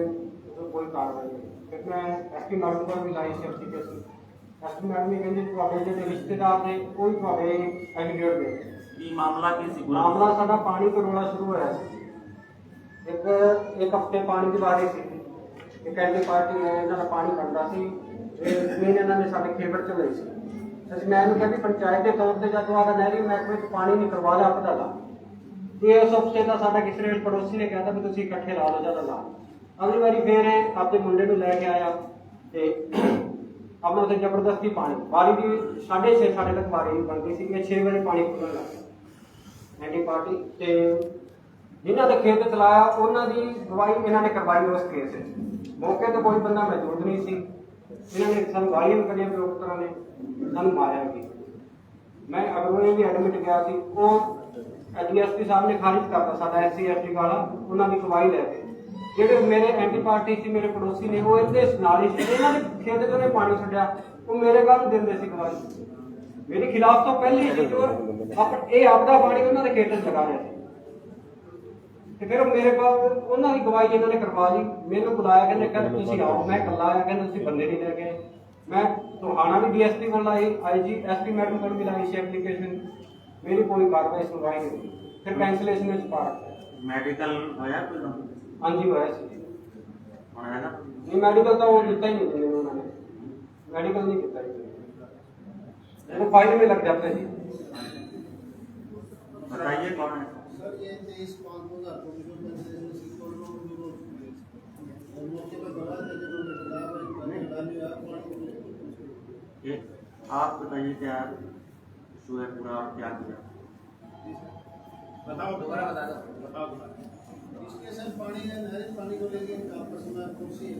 तो कोई कार्रवाई नहीं। फिर मैं SP मैडम को भी लाई थी एप्लीकेशन। SP मैडम ने कहते जो रिश्तेदार ने कोई एग्रीगेट दे मामला मामला साडा पानी तो रोना शुरू होया एक हफ्ते पानी की बारी सी एक एंटी पार्टी है इन्होंने पानी भरना सी जमीन इन्होंने साडे खेबर च ਲਈ ਸੀ ਅਸੀਂ ਮੈਂ ਇਹਨੂੰ ਕਹਿੰਦੀ ਪੰਚਾਇਤ ਦੇ ਤੌਰ ਤੇ ਜਦੋਂ ਆਦਾ ਨਹਿਰੀ ਮਹਿਕਮੇ ਚ ਪਾਣੀ ਨਹੀਂ ਕਰਵਾ ਲਿਆ ਪਤਾ ਲਾ ਇਹ ਉਸ ਹਫਤੇ ਦਾ ਸਾਡਾ ਕਿਸੇ ਨੇ ਪੜੋਸੀ ਨੇ ਕਹਿਤਾ ਵੀ ਤੁਸੀਂ ਇਕੱਠੇ ਲਾ ਲਓ ਜਾਂ ਲਾ ਅਗਲੀ ਵਾਰੀ ਫੇਰ ਆਪਣੇ ਮੁੰਡੇ ਨੂੰ ਲੈ ਕੇ ਆਇਆ ਤੇ ਆਪਣਾ ਉੱਥੇ ਜ਼ਬਰਦਸਤੀ ਪਾਣੀ ਵਾਰੀ ਦੀ 6:30 ਸਾਡੇ ਤੱਕ ਵਾਰੀ ਬਣਦੀ ਸੀ 6 ਵਜੇ ਪਾਣੀ ਖੁੱਲਣ ਲੱਗ ਗਿਆ ਐਂਟੀ ਪਾਰਟੀ ਤੇ ਜਿਨ੍ਹਾਂ ਦੇ ਖੇਤ ਚਲਾਇਆ ਉਹਨਾਂ ਦੀ ਗਵਾਹੀ ਇਹਨਾਂ ਨੇ ਕਰਵਾਈ ਉਸ ਕੇਸ ਵਿੱਚ ਮੌਕੇ ਤੇ ਕੋਈ ਬੰਦਾ ਮੌਜੂਦ ਨਹੀਂ ਸੀ ਇਹਨਾਂ ਨੇ ਸਾਨੂੰ ਗਾਲੀਆਂ ਵੀ ਕੱਢੀਆਂ ਲੋਕ ਤਰ੍ਹਾਂ ਨੇ ਸਾਨੂੰ ਮਾਰਿਆ ਵੀ ਮੈਂ ਅਗਰੋਂ ਵੀ ਐਡਮਿਟ ਗਿਆ ਸੀ ਉਹ DSP ਸਾਹਿਬ ਨੇ ਖਾਰਿਜ ਕਰਤਾ ਸਾਡਾ SC ST ਵਾਲਾ ਉਹਨਾਂ ਦੀ ਗਵਾਹੀ ਲੈ ਕੇ ਜਿਹੜੇ ਮੇਰੇ ਐਂਟੀ ਪਾਰਟੀ ਸੀ ਮੇਰੇ ਪੜੋਸੀ ਨੇ ਉਹ ਇਹਦੇ ਨਾਲ ਹੀ ਸੀ ਇਹਨਾਂ ਦੇ ਖੇਤ ਤੋਂ ਨੇ ਪਾਣੀ ਛੱਡਿਆ ਉਹ ਮੇਰੇ ਘਰ ਨੂੰ ਦਿੰਦੇ ਸੀ ਗਵਾਹੀ ਮੇਰੇ ਖਿਲਾਫ ਤੋਂ ਪਹਿਲੇ ਹੀ ਜੋ ਇਹ ਆਪਦਾ ਪਾਣੀ ਉਹਨਾਂ ਦੇ ਖੇਤ 'ਚ ਲਗਾ ਰਿਹਾ ਸੀ ਤੇ ਫਿਰ ਮੇਰੇ ਕੋਲ ਉਹਨਾਂ ਦੀ ਗਵਾਹੀ ਇਹਨਾਂ ਨੇ ਕਰਵਾ ਲਈ ਮੈਨੂੰ ਬੁਲਾਇਆ ਕਹਿੰਦੇ ਤੁਸੀਂ ਆਓ ਮੈਂ ਇਕੱਲਾ ਆਇਆ ਕਹਿੰਦੇ ਤੁਸੀਂ ਬੰਦੇ ਨਹੀਂ ਲੈ ਕੇ ਮੈਂ ਟੋਹਾਣਾ ਵੀ DSP ਕੋਲ ਆਈ IG SP ਮੈਡਮ ਕੋਲ ਵੀ ਲਾਈ ਸੀ ਐਪਲੀਕੇਸ਼ਨ मेरी कोई कार्रवाई सुनवाई नहीं हुई फिर कैंसिलेशन में छुपा रखा है मेडिकल होया कोई? हाँ जी होया सी है ना नहीं मेडिकल तो वो दिता ही नहीं उन्होंने मेडिकल नहीं दिता वो फाइल में लग जाते जी। बताइए कौन है? सर ये 23-5-2023 आप बताइए क्या इशू है पूरा और क्या किया? बताओ दोबारा बता दो बताओ इसके सर पानी है नहर पानी को लेके आपस में कुर्सी एक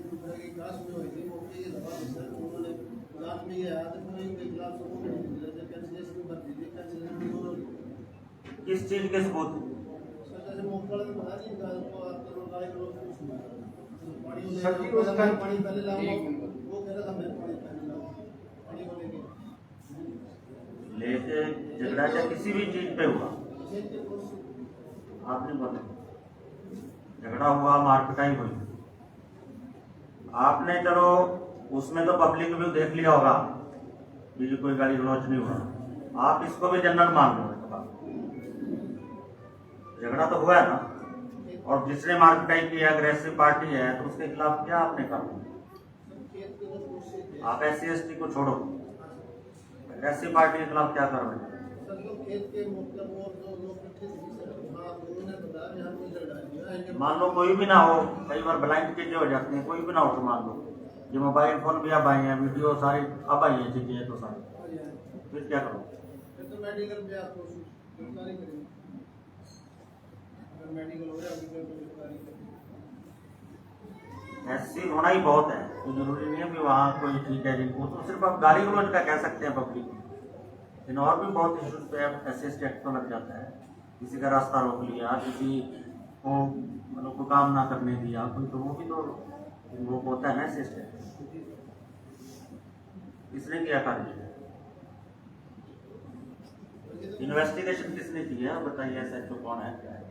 दूसरे की क्लास में हुई थी वो ये दबा सर उन्होंने क्लास में ये आया तो कोई के खिलाफ सबूत नहीं दिया जब कैंसिलेशन में भर्ती थी कैंसिलेशन दोनों किस चीज के सबूत? सर जैसे मोकल में बता दी तो आपको गाड़ी को पानी पानी पहले लाओ वो कह रहा था मैं पानी पहले लाओ पानी को लेके झगड़ा या किसी भी चीज पे हुआ आपने बोला झगड़ा हुआ मारपिटाई हुई आपने चलो उसमें तो पब्लिक भी देख लिया होगा ये कोई गाली गलौज नहीं हुआ आप इसको भी जनरल मान लो झगड़ा तो हुआ है ना और जिसने मारपिटाई की अग्रेसिव पार्टी है तो उसके खिलाफ क्या आपने कहा? आप SC ST को छोड़ो ऐसी पार्टी के खिलाफ क्या कार्रवाई? सर जो खेत के मतलब और जो लोग इकट्ठे थे सर, वहाँ उन्होंने बताया कि हम कोई लड़ा दिया। मान लो कोई भी ना हो, कई बार ब्लाइंड चीजें हो जाती हैं, कोई भी ना हो तो मान लो ये मोबाइल फोन भी अब आई हैं, वीडियो सारी अब आई हैं, चीजें तो सारी, फिर क्या करो? फिर तो मेडिकल पे आपको गिरफ्तारी करेंगे। अगर मेडिकल हो गया तो गिरफ्तारी करेंगे। ऐसी होना ही बहुत है, तो जरूरी नहीं है कि वहाँ कोई ठीक है जिनको, तो सिर्फ आप गाली गलौज का कह सकते हैं पब्लिक, लेकिन और भी बहुत इश्यूज पे SC एक्ट तो लग जाता है। किसी का रास्ता रोक लिया, किसी को मतलब को काम ना करने दिया कोई, तो वो भी तो वो होता है ना SC एक्ट। किसने किया कार्य? इन्वेस्टिगेशन किसने की है बताइए, SHO कौन है, क्या है?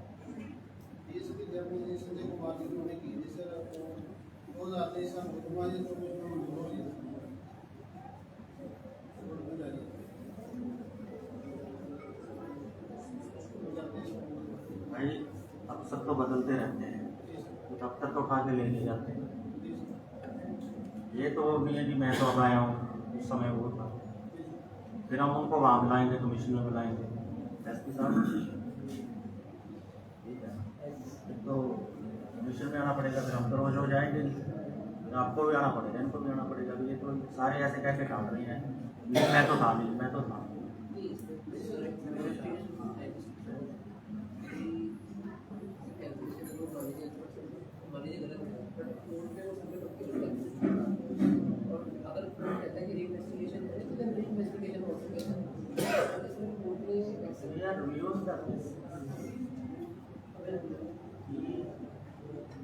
भाई अब सब तो बदलते रहते हैं, तो तब तक तो खा के ले जाते हैं। ये तो नहीं है कि मैं तो अब आया हूँ, उस समय वो था, फिर हम उनको वहाँ बुलाएंगे, कमीशन में बुलाएंगे, SP साहब ठीक है, तो कमीशन में आना पड़ेगा, फिर हम तो रोज हो जाएंगे, फिर आपको भी आना पड़ेगा, इनको भी आना पड़ेगा। ये तो सारे ऐसे कैसे डाल रहे हैं, मैं तो था नहीं, मैं तो था।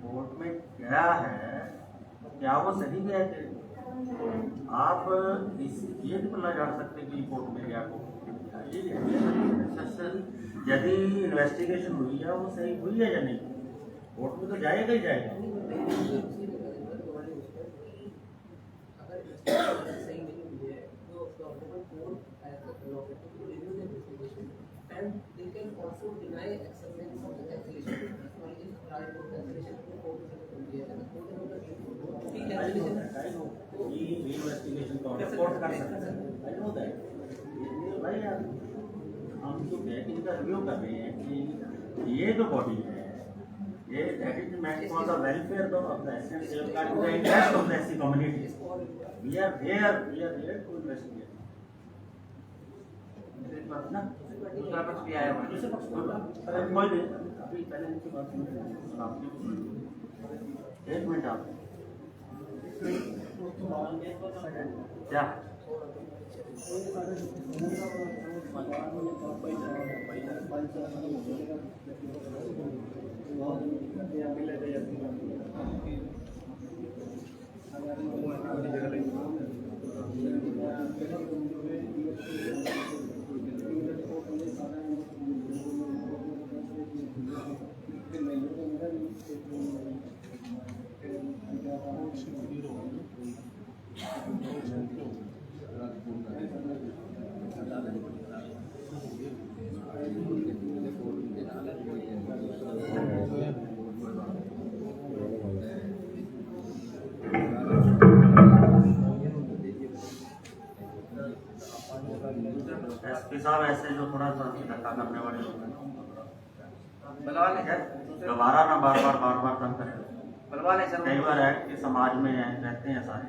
कोर्ट में गया है, क्या वो सही गया थे? आप इस ये नहीं पता जान सकते कि कोर्ट में गया को यदि इन्वेस्टिगेशन हुई है वो सही हुई है या नहीं, कोर्ट में तो जाएगा ही जाएगा। And they can also deny acceptance of the cancellation. हम तो बैटिंग का रिव्यू कर रहे हैं कि ये जो बॉडी है, ये that is meant for the welfare of the asset safeguarding the interest of the SC community. We are there to investigate. ना दूसरा पक्ष भी आया हुआ, दूसरे पक्ष कोई नहीं, अभी पहले इनकी बात सुनिए, एक मिनट आप क्या एसपी साहब ऐसे जो थोड़ा सा धक्का करने वाले लोग हैं, दोबारा ना बार बार तंग करें। कई बार है कि समाज में रहते हैं सारे,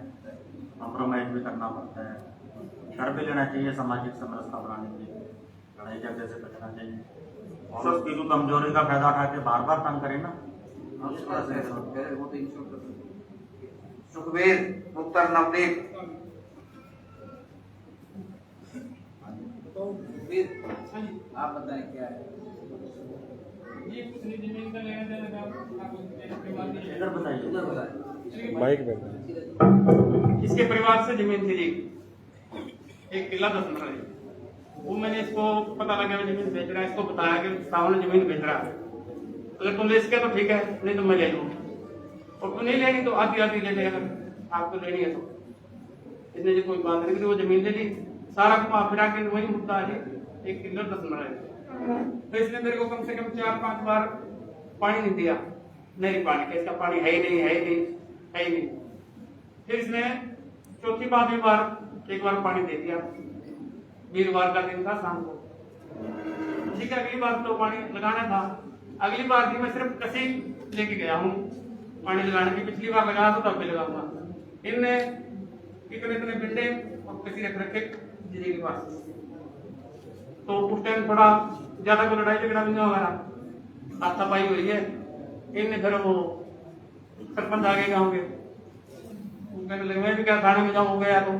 कॉम्प्रोमाइज भी करना पड़ता है, कर भी लेना चाहिए सामाजिक समरसता बनाने के लिए, लड़ाई झगड़े से बचना चाहिए। और उसकी जो कमजोरी का फायदा उठा के बार तंग करें ना, सुखबीर मुख्तार नवदीप आप बताएं क्या है? ये कुछ नहीं, जमीन का लेना देना था, इधर बताइए। बाइक में इसके परिवार से जमीन थी जी, 1 किला 10 मरले। वो मैंने इसको पता लगा मैं जमीन बेच रहा है, इसको बताया कि सामने जमीन बेच रहा है, अगर तुम ले सके तो ठीक है, नहीं तो मैं ले लूँ, और तुम नहीं लेनी तो आधी ले ले, अगर आपको लेनी है तो। इसने जो कोई बात नहीं करी, वो जमीन ले ली, सारा घुमा फिरा के वही मुद्दा है 1 किलो 10 मरले। तो इसने मेरे को कम से कम 4-5 बार पानी नहीं दिया, नहीं पानी का, इसका पानी है ही नहीं। फिर इसने चौथी 5वीं बार एक बार पानी दे दिया, वीरवार का दिन था शाम को। ठीक है, अगली बार तो पानी लगाना था। अगली बार भी मैं सिर्फ कसी लेके गया हूँ पानी लगाने की। पिछली बार लगाया तो तब भी लगाऊंगा। इनने इतने इतने पिंडे और कसी रख रखे जीरे के पास। तो उस टाइम थोड़ा ज्यादा कोई लड़ाई झगड़ा भी नहीं होगा, हाथापाई हुई है। इनने फिर वो सरपंच आगे गाँव के मैंने लगा मैं भी क्या थाने में जाऊँ, गया तो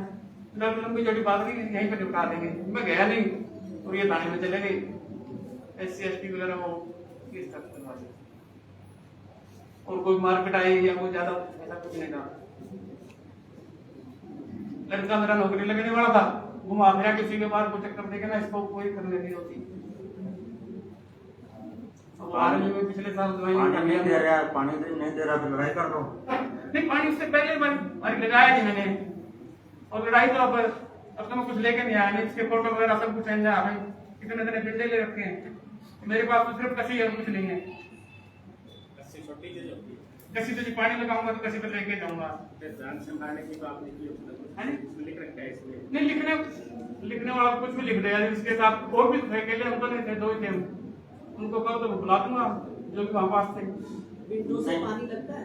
लंबी छोटी बात नहीं, यहीं पे निपटा देंगे। मैं गया नहीं और ये थाने में चले गए। SC/ST वगैरह वो केस तक करवा दिया और कोई मार्केट आई या कोई ज्यादा ऐसा कुछ नहीं था। लड़का मेरा नौकरी लगने वाला था, घुमा फिरा किसी के बाहर को चक्कर देखे ना, इसको कोई करने नहीं होती। आर्मी में पिछले साल पानी नहीं दे रहा, पानी नहीं दे रहा तो लड़ाई कर दो। नहीं, पानी उससे पहले बार लगाया जी मैंने, और लड़ाई तो अब तो मैं कुछ लेके नहीं आया। नहीं, इसके फोटो वगैरह सब कुछ है भाई, इतने इतने पिंडे ले रखे हैं मेरे पास। तो सिर्फ कसी है, कुछ नहीं है। कसी तो जी पानी लगाऊंगा तो कसी पे लेके जाऊंगा। जान संभालने की बात नहीं की उसने लिख रखा है इसमें। नहीं, लिखने वाला कुछ भी लिख दिया। इसके साथ और भी थे, अकेले हम तो नहीं थे, दो ही थे। उनको कहो तो बुला दूंगा जो भी वहाँ पास थे। विंडो से पानी लगता है?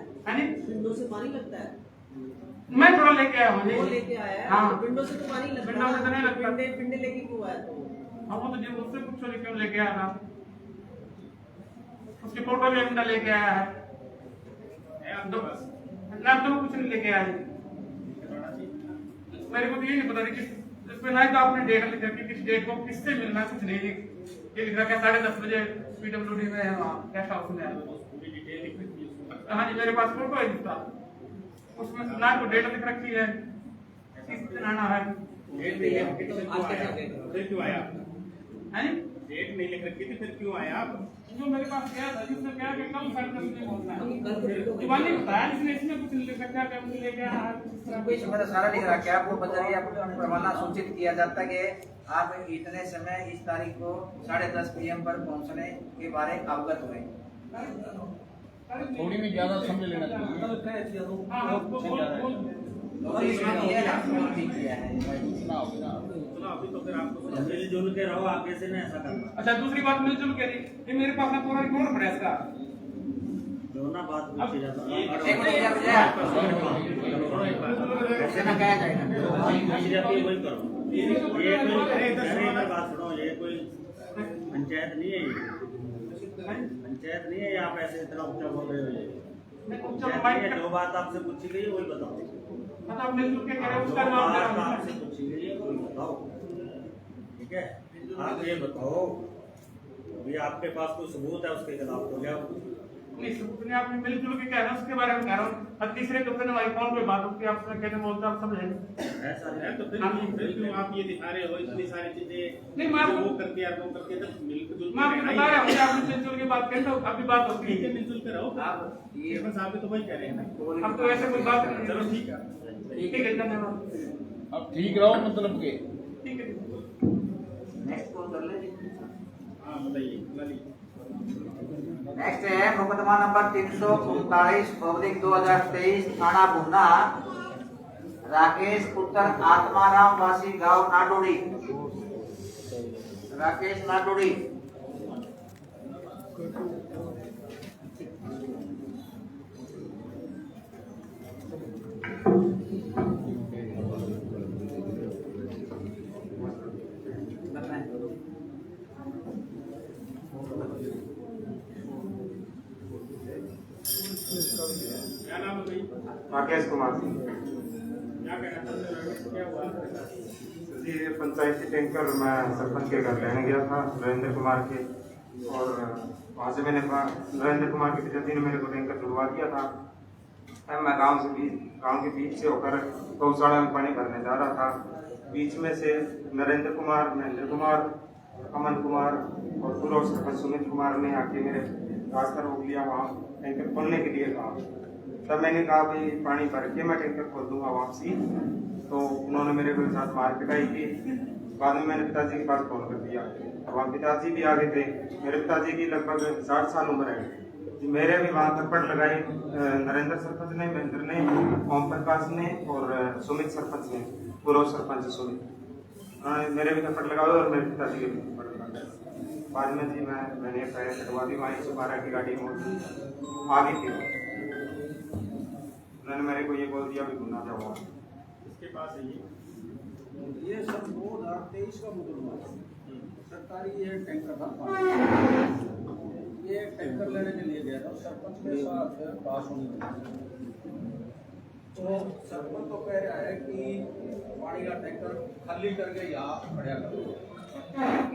विंडो से पानी लगता है? मैं थोड़ा लेके आया हूँ। वो लेके आया है? हाँ, विंडो से तो पानी लगता है। विंडो से तो नहीं लगता। पिंडे लेके क्यों आया तो? हाँ, वो तो जी उससे कुछ लेके लेके आया था। उसकी फोटो भी अपना लेके आया है। अब तो कुछ नहीं लेके आया। मेरे को तो ये नहीं पता कि इसमें ना तो आपने डेट लिख रखी, किस डेट को किससे मिलना, कुछ नहीं ये लिख रखा है 10:30 बजे PWD में है, वहाँ गेस्ट हाउस में है। हाँ जी, मेरे पास फोटो है जिसका, उसमें ना को डेट लिख रखी है, किस दिन आना है। फिर क्यों आया? डेट नहीं लिख रखी थी, फिर क्यों आया आप? जो मेरे पास क्या था, जिसने क्या कि कल 10:30 बजे पहुंचना है। दिवाली बताया इसमें कुछ नहीं लिख रखा, कब लेके आया। इसमें तो सारा लिख रखा है। आपको पता है, आपको परवाना सूचित किया जाता है कि आप इतने समय इस तारीख को 10:30 PM पर पहुंचने के बारे अवगत हुए। थोड़ी में ज्यादा समझ लेना चाहिए। इसमें ये ना ठीक किया है। मिलजुल के रहो, आगे से नहीं ऐसा करना। अच्छा, दूसरी बात मिलजुल के नहीं, ये मेरे पास में पूरा रिकॉर्ड पड़ा है इसका। जो ना बात पूछी जाता है ऐसे ना कहा जाएगा। वही करो। ये बात सुनो, ये कोई पंचायत नहीं है, पंचायत नहीं है। आप ऐसे इतना ऊंचा बोल रहे हो। जो बात आपसे पूछी गई वही बताओ। मतलब मिलजुल के करें, उसका जो जवाब बात देना आपसे पूछी गई है वही बताओ। ठीक है, आप ये बताओ, अभी आपके पास कोई सबूत है उसके खिलाफ तो क्या? नहीं, सबूत नहीं। आपने मिलजुल के कह रहे हैं, उसके बारे में कह रहा हूँ। और तीसरे दफे हमारी फोन पे बात होती है, आपसे कहने बोलते आप समझेंगे ऐसा है तो फिर क्यों आप ये दिखा रहे हो इतनी सारी चीजें? नहीं, मैं वो करके यार वो करके तो मिलजुल मैं आपको बता रहा हूँ, आपने मिलजुल की बात करें तो अभी बात होती है। मिलजुल के रहो। आप ये साहब तो वही कह रहे हैं ना। अब तो ऐसे कोई बात नहीं। चलो ठीक है, ठीक है, धन्यवाद। अब ठीक रहो मतलब के। ठीक है, नेक्स्ट कॉल कर ले। हाँ बताइए। नेक्स्ट है मुकदमा नंबर 339/2023 थाना भुन्ना, राकेश पुत्र आत्माराम वासी गांव नाडोड़ी। राकेश नाडोड़ी। क्या नाम है भाई? राकेश कुमार। क्या कहना चाहते हो? क्या हुआ? जी, ये पंचायती टैंकर मैं सरपंच के घर लेने गया था, नरेंद्र कुमार के, और वहाँ से मैंने नरेंद्र कुमार के पिताजी ने मेरे को टैंकर जुड़वा दिया था। मैं गांव के बीच से होकर गौशाला में पानी भरने जा रहा था। बीच में से नरेंद्र कुमार, महेंद्र कुमार, अमन कुमार और पूर्व सरपंच सुमित कुमार ने आके मेरे रास्ता रोक लिया। वहाँ टैंकर खोलने के लिए कहा। तब मैंने कहा भाई पानी भर के मैं टैंकर खोल दूंगा वापसी। तो उन्होंने मेरे को साथ मारपिटाई की। बाद में मैंने पिताजी के पास फोन कर दिया। वहाँ पिताजी भी आगे थे। मेरे पिताजी की लगभग 60 साल उम्र है। मेरे भी वहाँ थप्पड़ लगाए नरेंद्र सरपंच ने, महेंद्र ने, ओम प्रकाश ने और सुमित सरपंच ने, पूर्व सरपंच सुमित। उन्होंने मेरे भी थप्पड़ लगाए और मेरे पिताजी के भी थप्पड़ लगाए। बाद में जी मैंने पैर कटवा दी, वहाँ 112 की गाड़ी में आ गई थी। उन्होंने मेरे को ये बोल दिया भी गुना था वहाँ। इसके पास है ये सब 2023 का मुकदमा है। सरकारी ये टैंकर था पानी, ये टैंकर लेने के लिए गया था सरपंच के साथ पास होने के लिए। तो सरपंच तो कह रहा है कि पानी का टैंकर खाली करके यहाँ खड़ा करो।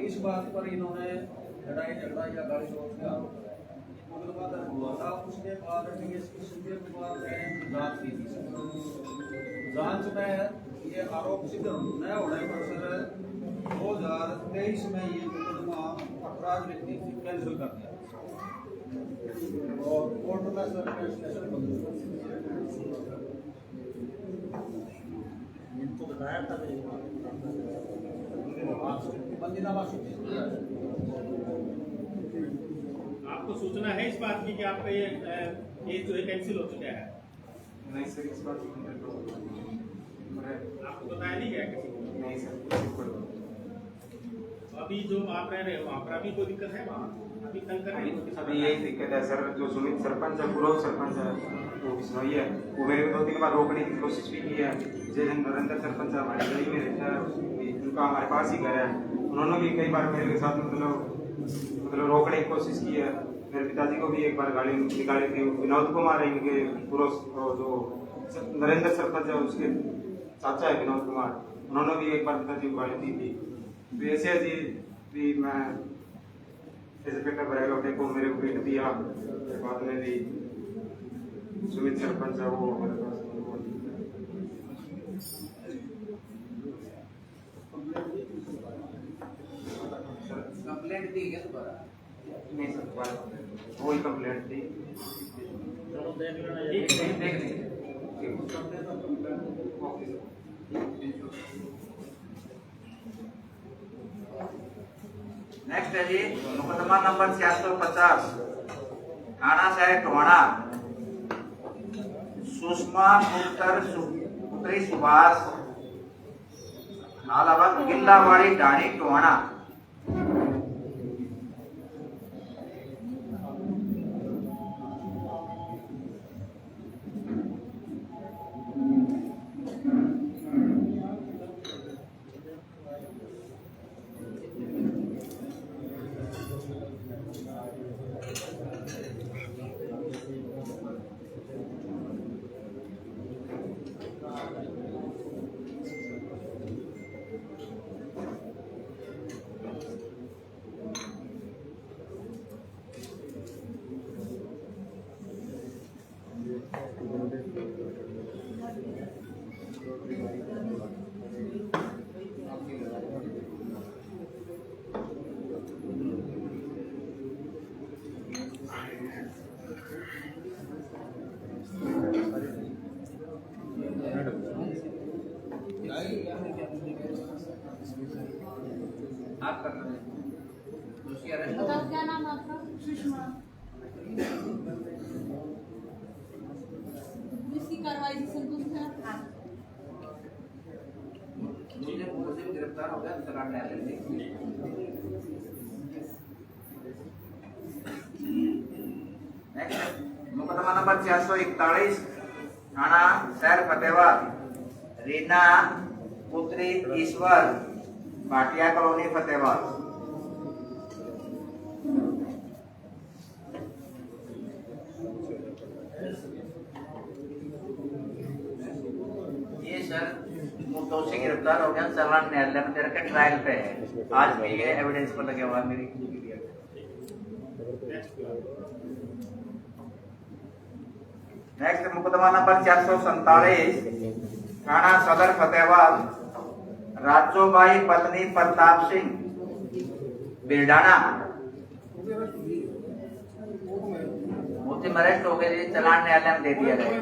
इस बात पर इन्होंने लड़ाई झगड़ा या गाड़ी चौक के आरोप मुकदमा दर्ज हुआ था। उसके बाद डीएसपी संजय कुमार ने जांच की थी। जांच में ये आरोप सिद्ध न होने पर सर 2023 में ये मुकदमा अपराध व्यक्ति कैंसिल कर दिया और कोर्ट में सर कैंसिलेशन इनको बताया था बंदीनामा आपको सूचना है इस बात की कि आपका ये जो है कैंसिल हो चुका है? नहीं सर, इस बात की आपको बताया नहीं गया किसी को? नहीं सर। अभी जो आप रह रहे हो वहाँ पर अभी कोई दिक्कत है? वहाँ अभी तंग कर रहे हो? अभी यही दिक्कत है सर। जो सुमित सरपंच है, पूर्व सरपंच है, वो बिश्नोई है, वो मेरे को 2-3 बार रोकने की कोशिश भी की है। जय नरेंद्र सरपंच हमारे गली में रहता है, उनका हमारे पास ही घर है। उन्होंने भी कई बार मेरे साथ मतलब रोकने की कोशिश की है। मेरे पिताजी को भी एक बार गाड़ी निकाली थी। विनोद कुमार है इनके पूर्व जो नरेंद्र सरपंच है उसके चाचा है विनोद कुमार, उन्होंने भी एक बार पिताजी को गाली दी थी। वैसे जी भी मैं ऐसे पेपर भरेगा देखो मेरे को पीट दिया। बाद में भी सुमित सरपंच है वो हमारे पास कंप्लेंट दी है दोबारा? नहीं सर, वही कंप्लेंट थी। देख लेंगे। नेक्स्ट है जी मुकदमा नंबर 650 थाना शहर टोहाना सुषमा पुत्री सुभाष नालाबाद गिल्लावाड़ी ढाणी टोहाना। आप कर रहे हैं बताओ क्या नाम आपका? सुषमा। इसकी कार्रवाई से संतुष्ट है? मुझे गिरफ्तार हो गया चलान न्यायालय में। नेक्स्ट मुकदमा नंबर 641 थाना शहर फतेहाबाद रीना पुत्री ईश्वर भाटिया कॉलोनी फतेहाबाद। ये सर दोषी गिरफ्तार हो गया चालान न्यायालय में तेरे के ट्रायल पे है। आज भी ये एविडेंस पर लगे हुआ है मेरी। नेक्स्ट मुकदमा नंबर 447 थाना सदर फतेहाबाद राजोबाई पत्नी प्रताप सिंह बिरडाना मुझे अरेस्ट हो गए, चलान न्यायालय में दे दिया गया।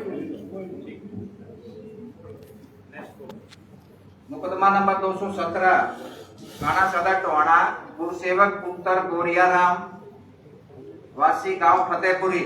मुकदमा नंबर 217 थाना सदर टोहाना गुरुसेवक पुत्र गोरिया राम वासी गांव फतेहपुरी।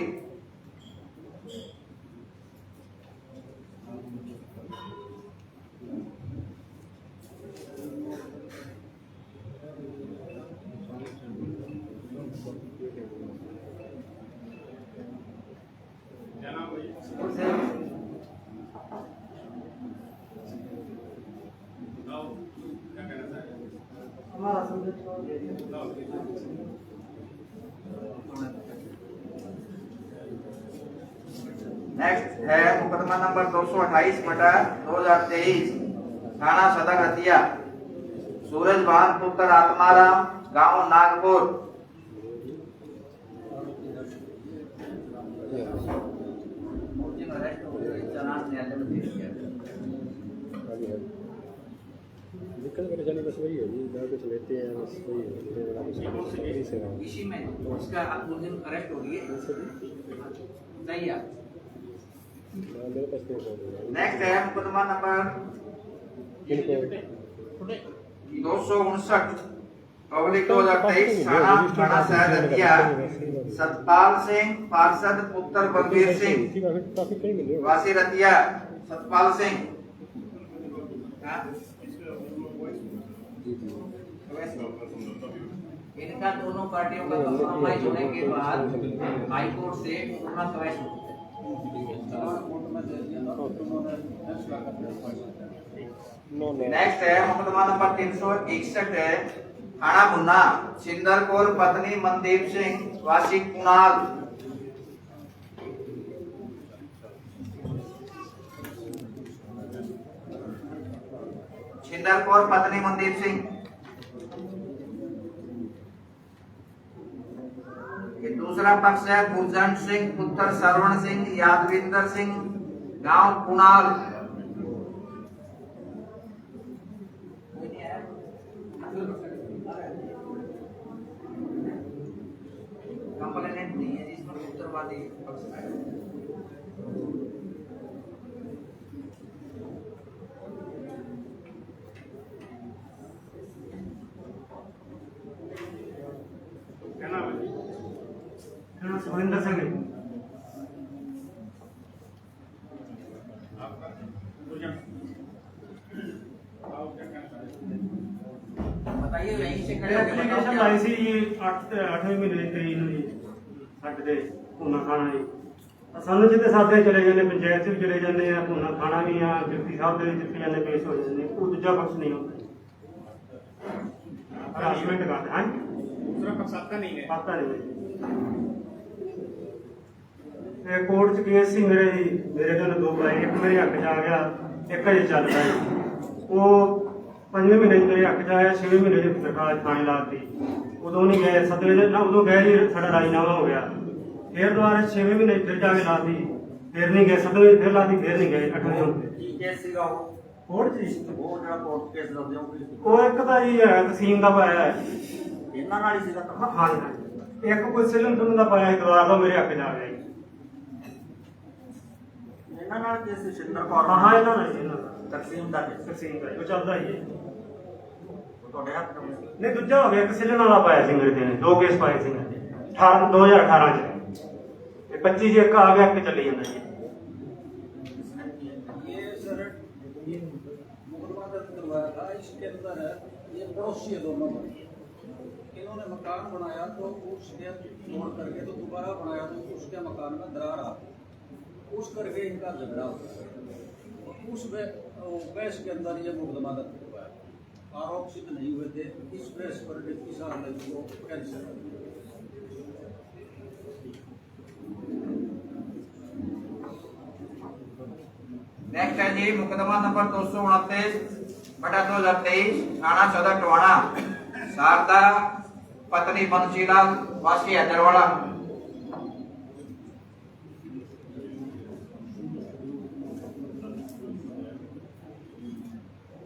नेक्स्ट है मुकदमा नंबर 228/2023 थाना सदर हतिया सूरजभान पुत्र आत्माराम गांव नागपुर। दिक्कत परेशानी बस वही है जी, जहाँ कुछ लेते हैं बस वही है। इसी में उसका उस दिन अरेस्ट हो गई है। सही है। मेरे पास नहीं पहुँच रहा। नेक्स्ट है मुकदमा नंबर 259/2023 थाना शहर हतिया सतपाल सिंह पार्षद पुत्र बलबीर सिंह वासी रतिया। सतपाल सिंह इनका दोनों पार्टियों का कॉम्प्रोमाइज होने के बाद हाई कोर्ट से पूर्ण क्वैश नेक्स्ट है मुकदमा नंबर 361 है थाना मुन्ना सिंदरपुर पत्नी मनदीप सिंह वासी कुणाल। सिंदरपुर पत्नी मनदीप सिंह। ये दूसरा पक्ष है गुरजंट सिंह पुत्र श्रवण सिंह यादविंदर सिंह गांव कुणाल। कंप्लेनेंट नहीं है जिसमें उत्तरवादी पक्ष है। सुरेंद्र सिंह बताइए यहीं से खड़े होकर एप्लीकेशन लाई सी जी 8वें महीने 23 ਨੂੰ ਜੀ ਸਾਡੇ ਦੇ ਭੂਨਾ ਖਾਣਾ ਜੀ। ਸਾਨੂੰ ਜਿੱਤੇ ਸਾਦੇ ਚਲੇ ਜਾਂਦੇ ਪੰਚਾਇਤ ਵੀ ਚਲੇ ਜਾਂਦੇ ਆ ਭੂਨਾ ਖਾਣਾ ਵੀ ਆ ਡਿਪਟੀ ਸਾਹਿਬ ਦੇ ਵਿੱਚ ਚਲੇ ਜਾਂਦੇ ਪੇਸ਼ ਹੋ ਜਾਂਦੇ ਉਹ ਦੂਜਾ ਪਕਸ਼ ਨਹੀਂ ਹੁੰਦਾ ਹਰਾਸਮੈਂਟ ਕਰਦੇ ਹਾਂ दूसरा पक्ष आपका नहीं है। ਪਤਾ ਨਹੀਂ ਇਹ ਕੋਰਟ ਚ ਕੇਸ ਸੀ ਮੇਰੇ ਜੀ ਮੇਰੇ ਕੋਲ ਦੋ ਭਾਈ ਇੱਕ ਮੇਰੇ ਹੱਕ ਚ ਆ ਗਿਆ ਇੱਕ ਅਜੇ ਚੱਲਦਾ ਜੀ। ਉਹ 5ਵੇਂ ਮਹੀਨੇ ਮੇਰੇ ਹੱਕ ਚ ਆਇਆ 6ਵੇਂ ਮਹੀਨੇ ਦੇ ਦਰਖਾਸਤ ਥਾਣੇ ਲਾਤੀ ਉਦੋਂ ਨਹੀਂ ਗਏ 7ਵੇਂ ਦੇ ਨਾ ਉਦੋਂ ਗਏ ਜੀ ਸਾਡਾ ਰਾਜੀਨਾਮਾ ਹੋ ਗਿਆ ਫਿਰ ਦੁਬਾਰਾ 6ਵੇਂ ਮਹੀਨੇ ਫਿਰ ਜਾ ਕੇ ਲਾਤੀ ਫਿਰ ਨਹੀਂ ਗਏ 7ਵੇਂ ਫਿਰ ਲਾਤੀ ਫਿਰ ਨਹੀਂ ਗਏ 8ਵੇਂ ਹੁਣ ਕੀ ਕੇਸ ਸੀਗਾ ਉਹ ਕੋਰਟ ਜੀ ਉਹ ਜਿਹੜਾ ਕੋਰਟ ਕੇਸ ਲੱਗ ਜਾਊ ਉਹ ਇੱਕ ਤਾਂ ਜੀ ਹੈ ਤਸੀਮ ਦਾ ਪਾਇਆ ਹੈ ਇਹਨਾਂ ਨਾਲ ਹੀ ਸੀਗਾ ਤਾਂ ਹਾਂ ਜੀ ਇੱਕ ਕੋਈ ਸਿਲਮ ਤੁਮ ਦਾ ਪਾਇਆ ਦੁਬਾਰਾ ਤੋਂ ਮੇਰੇ ਹੱਕ ਚ ਆ ਗਿਆ ਜੀ। ਇਹਨਾਂ ਨਾਲ ਕੇਸ ਸਿੰਦਰ ਕੌਰ ਹਾਂ ਇਹਨਾਂ ਨਾਲ ਜੀ ਇਹਨਾਂ ਦਾ ਤਕਸੀਮ ਦਾ ਕੇਸ ਤਕਸੀਮ ਦਾ ਉਹ ਚੱਲਦਾ ਹੀ ਹੈ ਉਹ ਤੁਹਾਡੇ ਹੱਥ ਤੋਂ ਨਹੀਂ ਦੂਜਾ ਹੋ ਗਿਆ ਇੱਕ ਸਿਲਨ ਵਾਲਾ ਪਾਇਆ ਸੀ ਮੇਰੇ ਤੇ ਦੋ ਕੇਸ ਪਾਏ ਸੀ ਮੇਰੇ 2018 ਚ ਇਹ 25 ਜੀ ਇੱਕ ਆ ਗਿਆ ਇੱਕ ਚੱਲੀ ਜਾਂਦਾ ਜੀ। ये सर मुकदमा दर्ज करवाया था इसके अंदर ये पड़ोसी है दोनों में इन्होंने मकान बनाया तो उसके तोड़ करके तो दोबारा बनाया तो उसके मकान में दरार आ उस करके इनका झगड़ा होता है उस बहस के अंदर ये मुकदमा दर्ज करवाया आरोप सिद्ध नहीं हुए थे इस बहस पर डिप्टी साहब ने इसको कैंसिल कर दिया। नेक्स्ट है जी मुकदमा नंबर 229/2023 थाना सदर टोहाना शारदा पत्नी बंशीलाल वासी हैदरवाड़ा।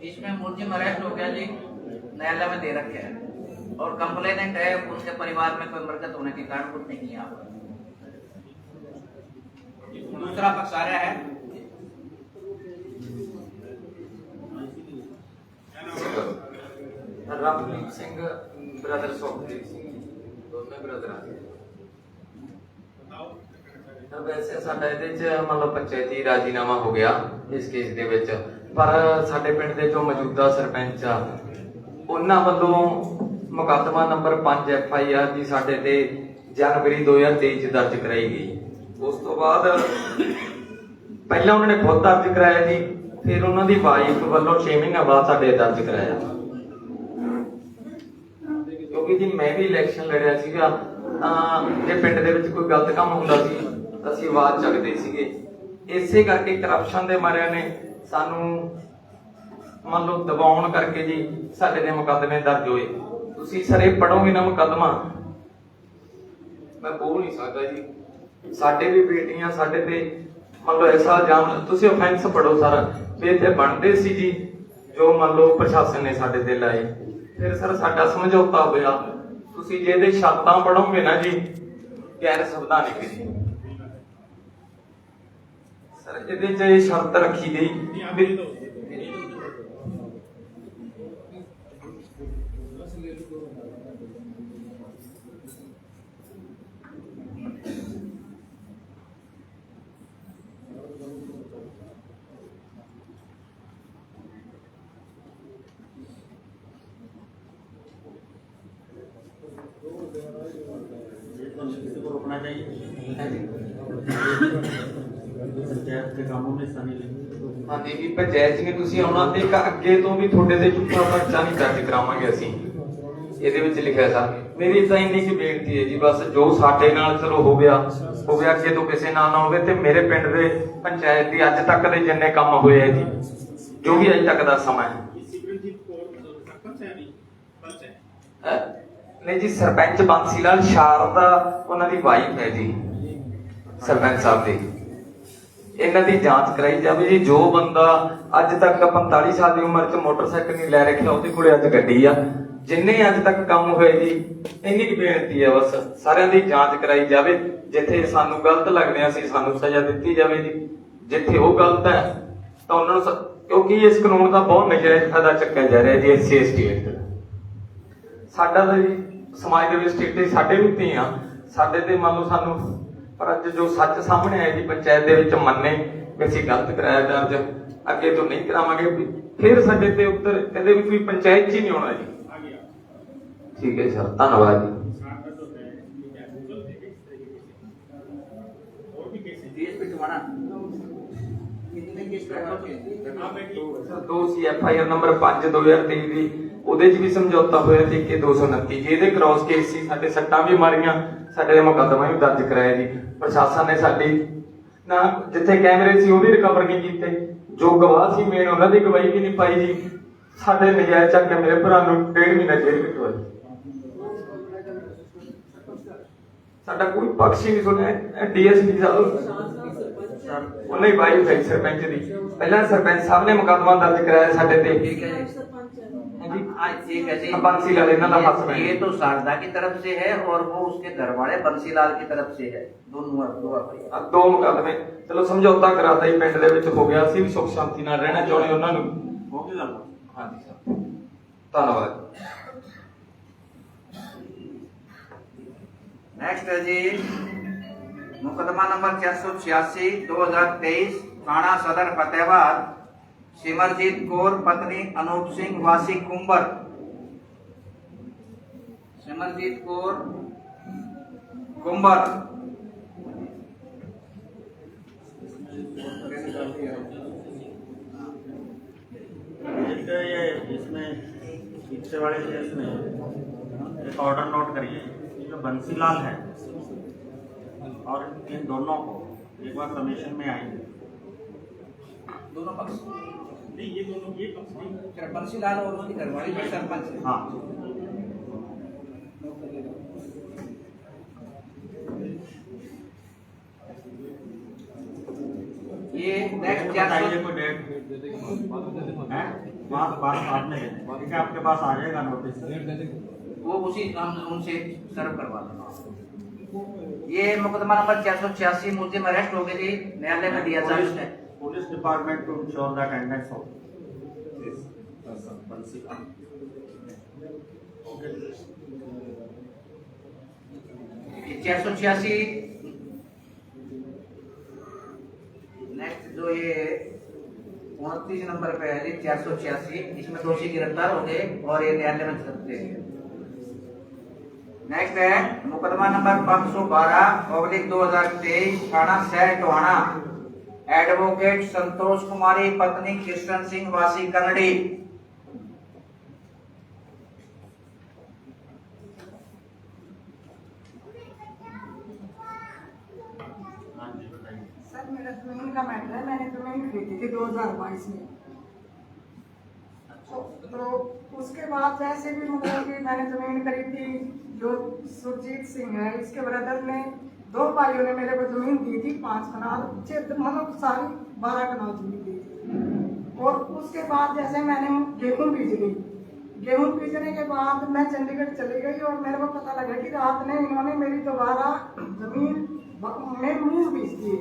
इसमें मुलजिम अरेस्ट हो गया जी न्यायालय में दे रखे हैं और कंप्लेनेंट है उसके परिवार में कोई मरकत होने के कारण कुछ नहीं किया। दूसरा पक्ष आ रहा है रवनीत सिंह ब्रदर सुखदेव सिंह दोनों ब्रदर वैसे साडा इहदे च मतलब पंचायती राजीनामा हो गया इस केस दे विच पर साडे पिंड दे जो मौजूदा सरपंच आ उन्हां वल्लों मुकदमा नंबर 5 FIR जी साडे ते जनवरी 2023 दर्ज कराई गई। उस तो बाद पहला उन्होंने खुद दर्ज कराया जी फिर उन्होंने वाइफ वालों 6 महीने बाद साडे दर्ज कराया ਕਿਉਂਕਿ ਜੀ ਮੈਂ ਵੀ ਇਲੈਕਸ਼ਨ ਲੜਿਆ ਸੀਗਾ ਤਾਂ ਜੇ ਪਿੰਡ ਦੇ ਵਿੱਚ ਕੋਈ ਗਲਤ ਕੰਮ ਹੁੰਦਾ ਸੀ ਤਾਂ ਅਸੀਂ ਆਵਾਜ਼ ਚੱਕਦੇ ਸੀਗੇ। ਇਸੇ ਕਰਕੇ ਕਰਪਸ਼ਨ ਦੇ ਮਾਰਿਆਂ ਨੇ ਸਾਨੂੰ ਮੰਨ ਲਓ ਦਬਾਉਣ ਕਰਕੇ ਜੀ ਸਾਡੇ ਦੇ ਮੁਕੱਦਮੇ ਦਰਜ ਹੋਏ। ਤੁਸੀਂ ਸਰ ਇਹ ਪੜੋਗੇ ਨਾ ਮੁਕੱਦਮਾ, ਮੈਂ ਬੋਲ ਨਹੀਂ ਸਕਦਾ ਜੀ। ਸਾਡੇ ਵੀ ਬੇਟੀਆਂ ਸਾਡੇ ਤੇ ਮੰਨ ਲਓ ਐਸਾ ਇਲਜ਼ਾਮ, ਤੁਸੀਂ offense ਪੜੋ ਸਰ ਵੀ ਇੱਥੇ ਬਣਦੇ ਸੀ ਜੀ ਜੋ ਮੰਨ ਲਓ ਪ੍ਰਸ਼ਾਸਨ ਨੇ ਸਾਡੇ ਤੇ ਲਾਏ। ਫਿਰ ਸਰ ਸਾਡਾ ਸਮਝੌਤਾ ਹੋਇਆ। ਤੁਸੀਂ ਜੇ ਇਹਦੇ ਸ਼ਰਤਾਂ ਪੜੋਗੇ ਨਾ ਜੀ ਗੈਰ ਸੰਵਿਧਾਨਿਕ ਜੀ ਸਰ, ਇਹਦੇ 'ਚ ਇਹ ਸ਼ਰਤ ਰੱਖੀ ਗਈ ਵੀ किसी को रोकना चाहिए पंचायत के कामों में हिस्सा नहीं लेंगे। ਹਾਂਜੀ ਵੀ ਪੰਚਾਇਤ ਨੇ ਤੁਸੀਂ ਆਉਣਾ ਤੇ ਅੱਗੇ ਤੋਂ ਵੀ ਤੁਹਾਡੇ ਤੇ ਝੂਠਾ ਪਰਚਾ ਨਹੀਂ ਦਰਜ ਕਰਾਵਾਂਗੇ ਅਸੀਂ। ਇਹਦੇ ਵਿੱਚ ਲਿਖਿਆ ਸਰ। ਮੇਰੀ ਤਾਂ ਇੰਨੀ ਕੁ ਬੇਨਤੀ ਹੈ ਜੀ, ਬਸ ਜੋ ਸਾਡੇ ਨਾਲ ਚਲੋ ਹੋ ਗਿਆ ਅੱਗੇ ਤੋਂ ਕਿਸੇ ਨਾਲ ਨਾ ਹੋਵੇ। ਤੇ ਮੇਰੇ ਪਿੰਡ ਦੇ ਪੰਚਾਇਤ ਦੀ ਅੱਜ ਤੱਕ ਦੇ ਜਿੰਨੇ ਕੰਮ ਹੋਏ ਆ ਜੀ, ਜੋ ਵੀ ਅੱਜ ਤੱਕ ਦਾ ਸਮਾਂ ਹੈ ਨਹੀਂ ਜੀ, ਸਰਪੰਚ ਬੰਸੀ ਲਾਲ ਸ਼ਾਰਦਾ ਉਹਨਾਂ ਦੀ ਵਾਈਫ ਹੈ ਜੀ ਸਰਪੰਚ ਸਾਹਿਬ ਦੀ। ਇਹਨਾਂ ਦੀ ਜਾਂਚ ਕਰਾਈ ਜਾਵੇ ਜੀ। ਜੋ ਬੰਦਾ ਅੱਜ ਤੱਕ 45 ਸਾਲ ਦੀ ਉਮਰ 'ਚ ਮੋਟਰਸਾਈਕਲ ਨਹੀਂ ਲੈ ਰੱਖਿਆ ਉਹਦੇ ਕੋਲੇ ਅੱਜ ਗੱਡੀ ਆ। ਜਿੰਨੇ ਅੱਜ ਤੱਕ ਕੰਮ ਹੋਏ ਜੀ, ਇੰਨੀ ਕੁ ਬੇਨਤੀ ਹੈ ਬਸ ਸਾਰਿਆਂ ਦੀ ਜਾਂਚ ਕਰਾਈ ਜਾਵੇ। ਜਿੱਥੇ ਸਾਨੂੰ ਗਲਤ ਲੱਗਦੇ ਅਸੀਂ ਸਾਨੂੰ ਸਜ਼ਾ ਦਿੱਤੀ ਜਾਵੇ ਜੀ। ਜਿੱਥੇ ਉਹ ਗਲਤ ਹੈ ਤਾਂ ਉਹਨਾਂ ਨੂੰ ਕਿਉਂਕਿ ਇਸ ਕਾਨੂੰਨ ਦਾ ਬਹੁਤ ਨਜਾਇਜ਼ ਫਾਇਦਾ ਚੱਕਿਆ ਜਾ ਰਿਹਾ ਜੀ SC ST ਦਾ। ਸਾਡਾ ਤਾਂ ਜੀ ਸਮਾਜ ਦੇ ਵਿੱਚ ਸਟੇਟ ਸਾਡੇ ਵੀ ਧੀਆਂ ਸਾਡੇ ਤੇ ਮੰਨ ਲਓ ਸਾਨੂੰ, ਪਰ ਅੱਜ ਜੋ ਸੱਚ ਸਾਹਮਣੇ ਆਇਆ ਜੀ ਪੰਚਾਇਤ ਦੇ ਵਿੱਚ ਮੰਨੇ ਕਿ ਅਸੀਂ ਗਲਤ ਕਰਾਇਆ ਦਰਜ, ਅੱਗੇ ਤੋਂ ਨਹੀਂ ਕਰਾਵਾਂਗੇ। ਫਿਰ ਸਾਡੇ ਤੇ ਉੱਤਰ ਕਹਿੰਦੇ ਵੀ ਕੋਈ ਪੰਚਾਇਤ 'ਚ ਹੀ ਨਹੀਂ ਆਉਣਾ ਜੀ। ਠੀਕ ਹੈ ਸਰ, ਧੰਨਵਾਦ ਜੀ। ਦੋ ਸੀ FIR ਨੰਬਰ 5 2023 ਦੀ, ਉਹਦੇ 'ਚ ਵੀ ਸਮਝੌਤਾ ਹੋਇਆ ਸੀ ਕਿ 229 ਜੀ ਇਹਦੇ ਕ੍ਰਾਸ ਕੇਸ ਸੀ। ਸਾਡੇ ਸੱਟਾਂ ਵੀ ਮਾਰੀਆਂ, ਸਾਡੇ ਮੁਕੱਦਮਾ ਵੀ ਦਰਜ ਕਰਾਇਆ ਜੀ। ਪ੍ਰਸ਼ਾਸਨ ਨੇ ਸਾਡੀ ਨਾ ਜਿੱਥੇ ਕੈਮਰੇ ਸੀ ਉਹਦੀ ਰਿਕਵਰ ਨਹੀਂ ਕੀਤੇ, ਜੋ ਗਵਾਹ ਸੀ ਮੇਨ ਉਹਨਾਂ ਦੀ ਗਵਾਹੀ ਵੀ ਨਹੀਂ ਪਾਈ ਜੀ। ਸਾਡੇ ਨਜਾਇਜ਼ ਚੱਕ ਕੇ ਮੇਰੇ ਭਰਾ ਨੂੰ 1.5 ਮਹੀਨਾ ਜੇਲ੍ਹ ਕਟਵਾਈ। ਸਾਡਾ ਕੋਈ ਪਕਸ਼ ਹੀ ਨਹੀਂ ਸੁਣਿਆ। DSP ਸਾਹਿਬ ਉਹਨੇ ਹੀ ਵਾਈਫ ਹੈ ਸਰਪੰਚ ਦੀ। ਪਹਿਲਾਂ ਸਰਪੰਚ ਸਾਹਿਬ ਨੇ ਮੁਕੱਦਮਾ ਦਰਜ ਕਰਾਇਆ ਸਾਡੇ ਤੇ। ठीक है जी। बंसीलाल ये तो शारदा की तरफ से है और वो उसके घर वाले बंसीलाल की तरफ से है। ਦੋ ਮੁਕੱਦਮੇ ਚਲੋ ਸਮਝੌਤਾ ਕਰਾਤਾ ਹੀ ਪਿੰਡ ਦੇ ਵਿੱਚ ਹੋ ਗਿਆ। ਅਸੀਂ ਵੀ ਸੁਖ ਸ਼ਾਂਤੀ ਨਾਲ ਰਹਿਣਾ ਚਾਹੁੰਦੇ ਉਹਨਾਂ ਨੂੰ ਹੋ ਗਈ ਗੱਲ। ਹਾਂਜੀ ਸਰ, ਧੰਨਵਾਦ। नेक्स्ट है जी मुकदमा नंबर 486 2023 थाना सदर फतेहाबाद, सिमरजीत कौर पत्नी अनूप सिंह वासी कुंबर। सिमरजीत कौर कुंबर ये इसमें पीछे वाले केस में एक ऑर्डर नोट करिए। जो बंसीलाल है और इन दोनों को एक बार कमीशन में आएंगे। दोनों पक्ष नहीं, ये दोनों ये पक्ष नहीं, बंसीलाल और उनकी घरवाली भी सरपंच है। हाँ, ये नेक्स्ट बताइए कोई डेट है? बात बाद में ठीक है, आपके पास आ जाएगा नोटिस। वो उसी हम उनसे सर्व करवा देंगे। ये मुकदमा नंबर 486 मुलजिम अरेस्ट हो गए थे, न्यायालय में दिया था उसने। Police department to ensure the attendance of ये 486 नेक्स्ट जो ये 29 नंबर पे है 486, इसमें दोषी गिरफ्तार हो गए और ये न्यायालय में सकते हैं। नेक्स्ट है मुकदमा नंबर 512/2023 थाना शहर टोहाना, एडवोकेट संतोष कुमारी पत्नी कृष्ण सिंह वासी कनड़ी। 2022 में। तो उसके बाद जैसे भी मतलब कि मैंने जमीन खरीदी, जो सुरजीत सिंह है इसके ब्रदर ने, 2 भाइयों ने मेरे को जमीन दी थी 5 कनाल, मतलब सारी 12 कनाल जमीन दी थी। और उसके बाद जैसे मैंने गेहूँ बीज ली, गेहूँ बीजने के बाद मैं चंडीगढ़ चली गई और मेरे को पता लगा कि रात में इन्होंने मेरी दोबारा जमीन में मूव बीज दिए।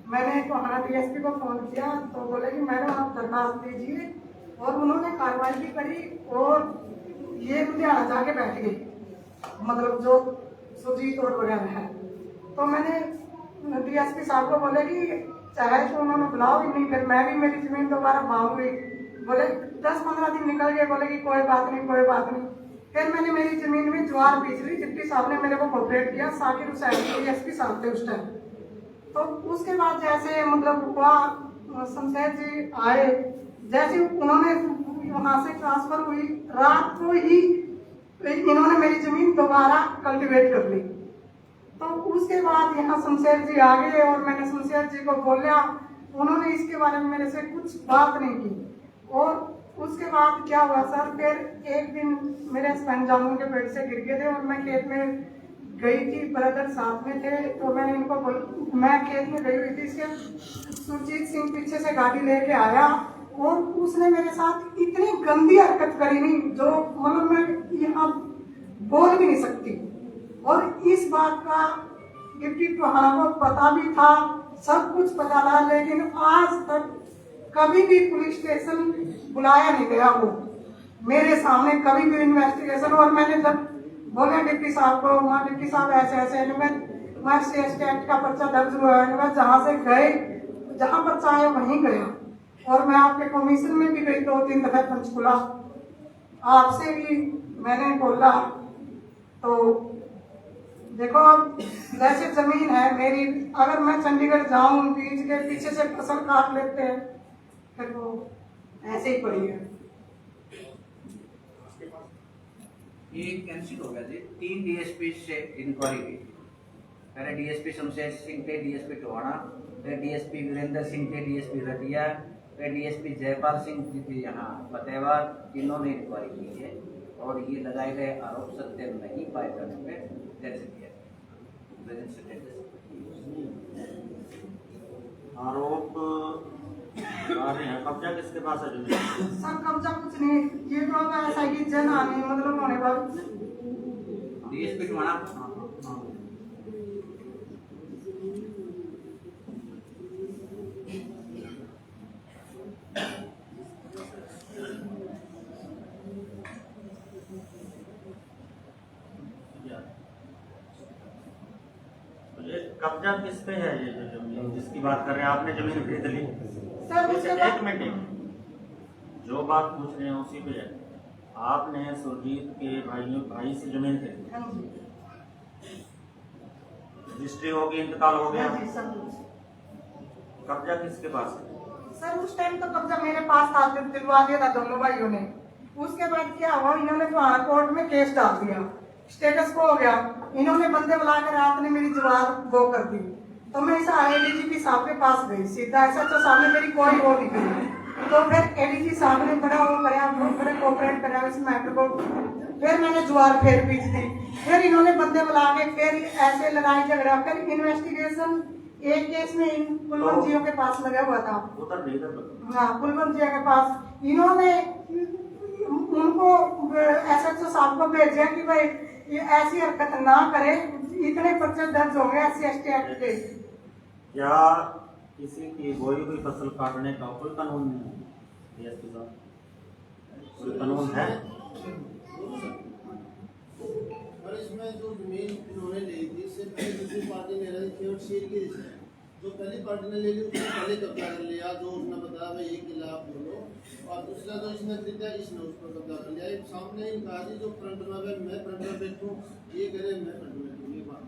मैंने टोहाना DSP को फोन किया तो बोले कि मैडम आप दरखास्त दीजिए, और उन्होंने कार्रवाई भी करी और ये लुधियाना जाके बैठ गई, मतलब जो सुरजीत और वगैरह है। तो मैंने DSP साहब को बोले कि चाहे तो उन्होंने बुलाओ ही नहीं, फिर मैं भी मेरी जमीन दोबारा मांगूंगी। बोले 10-15 दिन निकल गए, बोले कि कोई बात नहीं कोई बात नहीं। फिर मैंने मेरी जमीन में ज्वार बीज ली, डिप्टी साहब ने मेरे को कोऑपरेट किया, साकिर हुसैन DSP साहब थे उस टाइम। तो उसके बाद जैसे मतलब हुआ, शमशेर जी आए, जैसे उन्होंने वहां से ट्रांसफर हुई, रात को ही इन्होंने मेरी जमीन दोबारा कल्टीवेट कर ली। तो उसके बाद यहाँ शमशेर जी आ गए और मैंने शमशेर जी को बोला, उन्होंने इसके बारे में मेरे से कुछ बात नहीं की। और उसके बाद क्या हुआ सर, फिर एक दिन मेरे हस्बैंड जामुन के पेड़ से गिर गए थे और मैं खेत में गई थी, ब्रदर साथ में थे। तो मैंने इनको मैं खेत में गई हुई थी, इसके सुरजीत सिंह पीछे से गाड़ी लेके आया और उसने मेरे साथ इतनी गंदी हरकत करी नहीं, जो मतलब मैं यहाँ बोल भी नहीं सकती। और इस बात का डिप्टी टोहाना को पता भी था, सब कुछ पता था, लेकिन आज तक कभी भी पुलिस स्टेशन बुलाया नहीं गया वो मेरे सामने, कभी भी इन्वेस्टिगेशन। और मैंने जब बोले डिप्टी साहब को, माँ डिप्टी साहब ऐसे ऐसे मैं SC/ST एक्ट का पर्चा दर्ज हुआ है, मैं जहाँ से गए, जहाँ पर्चा आया वहीं गया। और मैं आपके कमीशन में भी गई 2-3 दफा पंचकुला, आपसे भी मैंने बोला। तो देखो अब जैसे जमीन है मेरी, अगर मैं चंडीगढ़ जाऊं, बीच के पीछे से फसल काट लेते हैं, फिर वो ऐसे ही पड़ी है। ये कैंसिल हो गया जी। 3 DSP से इंक्वायरी हुई, पहले DSP शमशेर सिंह थे, DSP टोहाना, फिर DSP वीरेंद्र सिंह थे, DSP रतिया, फिर DSP जयपाल सिंह जी थे यहाँ फतेहबाद, तीनों ने इंक्वायरी की है और ये लगाए गए आरोप सत्य नहीं पाए जाने पर कैंसिल किया। आरोप आ रहे हैं, कब्जा किसके पास है जमीन? सर कब्जा कुछ नहीं, ये तो अब ऐसा है कि जन आने मतलब होने बाद DSP टोहाना कब्जा किस पे है? ये जो जमीन जिसकी बात कर रहे हैं, आपने जमीन खरीद ली सर, एक मिनट, जो बात पूछ रहे हैं उसी पे है। आपने सुरजीत के भाई से जमीन खरीदी, रजिस्ट्री होगी, इंतकाल हो गया, कब्जा किसके पास है? सर उस टाइम तो कब्जा मेरे पास था, दिलवा दिया था दोनों भाइयों ने। उसके बाद क्या हुआ, इन्होंने टोहाना कोर्ट में केस डाल दिया, स्टेटस को हो गया, इन्होंने बंदे बुलाकर रात ने मेरी जवाब वो कर दी। तो मैं इस ADGP साहब के पास गई, सीधा SHO साहब ने मेरी कोई वो नहीं करी। तो फिर ADG साहब ने बड़ा वो कराया, बड़े कोऑपरेट कराया इस मैटर को। फिर मैंने ज्वार फिर बीच दी, फिर इन्होंने बंदे बुला के फिर ऐसे लड़ाई झगड़ा, फिर इन्वेस्टिगेशन एक केस में इन कुलवंत जियों के पास लगा हुआ था। हाँ, कुलवंत जियों के पास इन्होंने उनको SHO साहब को भेजा कि भाई ये ऐसी हरकत ना करे, इतने पर्चे दर्ज हो गए SC/ST एक्ट के। क्या किसी की बोई हुई फसल काटने का कोई कानून नहीं है? DSP साहब, कोई कानून है? और इसमें जो जमीन इन्होंने ली थी, इससे पहले दूसरी पार्टी ने रही थी और शेर की जो पहली पार्टी ने ले ली उसने पहले कब्जा कर लिया, जो उसने बताया भाई 1 किला आप बोलो, और दूसरा जो इसने खरीदा इसने उस पर कब्जा कर लिया। सामने ही कहा जी जो फ्रंट में मैं फ्रंट में बैठूँ, ये करे मैं फ्रंट में बैठूँ, ये बात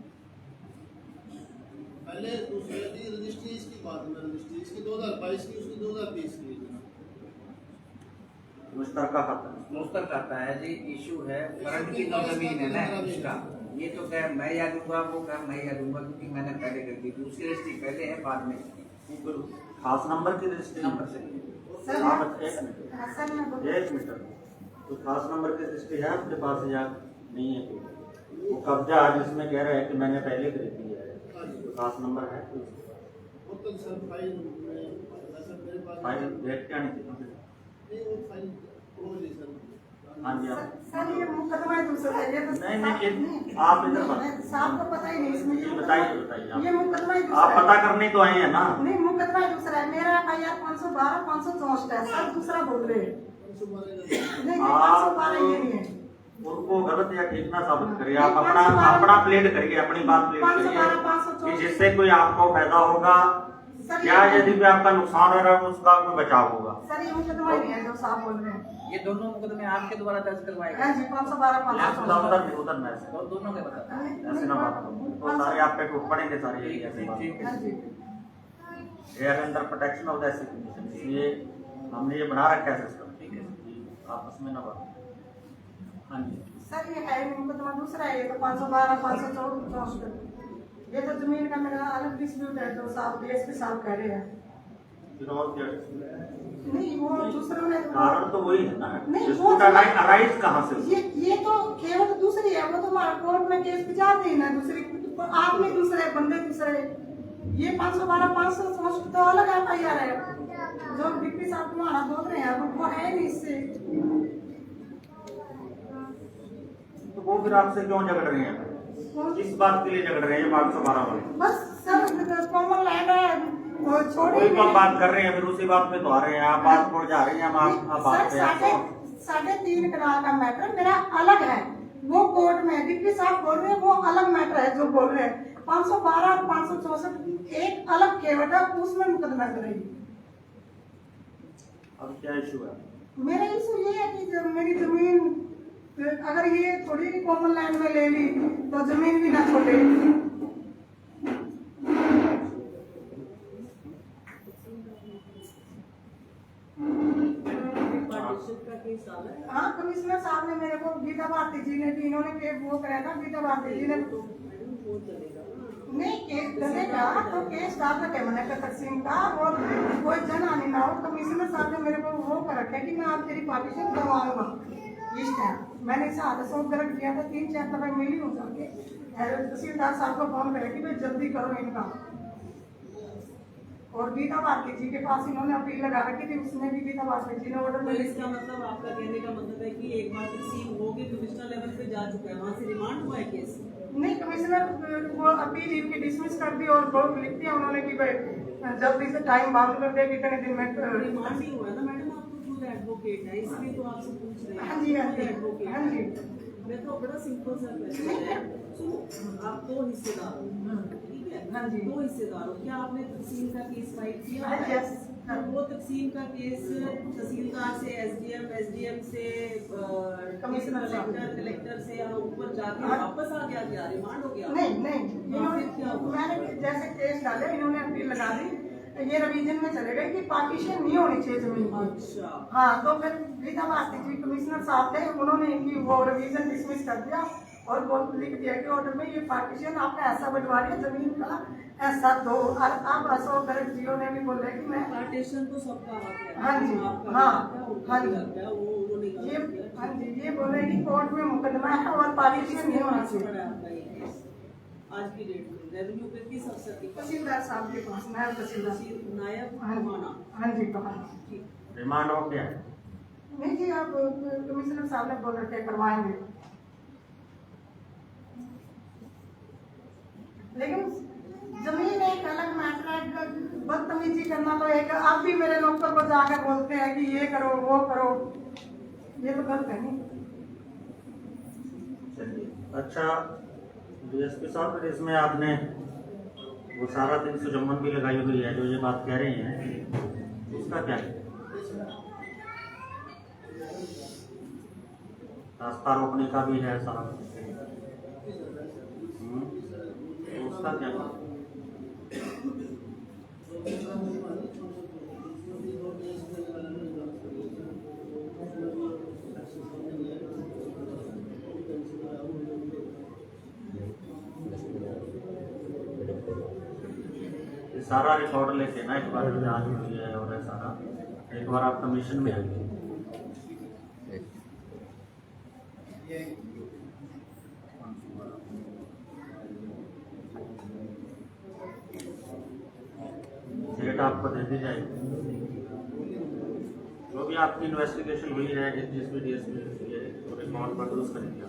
पहले दूसरे की रजिस्ट्री इसकी बात में, रजिस्ट्री इसकी 2022 की, उसकी 2020 की मुश्तर करता है जी। इशू है फ्रंट की जो जमीन है ना उसका, ये तो कह मैं या दूंगा, वो कह मैं या दूंगा, क्योंकि मैंने पहले कर दी थी, उसकी रजिस्ट्री पहले है बाद में। खास नंबर की रजिस्ट्री सर, आप एक मिनट एक मिनट, तो खास नंबर की रजिस्ट्री है आपके पास या नहीं है? वो कब्जा है जिसमें कह रहे हैं कि मैंने पहले खरीदी है, तो खास नंबर है तो वो तो सर फाइल सर मेरे पास फाइल देख के आनी चाहिए। नहीं, वो फाइल क्लोज है सर। हाँ जी आप सर ये मुकदमा है दूसरा है, ये तो नहीं आप इधर बात साहब को पता ही नहीं इसमें। ये बताइए ये मुकदमा ही आप दूसरा पता है। करने तो आए हैं ना? नहीं, मुकदमा ही दूसरा है। मेरा FIR 512 564 है, सब दूसरा बोल रहे हैं। नहीं 512 ये नहीं है। उनको गलत या ठीक ना साबित करिए, आप अपना प्लेट करिए, अपनी बात प्लेट करिए कि जिससे कोई आपको फायदा होगा या यदि भी आपका नुकसान हो रहा है उसका कोई बचाव होगा। सर ये मुकदमा ही नहीं है जो साहब बोल रहे हैं। ये दोनों मुकदमे आपके द्वारा दर्ज करवाए हाँ जी 512 564 उधर में से और दोनों के बता ऐसे ना बात करो, वो सारे आप पे टूट पड़ेंगे सारे यही ऐसी बात। हाँ जी are under protection of the citizen, इसलिए हमने ये बना रखा है सिस्टम। ठीक है आपस में ना बात। हाँ जी सर ये है मुकदमा दूसरा है, ये तो 512 564। ये तो जमीन का मेरा अलग डिस्प्यूट है जो साहब DSP साहब कह रहे हैं। फिर और क्या नहीं वो दूसरों ने कारण तो वही है ना, नहीं, जिसको वो- अराइज कहाँ से? ये तो केवल दूसरी है, वो तो कोर्ट में केस भिजाते ही ना दूसरी, आपने दूसरे बंदे दूसरे। ये 512 564 तो अलग FIR है जो DP साहब तुम्हारा बोल रहे हैं, वो है नहीं इससे। तो वो फिर आपसे क्यों झगड़ रहे हैं? किस बात के लिए झगड़ रहे हैं? 512 वाले बस सर कॉमन लैंड है, वो छोड़े कोई तो बात कर रहे हैं, फिर उसी बात पे तो आ रहे हैं आप, बात को जा रहे हैं हम आप बात पे आपको। 3.5 कनाल का मैटर मेरा अलग है, वो कोर्ट में DP साहब बोल रहे हैं, वो अलग मैटर है जो बोल रहे हैं। 512 और 564 एक अलग केवट है, उसमें मुकदमा करेगी। अब क्या इशू है? मेरा इशू ये है कि जब मेरी जमीन अगर ये थोड़ी कॉमन लैंड में ले ली तो जमीन भी ना छोड़े। हाँ कमिश्नर साहब ने मेरे को, गीता भारती जी ने भी, इन्होंने वो कराया था, गीता भारती जी ने नहीं केस चलेगा तो केस डाल सके मैंने तकसीम का, और कोई जन हानि ना हो। कमिश्नर साहब ने मेरे को वो कर रखा है कि मैं आप तेरी पार्टीशन करवाऊंगा इस टाइम। मैंने इसे आदेश दर्ज किया था, 3-4 दफा मिली हूँ जाके तहसीलदार साहब को फोन करे कि भाई जल्दी करो इनका। और गीता भारती जी के पास इन्होंने अपील लगा रखी थी, उसमें भी गीता भारती जी ने ऑर्डर तो इसका मतलब आपका कहने का मतलब है कि एक बार तकसीम होगी, कमिश्नर लेवल पे जा चुका है, वहाँ से रिमांड हुआ है केस? नहीं, कमिश्नर वो अपील इनकी डिसमिस कर दी और बहुत लिख दिया उन्होंने कि भाई जल्दी से टाइम बाउंड कर दे, कितने दिन में रिमांड ही हुआ है ना मैडम, आप तो खुद एडवोकेट है इसलिए तो आपसे पूछ रहे हैं। हाँ जी, हाँ जी, एडवोकेट हाँ जी। मैं तो बड़ा सिंपल सा क्वेश्चन है, सुनो आप 2 हिस्सेदार हो, ठीक है? हाँ जी। 2 हिस्सेदार हो, क्या आपने तकसीम का केस फाइल किया? हाँ जी, यस। वो तकसीम का केस तहसीलदार से SDM से कमिश्नर कलेक्टर से ऊपर जाके वापस आ गया, क्या रिमांड हो गया? नहीं नहीं, इन्होंने मैंने जैसे केस डाले इन्होंने अपील लगा दी, ये रिवीजन में चले गए कि पार्टीशन नहीं होनी चाहिए जमीन की। अच्छा हाँ, तो फिर गीता भारती जी कमिश्नर साहब थे, उन्होंने इनकी वो रिवीजन डिसमिस कर दिया और वो लिख दिया कि ऑर्डर में ये पार्टीशन आपने ऐसा बंटवा दिया जमीन का ऐसा दो। और अब अशोक गर्ग जी ने भी बोला कि मैं पार्टीशन तो सबका हक है। हाँ जी, आपका हाँ हक है, उनका हाँ भी जी, हक है, वो उन्होंने ये हाँ जी, ये बोले कि कोर्ट में मुकदमा है और पार्टीशन नहीं होना चाहिए। आपका ये केस आज की डेट में रेवेन्यू पे किस अफसर के पास? तहसीलदार साहब के पास, नायब तहसीलदार नायब हाँ कमाना। हाँ जी कहा। रिमांड हो गया? नहीं जी, अब कमिश्नर साहब ने बोल रखे करवाएंगे, लेकिन जमीन एक अलग मैटर है, बदतमीजी करना तो एक। अब भी मेरे नौकर को जाकर बोलते हैं कि ये करो वो करो, ये तो गलत है नहीं। चलिए अच्छा DSP साहब, फिर इसमें आपने वो सारा 354 भी लगाई हुई है जो ये बात कह रही हैं, उसका क्या है? रास्ता रोकने का भी है साहब, तो उसका क्या है? सारा रिकॉर्ड लेके ना एक बार जांच हुई है और है सारा, एक बार आप कमीशन में आइए। डेट आपको दे दी जाएगी, जो भी आपकी इन्वेस्टिगेशन हुई है, जिस भी डीएसपी हुई है, तो रिकॉर्ड प्रोड्यूस करेंगे।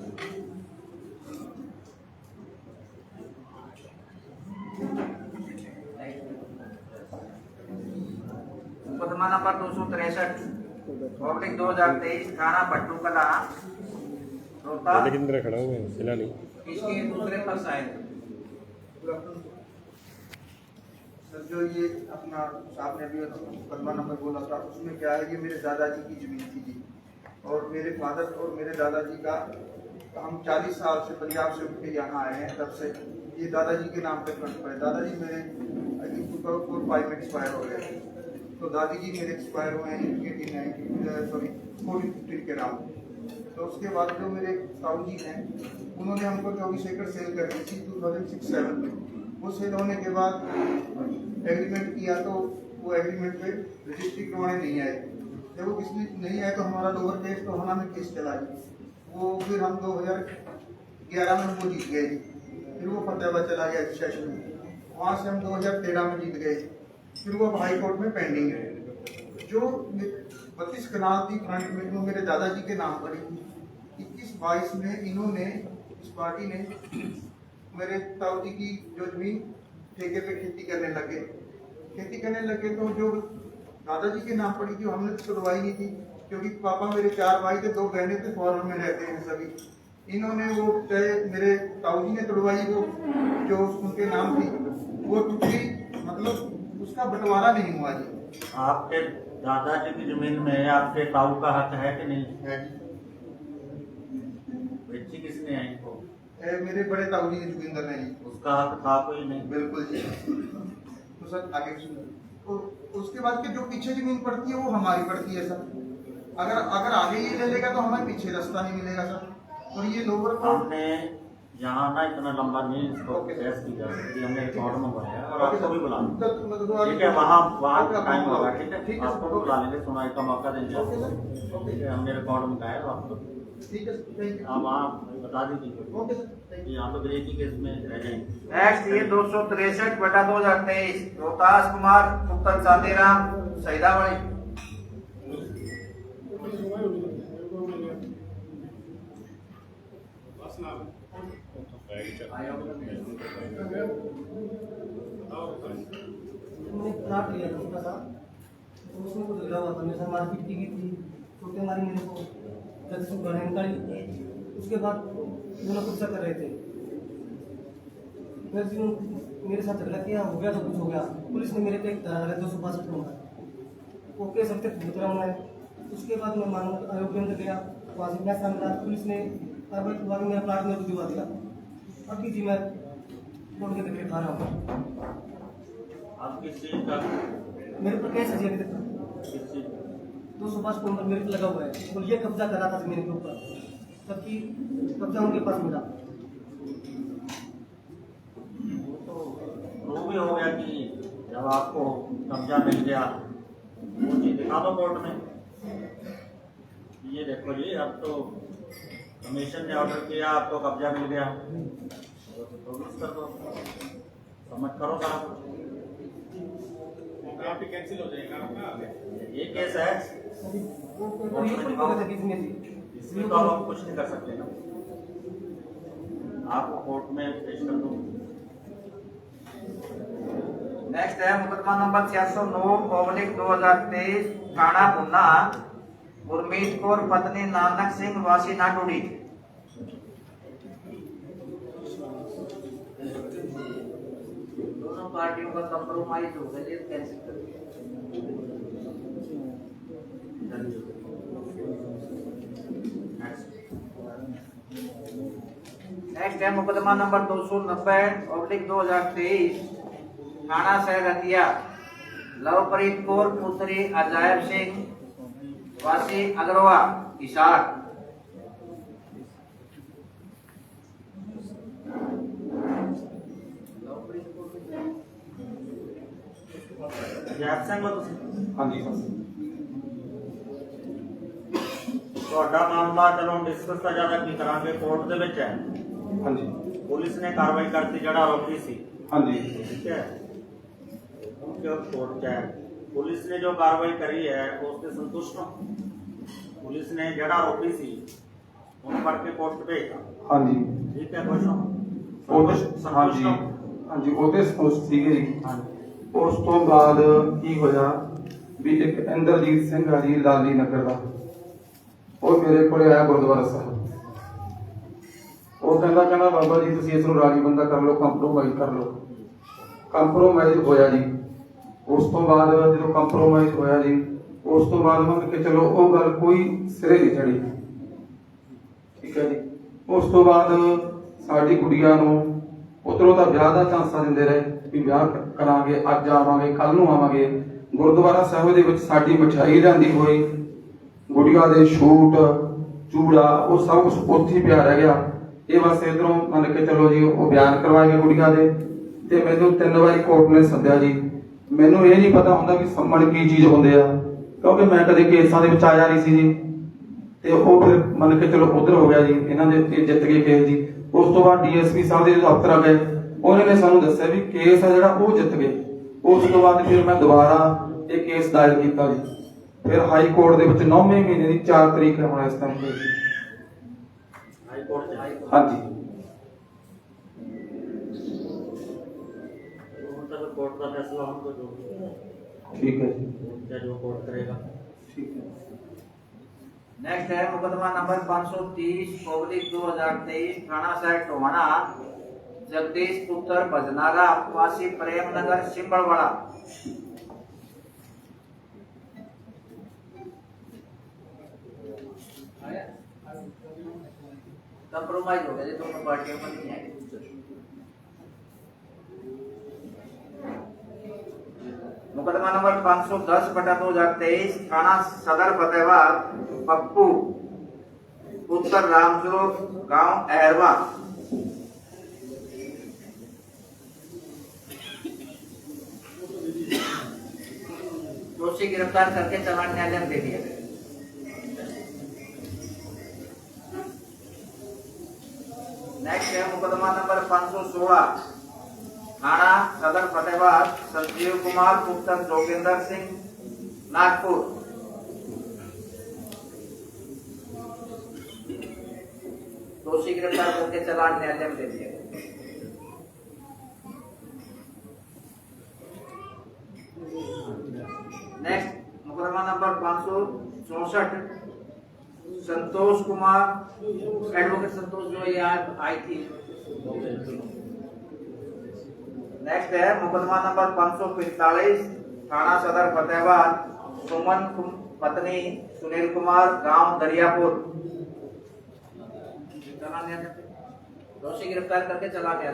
मुकदमा नंबर 263/2023 थाना भट्टू कला रोहतास लेकिन मेरा खड़ा हुआ है, हिला नहीं। इसके दूसरे पक्ष आए। सर जो ये अपना साहब ने भी मुकदमा नंबर बोला था, उसमें क्या है, ये मेरे दादाजी की जमीन थी जी, और मेरे फादर और मेरे दादाजी का हम 40 साल से पंजाब से उठ के यहाँ आए हैं, तब से ये दादाजी के नाम पे ट्रांसफर है। दादाजी मेरे 5 में एक्सपायर हो गए, तो दादी जी मेरे एक्सपायर हुए हैं 14 के राउंड। तो उसके बाद जो मेरे ताऊ जी हैं, उन्होंने हमको 24 एकड़ सेल कर दी थी 2006-07 में। वो सेल होने के बाद एग्रीमेंट किया, तो वो एग्रीमेंट पे रजिस्ट्री करवाने नहीं आए। जब वो किसी नहीं आए तो हमारा लोअर केस तो होना में केस चला जी, वो फिर हम 2011 में वो जीत गए जी, फिर वो फतेहाबाद चला गया सेशन में, वहाँ से हम 2013 में जीत गए, फिर वो हाई कोर्ट में पेंडिंग है। जो 32 कनाल थी फ्रंट में, वो मेरे दादाजी के नाम पर 21-22 में इन्होंने, इस पार्टी ने मेरे ताऊ जी की जो जमीन ठेके पे खेती करने लगे, तो जो दादाजी के नाम पड़ी थी हमने तो छुड़वाई नहीं थी, क्योंकि पापा मेरे 4 भाई थे, 2 बहनें थे, फॉरेन में रहते हैं सभी। इन्होंने वो मेरे ताऊ जी ने तोड़वाई, वो जो उनके नाम थी वो टूटी, मतलब उसका बंटवारा नहीं हुआ जी। आपके दादाजी की जमीन में आपके ताऊ का हक है कि नहीं है? बेची किसने है इनको? मेरे बड़े ताऊ जी जोगिंदर ने जी। उसका हक था कोई नहीं? बिल्कुल जी। तो सर आगे तो उसके बाद के जो पीछे जमीन पड़ती है वो हमारी पड़ती है सर। अगर आगे ये ले लेगा तो हमें पीछे रास्ता नहीं मिलेगा सर। और ये लोअर हमने यहाँ ना इतना लंबा नहीं इसको बहस की जा सकती, हमने रिकॉर्ड मंगवाया और आपको भी बुला लेंगे, ठीक है? वहाँ टाइम होगा, ठीक है? आपको भी बुला लेंगे, सुनाई का मौका देंगे, ठीक है? हमने रिकॉर्ड मंगाया तो आपको आप वहाँ बता दीजिए, यहाँ तो एक ही केस में रह जाएंगे। नेक्स्ट ये 263/2023 रोहतास कुमार पुत्र चांदीराम सैदावड़ी। मैंने प्लाट लिया था छोटा सा, तो उसमें कुछ लगा हुआ था, मेरे साथ मारपीट की गई थी, छोटे मारी मेरे को, जब से गढ़े निकाली। उसके बाद दोनों कुछ कर रहे थे, मेरे साथ झगड़ा किया, हो गया तो कुछ हो गया। पुलिस ने मेरे पे एक धारा 262 नंबर वो केस रखते भूत रहा हूँ मैं। उसके बाद मैं मानव आयोग के अंदर गया, वहाँ से फैसला मिला, पुलिस ने मेरा प्लाट में दिवा दिया। अभी जी मैं कोर्ट के देखिए खा रहा हूँ। आप किस चीज का? मेरे पर केस है जी अभी तक 262 नंबर मेरे पे लगा हुआ है, और ये कब्जा कर रहा था मेरे के ऊपर, जबकि कब्जा उनके पास मिला। वो भी हो गया कि जब आपको कब्जा मिल गया वो चीज दिखा दो कोर्ट में, ये देखो जी अब तो कमीशन ने ऑर्डर किया, आपको कब्जा मिल गया, तो कर दो, सबमिट करो साहब, कैंसिल हो जाएगा आपका। ये केस है, इसमें तो आप कुछ नहीं कर सकते ना, आप कोर्ट में पेश कर दो। नेक्स्ट है मुकदमा नंबर 609/2023 थाना पुन्ना गुरमीत कौर पत्नी नानक सिंह वासी नाटुड़ी। दोनों पार्टियों का कंप्रोमाइज हो गया, कैंसिल कर दिया। नेक्स्ट है मुकदमा नंबर 290/2023 थाना सहरतिया लवप्रीत कौर पुत्री अजायब सिंह वासी अग्रवा हिसार। ਜੈਪ ਸਿੰਘ ਹੋ ਤੁਸੀਂ? ਹਾਂਜੀ ਸਰ। ਤੁਹਾਡਾ ਮਾਮਲਾ ਚਲੋ ਡਿਸਕਸ ਤਾਂ ਜ਼ਿਆਦਾ ਕੀ ਕਰਾਂਗੇ, ਕੋਰਟ ਦੇ ਵਿੱਚ ਹੈ। ਹਾਂਜੀ। ਪੁਲਿਸ ਨੇ ਕਾਰਵਾਈ ਕਰਤੀ, ਜਿਹੜਾ ਆरोपी ਸੀ। ਹਾਂਜੀ। ठीक है, उनके कोर्ट क्या है, पुलिस ने जो कार्रवाई करी है उससे संतुष्ट हो? पुलिस ने जड़ा आरोपी सी उन पर के कोर्ट भेजा। ਹਾਂਜੀ। ठीक है, खुश हो? ਹਾਂਜੀ ਹਾਂਜੀ ਉਹਦੇ ਸੰਤੁਸ਼ਟ ਸੀਗੇ ਜੀ। ਉਸ ਤੋਂ ਬਾਅਦ ਕੀ ਹੋਇਆ ਵੀ ਇੱਕ ਇੰਦਰਜੀਤ ਸਿੰਘ ਆ ਜੀ ਲਾਲੀ ਨਗਰ ਦਾ, ਉਹ ਮੇਰੇ ਕੋਲੇ ਆਇਆ ਗੁਰਦੁਆਰਾ ਸਾਹਿਬ। ਉਹ ਕਹਿੰਦਾ ਬਾਬਾ ਜੀ ਤੁਸੀਂ ਇਸ ਨੂੰ ਰਾਜੀ ਬੰਦਾ ਕਰ ਲਓ, ਕੰਪਰੋਮਾਈਜ਼ ਕਰ ਲਓ। ਕੰਪਰੋਮਾਈਜ਼ ਹੋਇਆ ਜੀ। ਉਸ ਤੋਂ ਬਾਅਦ ਜਦੋਂ ਕੰਪਰੋਮਾਈਜ਼ ਹੋਇਆ ਜੀ, ਉਸ ਤੋਂ ਬਾਅਦ ਮੰਨ ਕੇ ਚਲੋ ਉਹ ਗੱਲ ਕੋਈ ਸਿਰੇ ਨਹੀਂ ਚੜੀ। ਠੀਕ ਹੈ ਜੀ। ਉਸ ਤੋਂ ਬਾਅਦ ਸਾਡੀ ਗੁੜੀਆ ਨੂੰ ਉਧਰੋਂ ਤਾਂ ਵਿਆਹ ਦਾ ਝਾਂਸਾ ਦਿੰਦੇ ਰਹੇ ਵੀ ਵਿਆਹ ਕਰਾਂਗੇ, ਅੱਜ ਆਵਾਂਗੇ, ਕੱਲ ਨੂੰ ਆਵਾਂਗੇ। ਗੁਰਦੁਆਰਾ ਸਾਹਿਬ ਦੇ ਵਿੱਚ ਸਾਡੀ ਮਠਿਆਈ ਲਿਆਂਦੀ ਹੋਈ, ਗੁੜੀਆ ਦੇ ਸ਼ੂਟ ਚੂੜਾ ਉਹ ਸਭ ਕੁਝ ਉੱਥੇ ਹੀ ਪਿਆ ਰਹਿ ਗਿਆ। ਇਹ ਬਸ ਇਧਰੋਂ ਮੰਨ ਕੇ ਚਲੋ ਜੀ ਉਹ ਬਿਆਨ ਕਰਵਾਏ ਗਏ ਗੁੜੀਆ ਦੇ, ਤੇ ਮੈਨੂੰ 3 ਵਾਰੀ ਕੋਰਟ ਨੇ ਸੱਦਿਆ ਜੀ। ਮੈਨੂੰ ਇਹ ਨਹੀਂ ਪਤਾ ਹੁੰਦਾ ਵੀ ਸੰਮਣ ਕੀ ਚੀਜ਼ ਹੁੰਦੇ ਆ, ਕਿਉਂਕਿ ਮੈਂ ਕਦੇ ਕੇਸਾਂ ਦੇ ਵਿੱਚ ਆਇਆ ਨਹੀਂ ਸੀ ਜੀ। ਤੇ ਉਹ ਫਿਰ ਮੰਨ ਕੇ ਚਲੋ ਉਧਰ ਹੋ ਗਿਆ ਜੀ, ਇਹਨਾਂ ਦੇ ਉੱਤੇ ਜਿੱਤ ਗਏ ਕੇਸ ਜੀ। ਉਸ ਤੋਂ ਬਾਅਦ ਡੀਐਸਪੀ ਸਾਹਿਬ ਦੇ ਦਫ਼ਤਰ ਆ ਗਏ, ਉਹਨਾਂ ਨੇ ਸਾਨੂੰ ਦੱਸਿਆ ਵੀ ਕੇਸ ਆ ਜਿਹੜਾ ਉਹ ਜਿੱਤ ਗਏ। ਉਸ ਤੋਂ ਬਾਅਦ ਫਿਰ ਮੈਂ ਦੁਬਾਰਾ ਇਹ ਕੇਸ ਦਾਇਰ ਕੀਤਾ ਜੀ। ਫਿਰ ਹਾਈ ਕੋਰਟ ਦੇ ਵਿੱਚ 9ਵੇਂ ਮਹੀਨੇ ਦੀ 4 ਤਰੀਕ ਹੈ ਹੁਣ ਇਸ ਟਾਈਮ ਤੇ। हाई कोर्ट से? ਹਾਂਜੀ। मतलब कोर्ट का फैसला हमको जो ठीक है जी, क्या जो कोर्ट करेगा। ठीक है। नेक्स्ट है मुकदमा नंबर 530 पब्लिक 2023 थाना सैट टोहाना जगदीश पुत्र भजनागा वासी प्रेमनगर सिंबड़वाड़ा। कंप्रोमाइज हो गया जी, दोनों पार्टियों में नहीं है। मुकदमा नंबर 510/2023 थाना सदर फतेहाबाद पप्पू पुत्र रामस्वरूप गांव अहरवा। दोषी गिरफ्तार करके चालान न्यायालय में दे दिया गया। नेक्स्ट है मुकदमा नंबर 516 थाना सदर फतेहाबाद संजीव कुमार पुत्र जोगिंदर सिंह नागपुर। दोषी गिरफ्तार करके चालान न्यायालय में दे दिया। नेक्स्ट मुकदमा नंबर 564 संतोष कुमार एडवोकेट संतोष जो ये आई थी। नेक्स्ट है मुकदमा नंबर 545 थाना सदर फतेहाबाद सुमन पत्नी सुनील कुमार गांव दरियापुर। दोषी गिरफ्तार करके चला गया।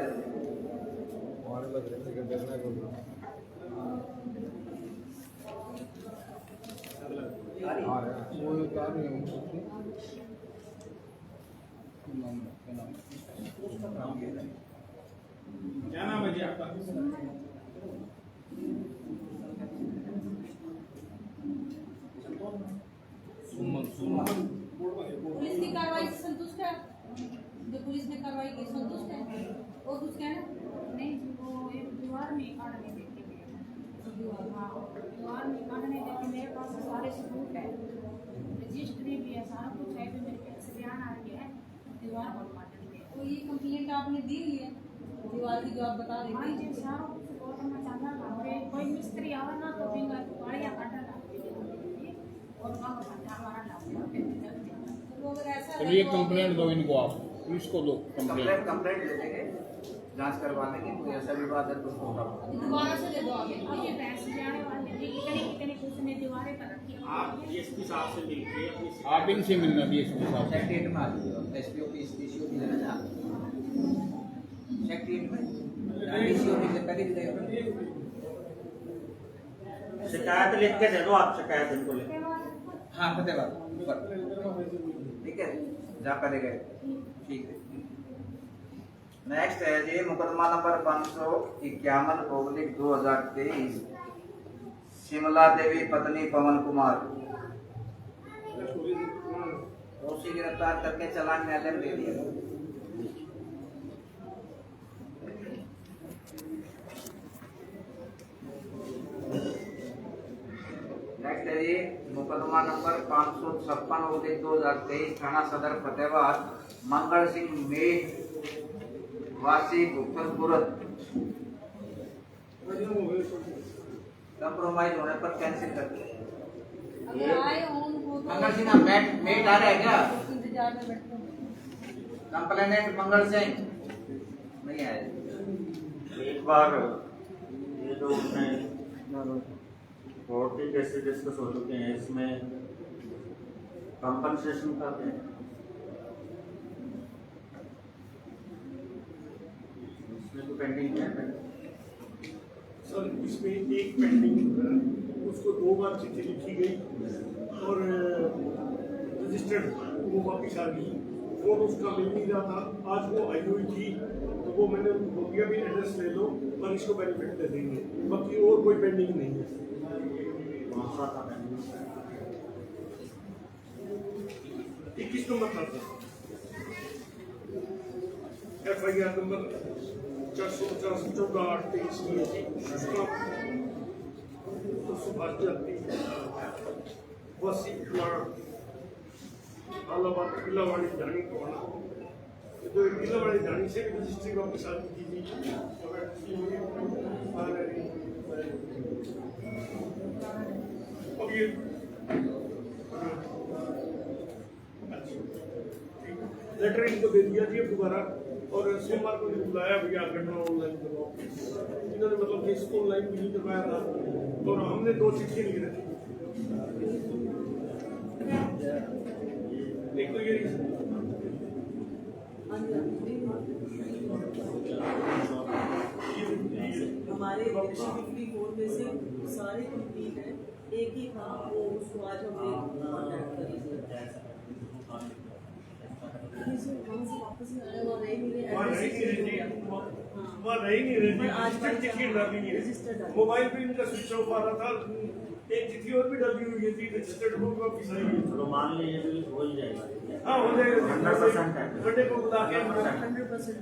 क्या नाम है जी आपका? पुलिस की कार्रवाई से संतुष्ट है? जो पुलिस ने कार्रवाई की संतुष्ट है? और कुछ कहना? नहीं, वो एक दीवार में काटने देती है। हाँ, दीवार में काटने देती, मेरे पास सारे सबूत है, रजिस्ट्री भी है, सारा कुछ है, जो मेरे पास बयान आ रही है दीवार पर काटने के। तो ये कंप्लेंट आपने दी हुई है दीवार की जो आप बता रहे हाँ थे? जी, सारा कुछ कोर्ट में चाहता था। और कोई मिस्त्री आवे ना तो फिंगर गाड़ियाँ काटा लाते और वहाँ पर हमारा लाते। तो अगर ऐसा है चलिए तो कंप्लेंट दो इनको, आप पुलिस को दो कंप्लेंट। कंप्लेंट ले लेंगे जांच करवाने की, कोई ऐसा विवाद है तो उसको दोबारा से दे दो आगे। अब ये भैंस जाने वाले थे, कितनी कुछ ने दीवारें पर रखी है। आप डीएसपी साहब से मिलके आप इनसे मिलना डीएसपी साहब से। सेक्रेटरीट में आ जाइए, एसपी ऑफिस डीसी ऑफिस है ना, सेक्रेटरीट में डीसी ऑफिस से पहले भी गए। शिकायत लिख के दे दो आप, शिकायत इनको लिख। हाँ फतेहाबाद ठीक है, जा पहले गए। ठीक है। नेक्स्ट है जी मुकदमा नंबर 551/2023 शिमला देवी पत्नी पवन कुमार, दोषी गिरफ्तार करके चालान न्यायालय में दे दिया। नेक्स्ट है जी मुकदमा नंबर 556/2023 थाना सदर फतेहाबाद, मंगल सिंह मेघ वासी गुप्तपुर कंप्रोमाइज होने पर कैंसिल कर दिया। मंगल सिंह मेट आ रहा है क्या? कंप्लेनेंट मंगल सिंह नहीं आए। एक बार ये जो उसने कोर्ट के केसेस डिस्कस हो चुके हैं, इसमें कंपनसेशन का क्या है? इसमें तो पेंडिंग है सर। इसमें एक पेंडिंग उसको 2 बार चिट्ठी लिखी गई और रजिस्टर्ड वो वापिस आ गई और उसका मिल नहीं रहा था। आज वो आई हुई थी तो वो मैंने उनको बोल दिया भी एड्रेस ले लो और इसको बेनिफिट दे देंगे, बाकी और कोई पेंडिंग नहीं है। कौन सा था पेंडिंग? 21 नंबर था सर, FIR नंबर 450/14/823 उसका तो सुभाष जाती वसी आलाबाद किलावाड़ी जानी पड़ा, तो किलावाड़ी जानी से रजिस्ट्री वापस आ गई थी। अब ये लेटर इनको दे दिया जी दोबारा, और सोमवार को बुलाया भैया घटना ऑनलाइन करवाओ। इन्होंने मतलब कि इसको ऑनलाइन भी नहीं करवाया था और हमने 2 चिट्ठी लिख रही थी। एक तो ये हमारे 54 में से सारे कंप्लीट है, एक ही था वो उसको आज हमने कॉन्टैक्ट करी वापस आया वो रही नहीं रही। मोबाइल पे इनका स्विच ऑफ आ रहा था, एक चिट्ठी और भी डली हुई थी रजिस्टर्ड हो वापस आई है। चलो मान लीजिए कि हो ही जाएगा। हाँ हो जाएगा 100% है। बड़े को बुला के 100%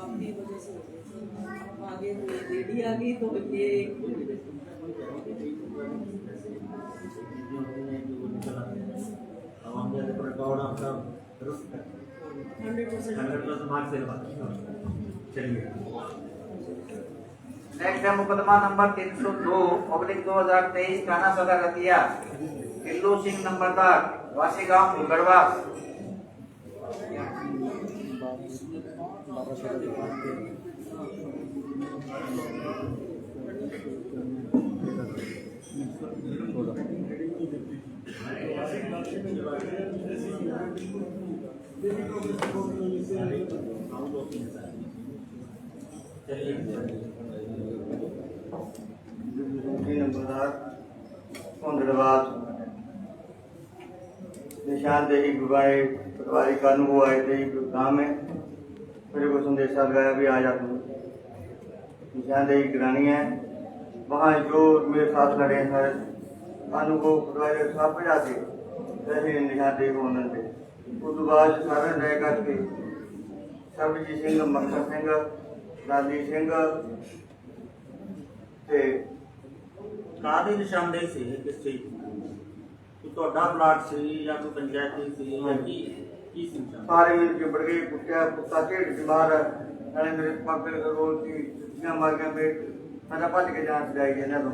आपकी वजह से आगे रेडी आ गई तो ये 100% मार्क्स से चलिए। नेक्स्ट है मुकदमा नंबर 302/2023 थाना सदर रतिया, टिल्लू सिंह नंबरदार वासी गांव गढ़वा, नंबरदार धन्यवाद। निशानदेही गुबाए पटवारी कानून आए थे गाँव में, मेरे को संदेशा लगाया भी आ जा तुम निशानदेही करानी है। वहाँ जो मेरे साथ लड़े हैं सारे कानून को पटवारी साथ में जाते वैसे निशानदेही को होने थे। उसके बाद सारे रह करके सरबजीत सिंह, मक्खन सिंह, राजदीप सिंह ਤੇ ਕਾਹਦੀ ਨਿਸ਼ਾਨਦੇਹੀ ਸੀ ਕਿਸ ਚੀਜ਼ ਦੀ? ਤੁਹਾਡਾ ਪਲਾਟ ਸੀ ਜਾਂ ਕੋਈ ਪੰਚਾਇਤੀ ਸੀ ਜਾਂ ਕੀ ਸੀ? ਸਾਰੇ ਮਿਲ ਕੇ ਬੜ ਗਏ, ਕੁੱਟਿਆ ਕੁੱਤਾ ਢੇਡ ਚ ਮਾਰ, ਨਾਲੇ ਮੇਰੇ ਪੱਗ ਰੋਲ ਦੀ ਜੁੱਤੀਆਂ ਮਾਰ ਗਿਆ, ਮੈਂ ਤਾਂ ਭੱਜ ਕੇ ਜਾਨ ਛਡਾਈ ਇਹਨਾਂ ਤੋਂ।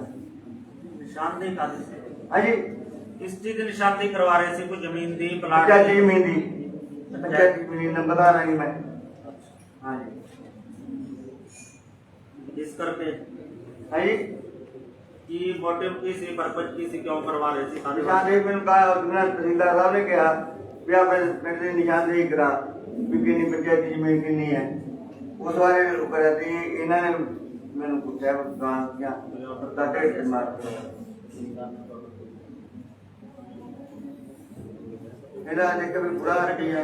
ਨਿਸ਼ਾਨਦੇਹੀ ਕਾਹਦੀ ਸੀ? ਹਾਂਜੀ ਕਿਸ ਚੀਜ਼ ਦੀ ਨਿਸ਼ਾਨਦੇਹੀ ਕਰਵਾ ਰਹੇ ਸੀ? ਕੋਈ ਜ਼ਮੀਨ ਦੀ, ਪਲਾਟ ਪੰਚਾਇਤੀ ਜ਼ਮੀਨ ਦੀ, ਪੰਚਾਇਤੀ ਜ਼ਮੀਨ ਨੰਬਰਦਾਰ ਹਾਂ ਜੀ ਮੈਂ। ਹਾਂਜੀ ਇਸ ਕਰਕੇ ਹਾਂਜੀ ਕੀ ਮੋਟਿਵ ਕੀ ਸੀ, ਪਰਪਸ ਕੀ ਸੀ, ਕਿਉਂ ਕਰਵਾ ਰਹੇ ਸੀ? ਨਿਸ਼ਾਨਦੇਹੀ ਮੈਨੂੰ ਕਹਾ ਤਹਿਸੀਲਦਾਰ ਸਾਹਿਬ ਨੇ ਕਿਹਾ ਵੀ ਆਪਣੇ ਪਿੰਡ ਦੀ ਨਿਸ਼ਾਨਦੇਹੀ ਕਰਾ ਵੀ ਕਿੰਨੀ ਪੰਚਾਇਤੀ ਜ਼ਮੀਨ ਕਿੰਨੀ ਹੈ। ਉਸ ਬਾਰੇ ਕਰਿਆ ਤੇ ਇਹਨਾਂ ਨੇ ਮੈਨੂੰ ਪੁੱਛਿਆ ਗਾਂ ਜਾਂ ਤਾਂ ਢੇਡ ਮਾਰ ਇਹਦਾ ਜੇ ਕभी बुरा नहीं है।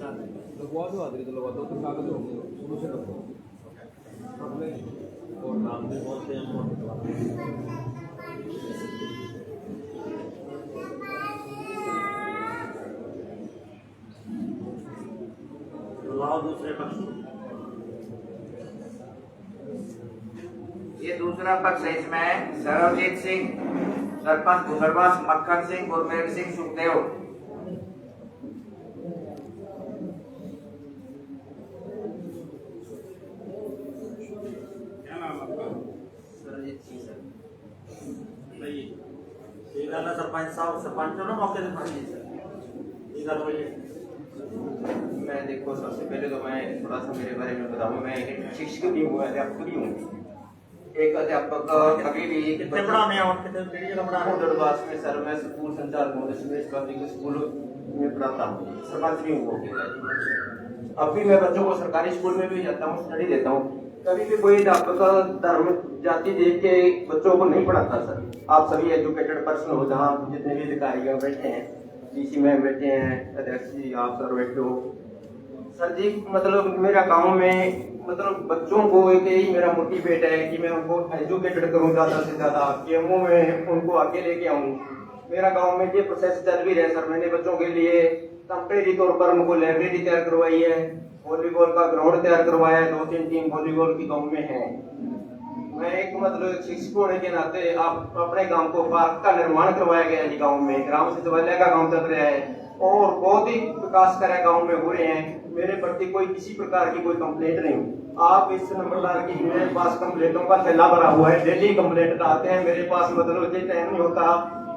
लगवा दो आदमी तो लगवा दो तो कागज होंगे शुरू से लगवा और नाम भी बोलते हैं लाओ दूसरे पक्ष। ये दूसरा पक्ष है, इसमें सरवजीत सिंह, सरपंच भूसरवास, मक्खन सिंह, गुरमेल सिंह, सुखदेव। क्या नाम आपका? सरजीत सिंह सर। सरपंच साहब सरपंच हो ना मौके से पहुंचे सर। मैं देखो सबसे पहले तो मैं थोड़ा सा मेरे बारे में बताऊं। मैं एक शिक्षक भी हूँ, अध्यापक भी हूँ। एक अध्यापक अभी भी कितने पढ़ाने हैं और कितने जगह पढ़ाने हैं? दरबार में सर मैं स्कूल संचालक हूँ, पब्लिक स्कूल में पढ़ाता हूँ, सरपंच भी हूँ। अब भी मैं बच्चों को सरकारी स्कूल में भी जाता हूँ, स्टडी देता हूँ। कभी भी कोई अध्यापक धर्म जाति देख के बच्चों को नहीं पढ़ाता सर। आप सभी एजुकेटेड पर्सन हो, जहाँ जितने भी अधिकारी बैठे हैं, डीसी में बैठे हैं, अध्यक्ष जी आप सर बैठे हो सर जी। मतलब मेरा गांव में मतलब बच्चों को एक यही मेरा मोटिवेट है कि मैं उनको एजुकेटेड करूं ज़्यादा से ज़्यादा, गेमों में उनको आगे लेके आऊं। मेरा गांव में ये प्रोसेस चल भी रहा है सर। मैंने बच्चों के लिए टेम्परेरी तौर पर उनको लाइब्रेरी तैयार करवाई है, वॉलीबॉल का ग्राउंड तैयार करवाया है, 2-3 टीम वॉलीबॉल की गाँव में है। मैं एक मतलब शिक्षक होने के नाते आप अपने गांव को पार्क का निर्माण करवाया गया है गांव में। ग्राम सचिवालय का काम चल रहा है और बहुत ही विकास कार्य गांव में हो रहे हैं। मेरे प्रति कोई किसी प्रकार की कोई कंप्लेंट नहीं। आप इस नंबरदार की मेरे पास कंप्लेंटों का थैला भरा हुआ है, डेली कंप्लेंट आते हैं मेरे पास। मतलब मुझे टाइम नहीं होता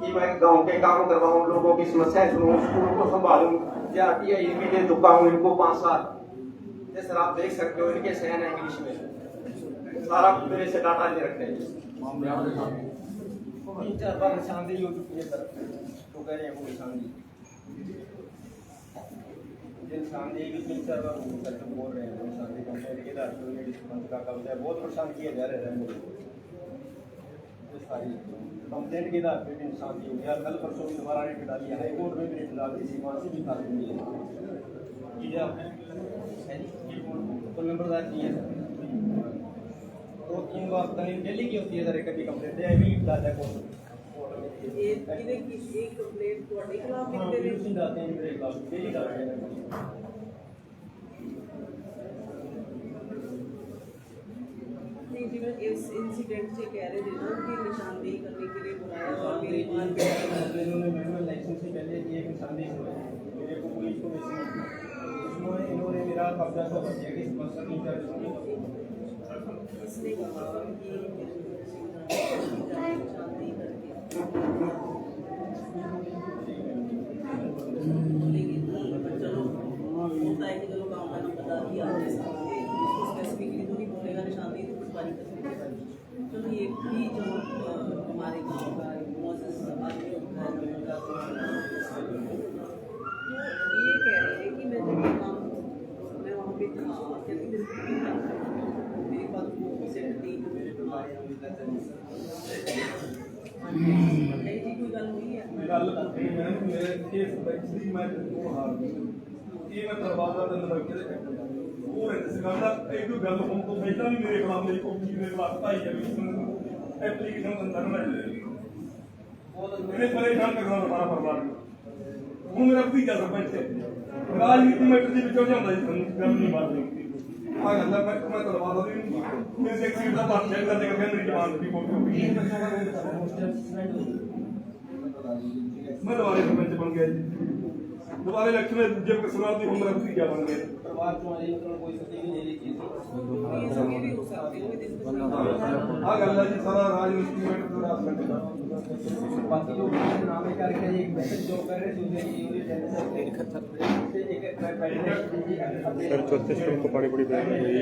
कि मैं गांव के काम करवाऊं, लोगों की समस्याएं सुनूं, स्कूल को संभालूं। या RTI भी दे चुका हूं इनको 5 साल। ये सर आप देख सकते हो, इनके सहन है इंग्लिश में सारा मेरे से डाटा ले रखते हैं। 3-4 बार निशानदेही हो चुकी है सर, तो कह रहे हैं वो निशानदेही भी 3-4 बार सर जो बोल रहे हैं निशानदेही कंप्लेंट के आधार पर मेरी सरपंच का कब्जा है, बहुत परेशान किया जा रहा है मुझे। सारी कंप्लेंट के आधार पर भी निशानदेही हो गया। कल परसों भी दोबारा रेट डाली है, हाई कोर्ट में भी रेट डाल दी थी, वहाँ से भी खाली हुई है। तो नंबरदार की है सर, 2-3 बार डेली की होती है सर। एक कंप्लेंट है अभी डाला है कोर्ट। एक कंप्लेंट ਤੁਹਾਡੇ ਖਿਲਾਫ ਕਿੰਨੇ ਦੇ ਤੁਸੀਂ ਦੱਸਦੇ हैं मेरे खिलाफ डेली डालते हैं। नहीं जी मैं इस इंसिडेंट से कह रहे थे ना कि निशानदेही करने के लिए बुलाया और मेरे इन्होंने मैनुअल लाइसेंस से पहले एक निशानदेही करवाई मेरे को पुलिस को उसमें इन्होंने मेरा कब्जा तो कर दिया कि स्पॉन्सर नहीं कर इसने कहा कि चलो होता है कि चलो गाँव का नाम बता दिया स्पेसिफिकली तो नहीं बोलेगा निशानदेही तो कुछ बारी कर चलो ये भी जो हमारे गाँव का मोसेस आदमी होता है ये कह रहे हैं कि मैं जब काम मैं वहाँ पे थी मेरे पास नहीं जी कोई गल हुई है मेरे केस बच्ची मैं तो हार गई ये मैं दरवाजा बंद करके वो इस गल का एक दो गल होने तो पहला भी मेरे खिलाफ मेरी कोई मेरे पास आई है एप्लीकेशन अंदर में मेरे परेशान करना हमारा परिवार वो मेरा भतीजा सरपंच है राजनीति में किसी भी चल जाता है गल नहीं बात नहीं आ गल मैं दरवाजा भी मेरे से सीट का बात चेक करने का मेरी जवान की कॉपी मैं दोबारा सरपंच बन गया दोबारा इलेक्शन में जब शुरुआत हुई मेरा भतीजा बन गया परिवार को मतलब कोई सती नहीं लेके हाँ गल है जी सारा राजनीति में बाकी जो नाम है करके एक मैसेज जो कर रहे थे सर चौथे स्टोर को पानी पूरी बैग हुई